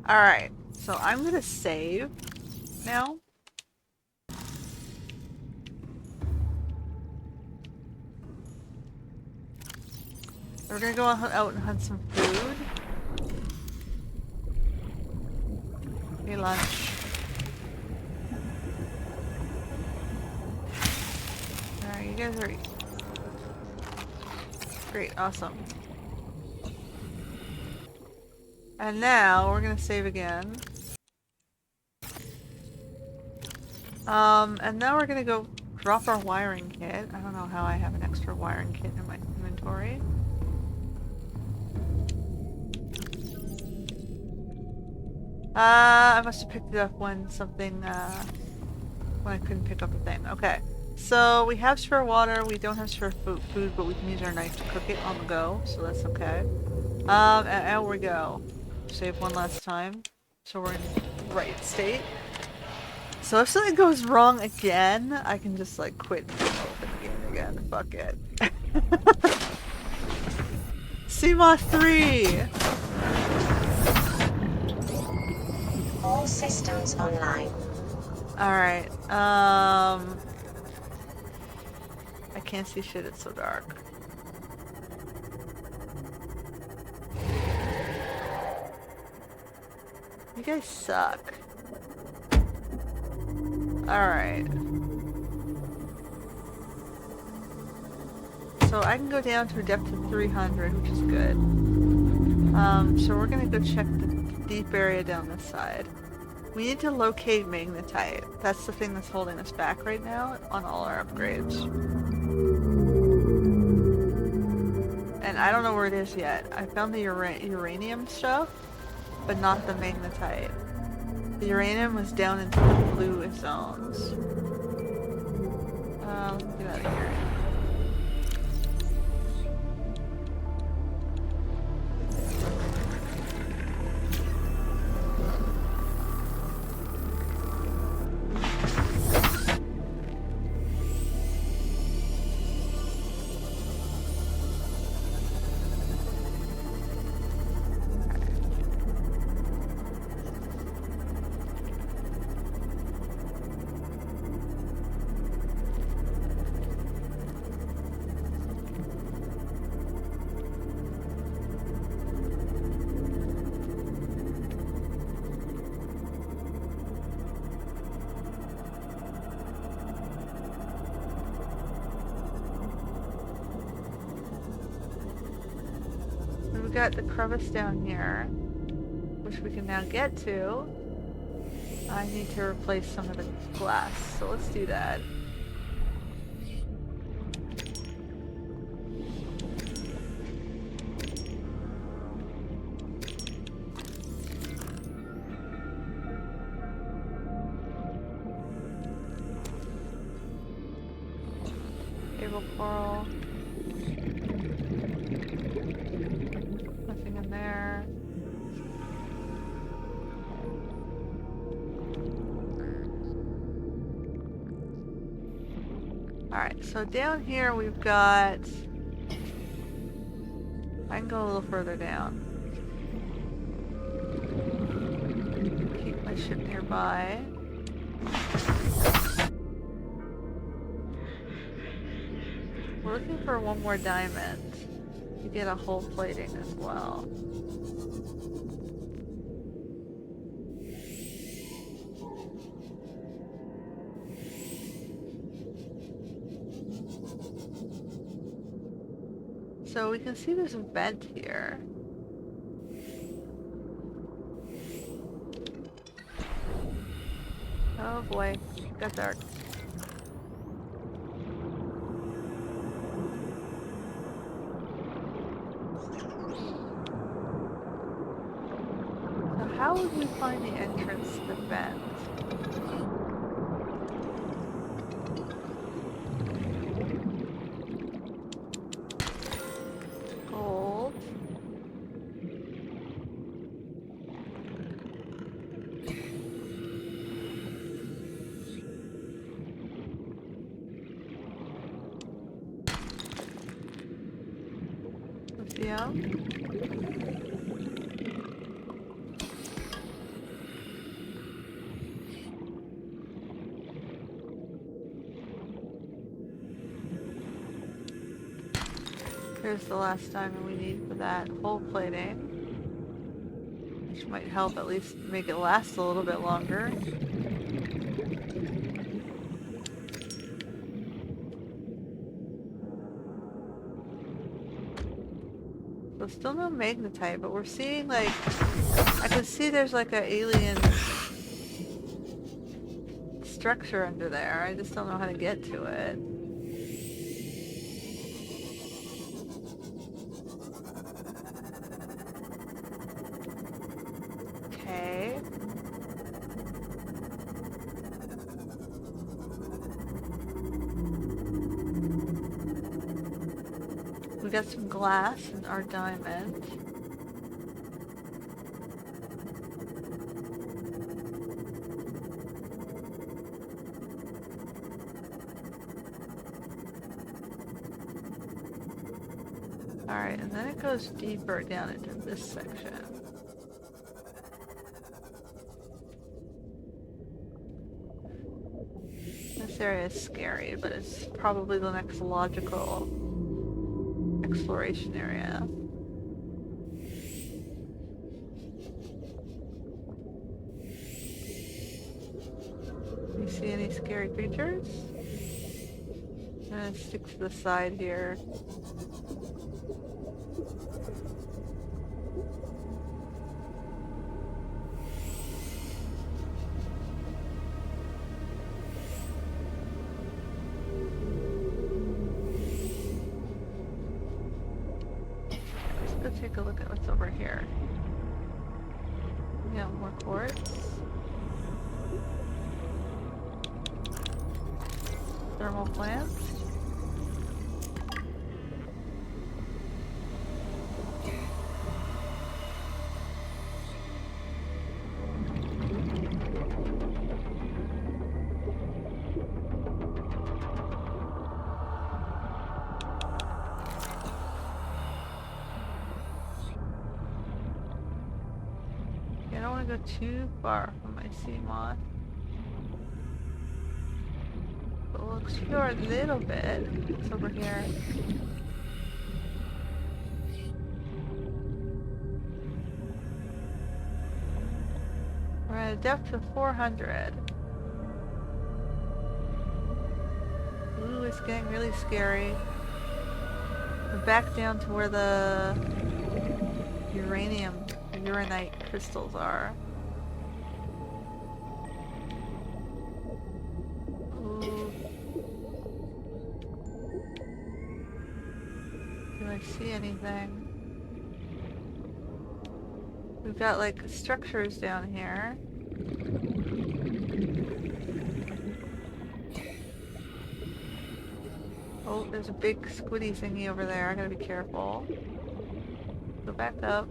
Alright, so I'm gonna save now. We're gonna go out and hunt some food. Okay, lunch. Alright, you guys are eating. Great, awesome. And now we're gonna save again. And now we're gonna go drop our wiring kit. I don't know how I have an extra wiring kit in my inventory. I must have picked it up when when I couldn't pick up the thing. Okay. So we have spare water, we don't have spare food, but we can use our knife to cook it on the go, so that's okay. And out we go. Save one last time, so we're in the right state. So if something goes wrong again, I can just like quit and open the game again. Fuck it. Seamoth 3! All systems online. Alright, I can't see shit, it's so dark. You guys suck. Alright. So I can go down to a depth of 300, which is good. So we're gonna go check the deep area down this side. We need to locate magnetite. That's the thing that's holding us back right now on all our upgrades. And I don't know where it is yet. I found the uranium stuff, but not the magnetite. The uranium was down into the blue zones. Let's get out of here. We've got the crevice down here, which we can now get to. I need to replace some of the glass, so let's do that. Cable coral. Nothing in there. Alright, so down here we've got... I can go a little further down. Keep my ship nearby. We're looking for one more diamond to get a hull plating as well. So we can see there's a vent here. Oh boy, it got dark. So how would we find the entrance to the vent? Gold. Lithium. Here's the last diamond we need for that hull plating, which might help at least make it last a little bit longer. So still no magnetite, but we're seeing like, I can see there's like an alien structure under there. I just don't know how to get to it. Okay. got some glass and our diamond. Alright, and then it goes deeper down into this section. This area is scary, but it's probably the next logical exploration area. You see any scary creatures? I'm gonna stick to the side here. Let's take a look at what's over here. Yeah, more quartz. Thermal plants. I don't want to go too far from my Seamoth. But we'll explore a little bit. It's over here. We're at a depth of 400. Ooh, it's getting really scary. We're back down to where the uranite crystals are. Ooh. Do I see anything? We've got like structures down here. Oh, there's a big squiddy thingy over there. I gotta be careful. Go back up.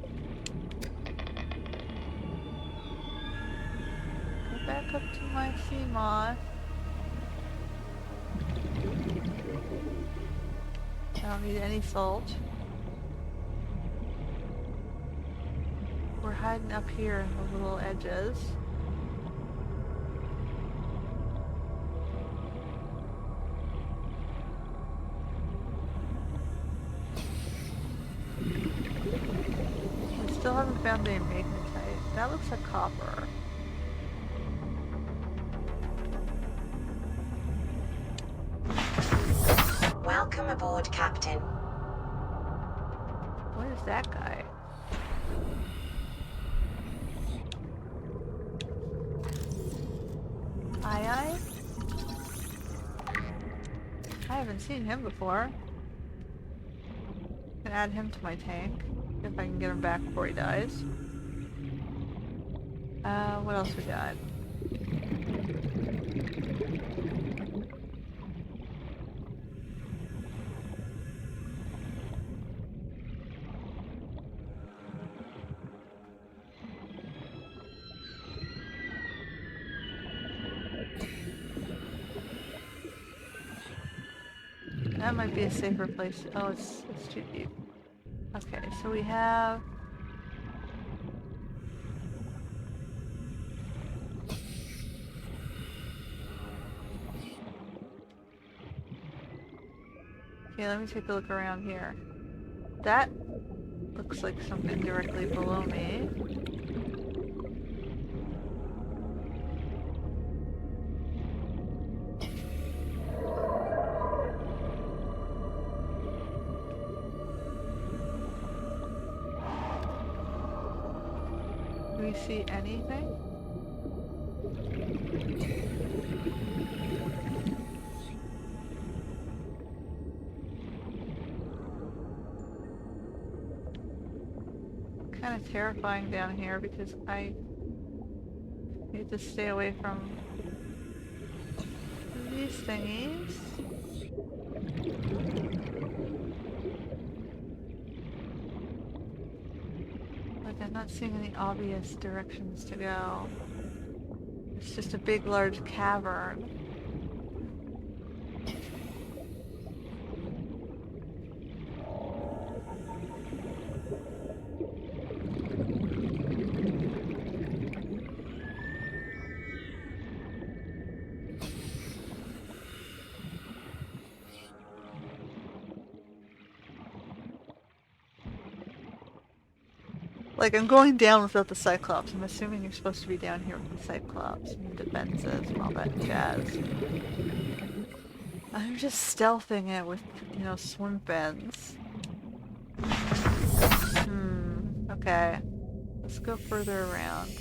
Go back up to my Seamoth. I don't need any salt. We're hiding up here in the little edges. We still haven't found any magnetite. That looks like copper. Welcome aboard, Captain. What is that guy? Aye. I haven't seen him before. Can add him to my tank if I can get him back before he dies. What else we got? That might be a safer place. Oh, it's too deep. Okay, so we have... Okay, let me take a look around here. That looks like something directly below me. Do we see anything? Kind of terrifying down here because I need to stay away from these thingies. Like, I'm not seeing any obvious directions to go. It's just a big, large cavern. Like, I'm going down without the Cyclops. I'm assuming you're supposed to be down here with the Cyclops and defenses and all that jazz. I'm just stealthing it with, you know, swim fins. Okay. Let's go further around.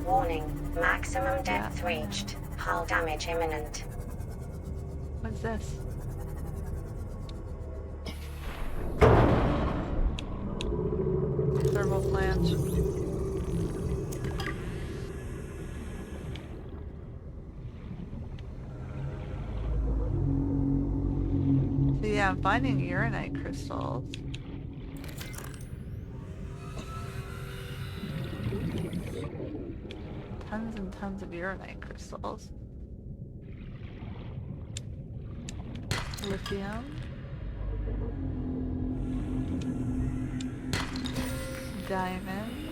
Warning, maximum depth reached. Hull damage imminent. What's this? Thermal flange. So yeah, I'm finding uranite crystals. Tons and tons of uranite crystals. Lithium. Diamonds.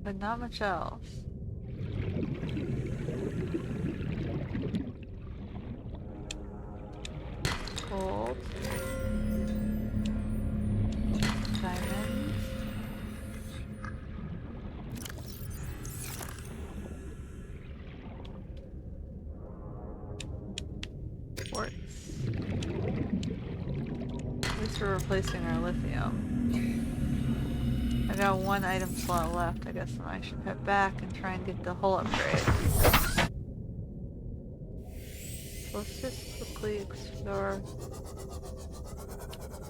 But not much else. Gold. Diamonds. Quartz. At least we're replacing our lithium. I got one item slot left. I guess I should head back and try and get the hull upgrade. So let's just quickly explore.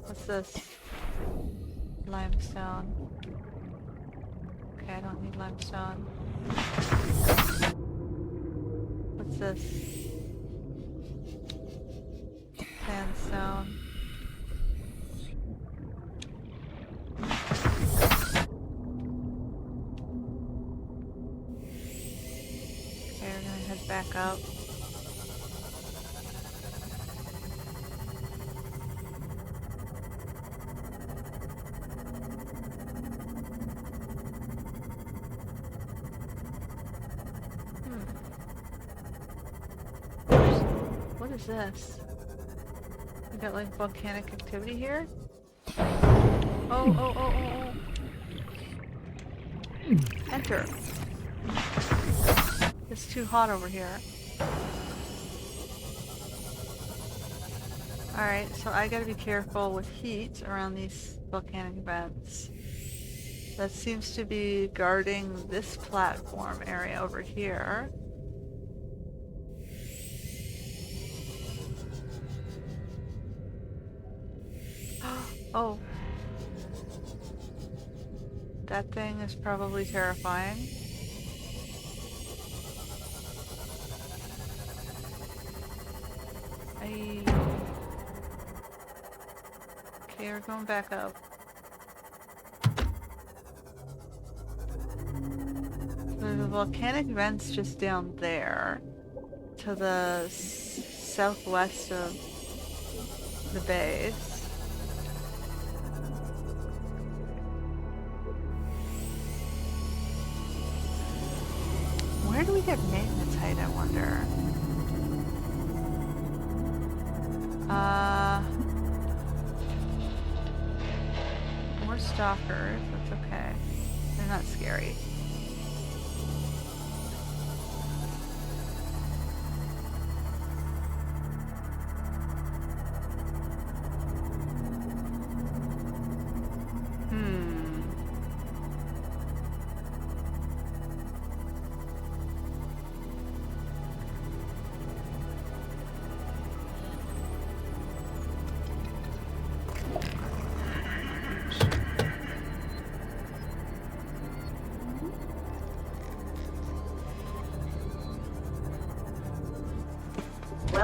What's this? Limestone. Okay, I don't need limestone. What's this? Sandstone. Okay, we're gonna head back up. What is this? We got like volcanic activity here? Oh. Enter. It's too hot over here. Alright, so I gotta be careful with heat around these volcanic vents. That seems to be guarding this platform area over here. Oh. That thing is probably terrifying. Okay, we're going back up. There's a volcanic vents just down there to the southwest of the base. Where do we get magnetite, I wonder? More stalkers, that's okay. They're not scary.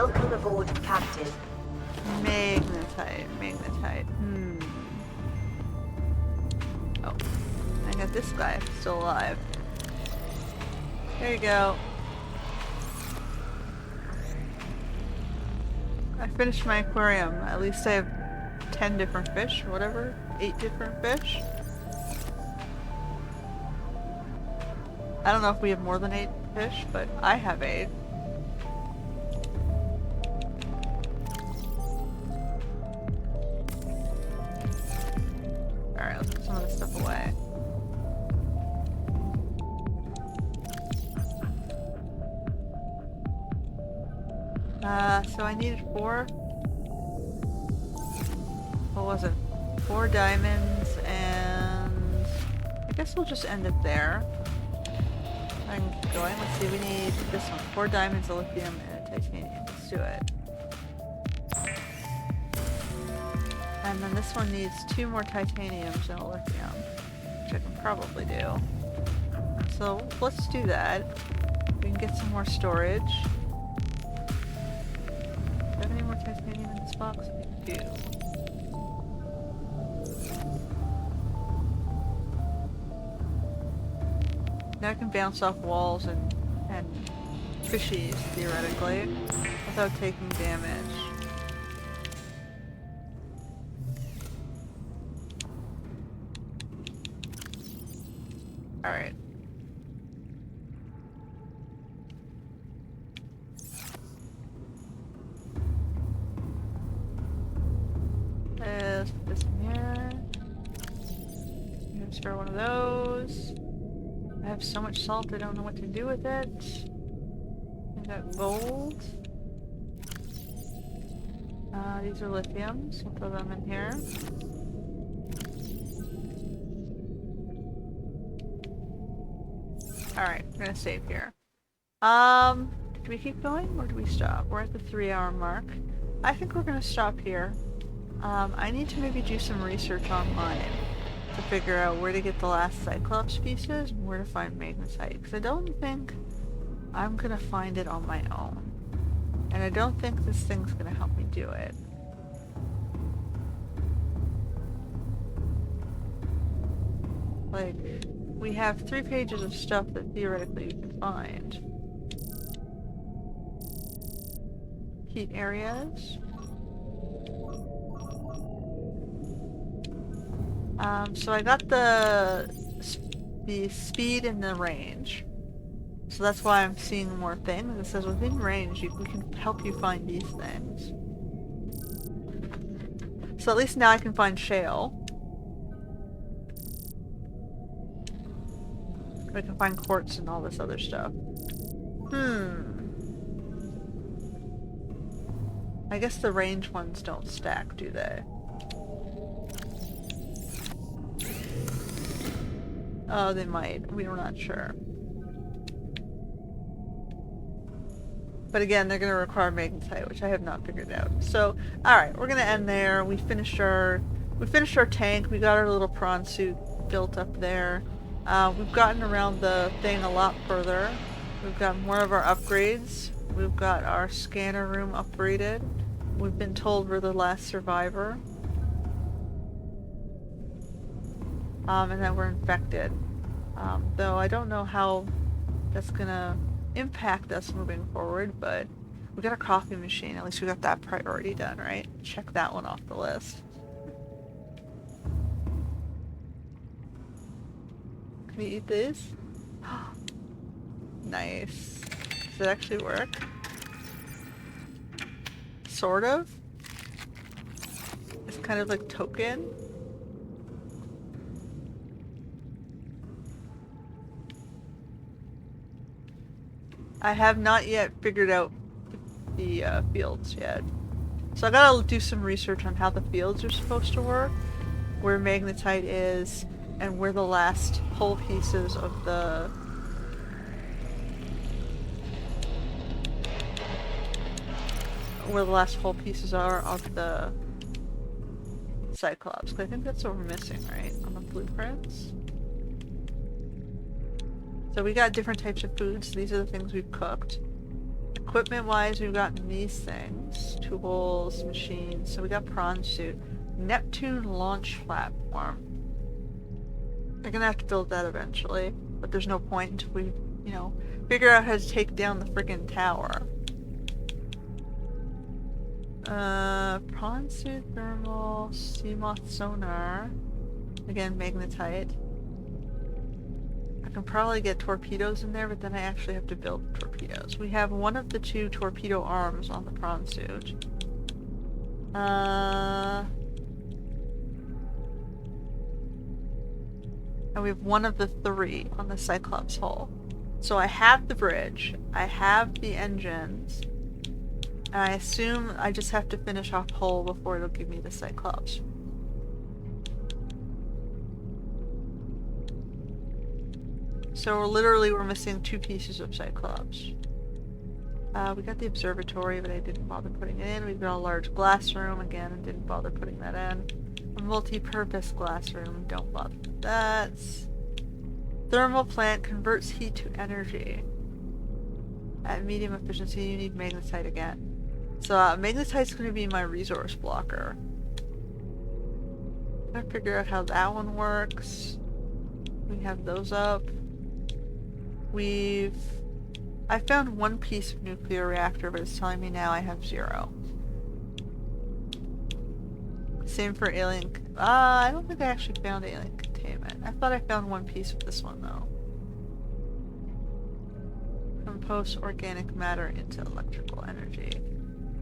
Welcome aboard, Captain. Magnetite. Oh, I got this guy still alive. There you go. I finished my aquarium. At least I have 10 different fish, or whatever. 8 different fish. I don't know if we have more than 8 fish, but I have 8. Alright, let's put some of this stuff away. So I needed 4. What was it? 4 diamonds, and I guess we'll just end it there. I can keep going. Let's see, we need this one. 4 diamonds, a lithium, and a titanium. Let's do it. And then this one needs 2 more titaniums and a lithium, which I can probably do. So let's do that. We can get some more storage. Do I have any more titanium in this box? I do. Now I can bounce off walls and fishies, theoretically, without taking damage. Alright. Let's put this in here. I'm gonna spare one of those. I have so much salt I don't know what to do with it. I got gold. These are lithiums. We'll throw them in here. Alright, we're gonna save here. Do we keep going or do we stop? We're at the 3-hour mark. I think we're gonna stop here. I need to maybe do some research online to figure out where to get the last Cyclops pieces and where to find magnetite, because I don't think I'm gonna find it on my own. And I don't think this thing's gonna help me do it. Like, we have 3 pages of stuff that theoretically you can find. Heat areas. So I got the speed and the range. So that's why I'm seeing more things. It says within range, we can help you find these things. So at least now I can find shale. I can find quartz and all this other stuff. I guess the range ones don't stack, do they? Oh, they might. We were not sure. But again, they're going to require magnetite, which I have not figured out. So, alright, we're going to end there. We finished our tank. We got our little prawn suit built up there. We've gotten around the thing a lot further. We've got more of our upgrades. We've got our scanner room upgraded. We've been told we're the last survivor. And that we're infected. Though I don't know how that's gonna impact us moving forward, but we got a coffee machine. At least we got that priority done, right? Check that one off the list. Can we eat this? Nice. Does it actually work? Sort of. It's kind of like token. I have not yet figured out the fields yet. So I gotta do some research on how the fields are supposed to work, where magnetite is, and where the last whole pieces of the... where the last whole pieces are of the Cyclops. 'Cause I think that's what we're missing, right? On the blueprints. So we got different types of foods. These are the things we've cooked. Equipment-wise, we've gotten these things. Tools, machines. So we got prawn suit. Neptune launch platform. We're gonna have to build that eventually, but there's no point until we, you know, figure out how to take down the friggin' tower. Prawn suit, thermal, Seamoth sonar. Again, magnetite. I can probably get torpedoes in there, but then I actually have to build torpedoes. We have one of the 2 torpedo arms on the prawn suit. And we have one of the 3 on the Cyclops Hull. So I have the bridge, I have the engines, and I assume I just have to finish off Hull before it'll give me the Cyclops. So we're missing 2 pieces of Cyclops. We got the observatory, but I didn't bother putting it in. We've got a large glass room, again, and didn't bother putting that in. A multi-purpose glass room, don't bother with that. Thermal plant converts heat to energy. At medium efficiency, you need magnetite again. So magnetite's going to be my resource blocker. I'm going to figure out how that one works. We have those up. I found 1 piece of nuclear reactor, but it's telling me now I have 0. Same for alien... I don't think I actually found alien containment. I thought I found 1 piece of this one, though. Compost organic matter into electrical energy.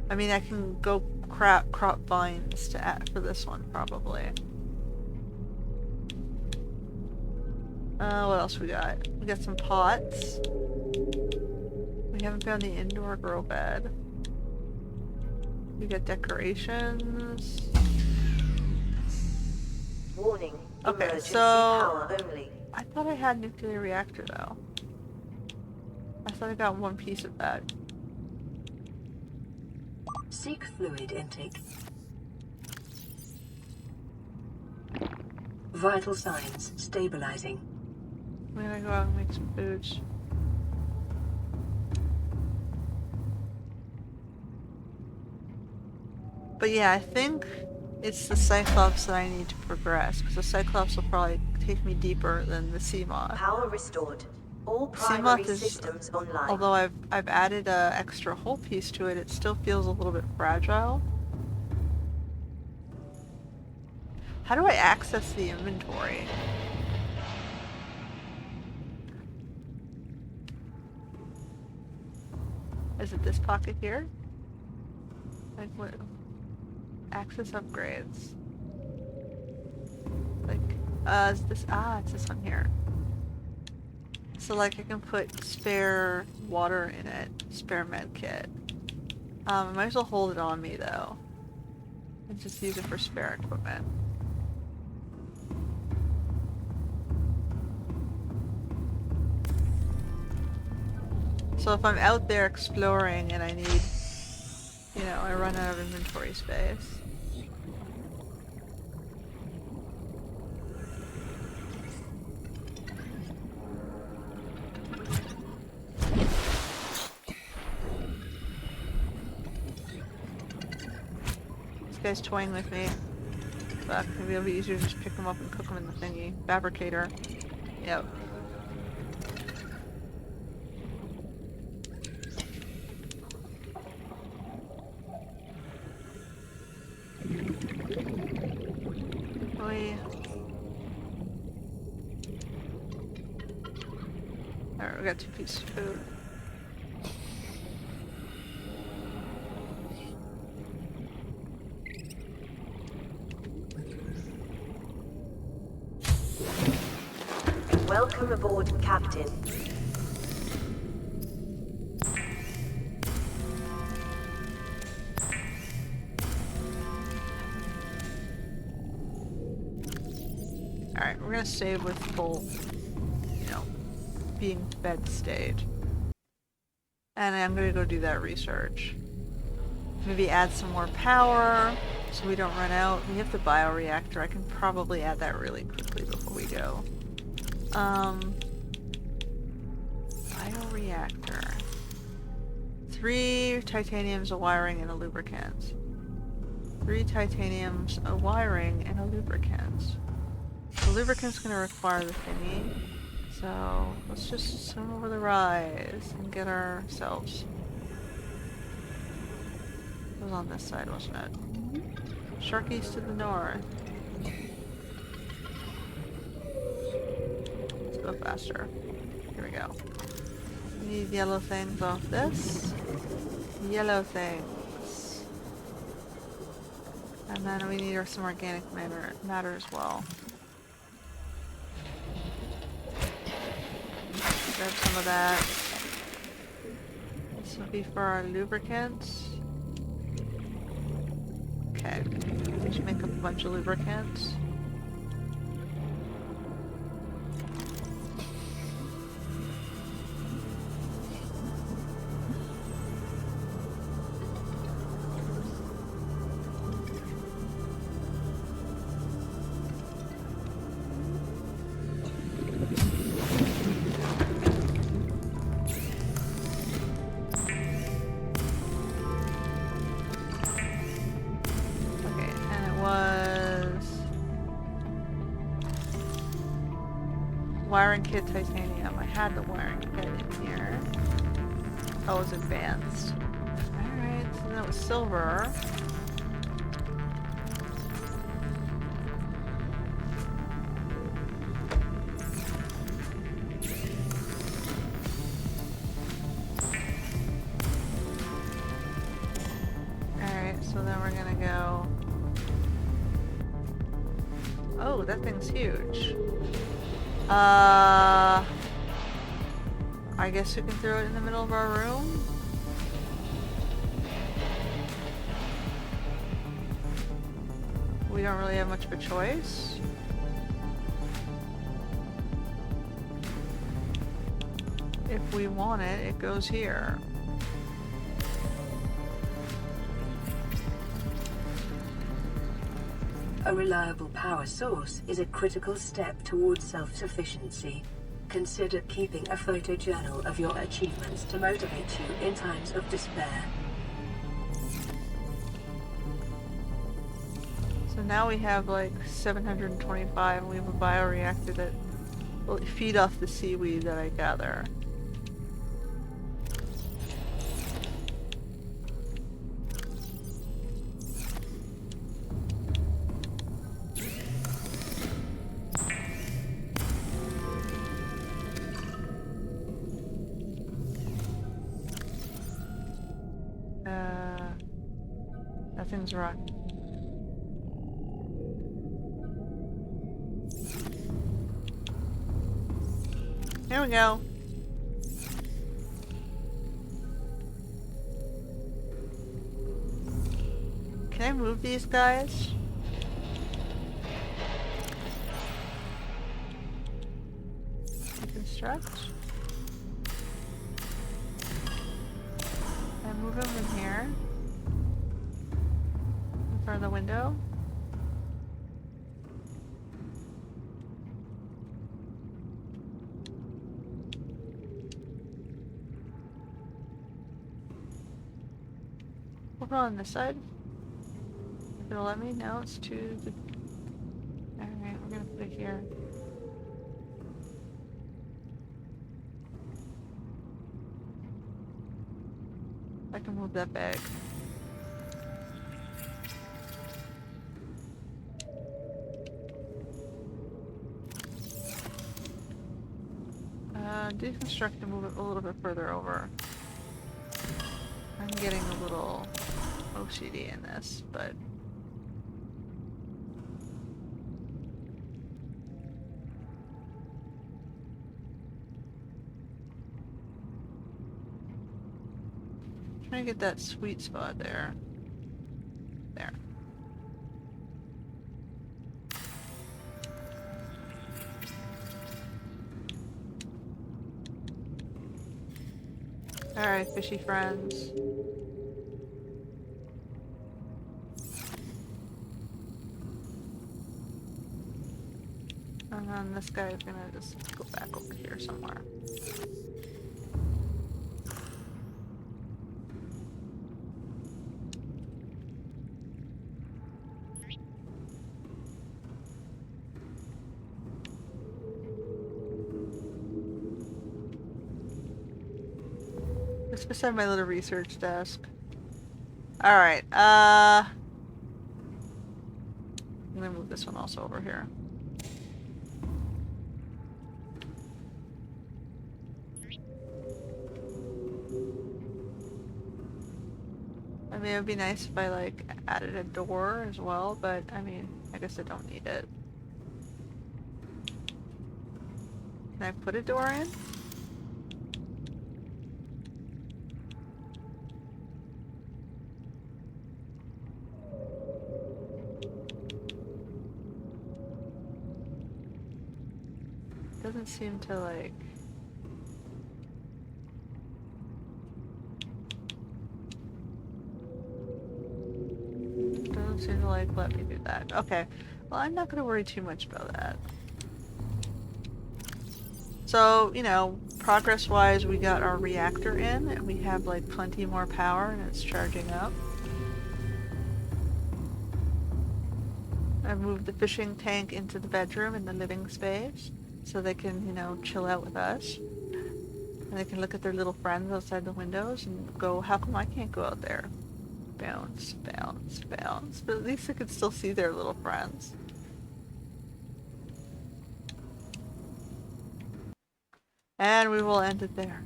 I mean, I can go crop vines to add for this one, probably. What else we got? We got some pots. We haven't found the indoor grow bed. We got decorations. Warning. Okay, Emergency so power only. I thought I had nuclear reactor though. I thought I got 1 piece of that. Seek fluid intake. Vital signs stabilizing. I'm gonna go out and make some foods. But yeah, I think it's the Cyclops that I need to progress, because the Cyclops will probably take me deeper than the Seamoth. Power restored. All primary Seamoth is, systems online. although I've added a extra hull piece to it, it still feels a little bit fragile. How do I access the inventory? Is it this pocket here? Like what? Access upgrades. Like, is this, it's this one here. So like I can put spare water in it, spare med kit. I might as well hold it on me though. And just use it for spare equipment. So if I'm out there exploring and I need, you know, I run out of inventory space. This guy's toying with me. Fuck, maybe it'll be easier to just pick him up and cook him in the thingy. Fabricator. Yep. Alright, we got 2 pieces of food. Welcome aboard, Captain. Alright, we're gonna save with full, you know, being fed state. And I'm gonna go do that research. Maybe add some more power so we don't run out. We have the bioreactor. I can probably add that really quickly before we go. Bioreactor. 3 titaniums, a wiring, and a lubricant. 3 titaniums, a wiring, and a lubricant. The lubricant's gonna require the thingy. So let's just swim over the rise and get ourselves. It was on this side, wasn't it? Sharkies to the north. Let's go faster. Here we go. We need yellow things off this. Yellow things. And then we need some organic matter as well. Grab some of that. This would be for our lubricant. Okay. We should make up a bunch of lubricants. Wiring kit titanium. I had the wiring kit in here. Oh, it was advanced. Alright, so that was silver. Alright, so then we're gonna go... Oh, that thing's huge. I guess we can throw it in the middle of our room? We don't really have much of a choice. If we want it, it goes here. A reliable power source is a critical step towards self-sufficiency. Consider keeping a photojournal of your achievements to motivate you in times of despair. So now we have like 725 and we have a bioreactor that will feed off the seaweed that I gather. Nothing's wrong. Here we go. Can I move these guys? Construct. Can I move them in here? In front of the window? We'll go on this side. If it'll let me. No, it's too... Alright, we're gonna put it here. I can move that bag. Deconstruct and move it a little bit further over. I'm getting a little OCD in this, but... trying to get that sweet spot there. There. Alright, fishy friends. And then this guy is gonna just go back over here somewhere. It's beside my little research desk. Alright, I'm gonna move this one also over here. I mean, it would be nice if I, like, added a door as well, but, I mean, I guess I don't need it. Can I put a door in? Doesn't seem to, like... Doesn't seem to, like, let me do that. Okay. Well, I'm not gonna worry too much about that. So, you know, progress-wise, we got our reactor in, and we have, like, plenty more power, and it's charging up. I've moved the fishing tank into the bedroom in the living space, so they can, you know, chill out with us. And they can look at their little friends outside the windows and go, how come I can't go out there? Bounce, bounce, bounce. But at least they can still see their little friends. And we will end it there.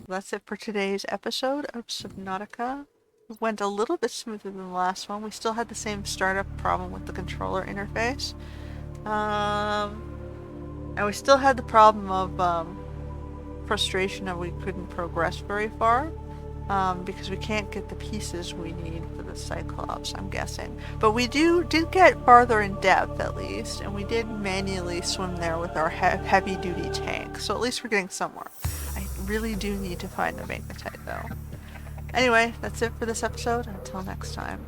That's it for today's episode of Subnautica. It went a little bit smoother than the last one. We still had the same startup problem with the controller interface. And we still had the problem of frustration that we couldn't progress very far. Because we can't get the pieces we need for the Cyclops, I'm guessing. But we did get farther in depth, at least, and we did manually swim there with our heavy-duty tank, so at least we're getting somewhere. I really do need to find the magnetite, though. Anyway, that's it for this episode. Until next time.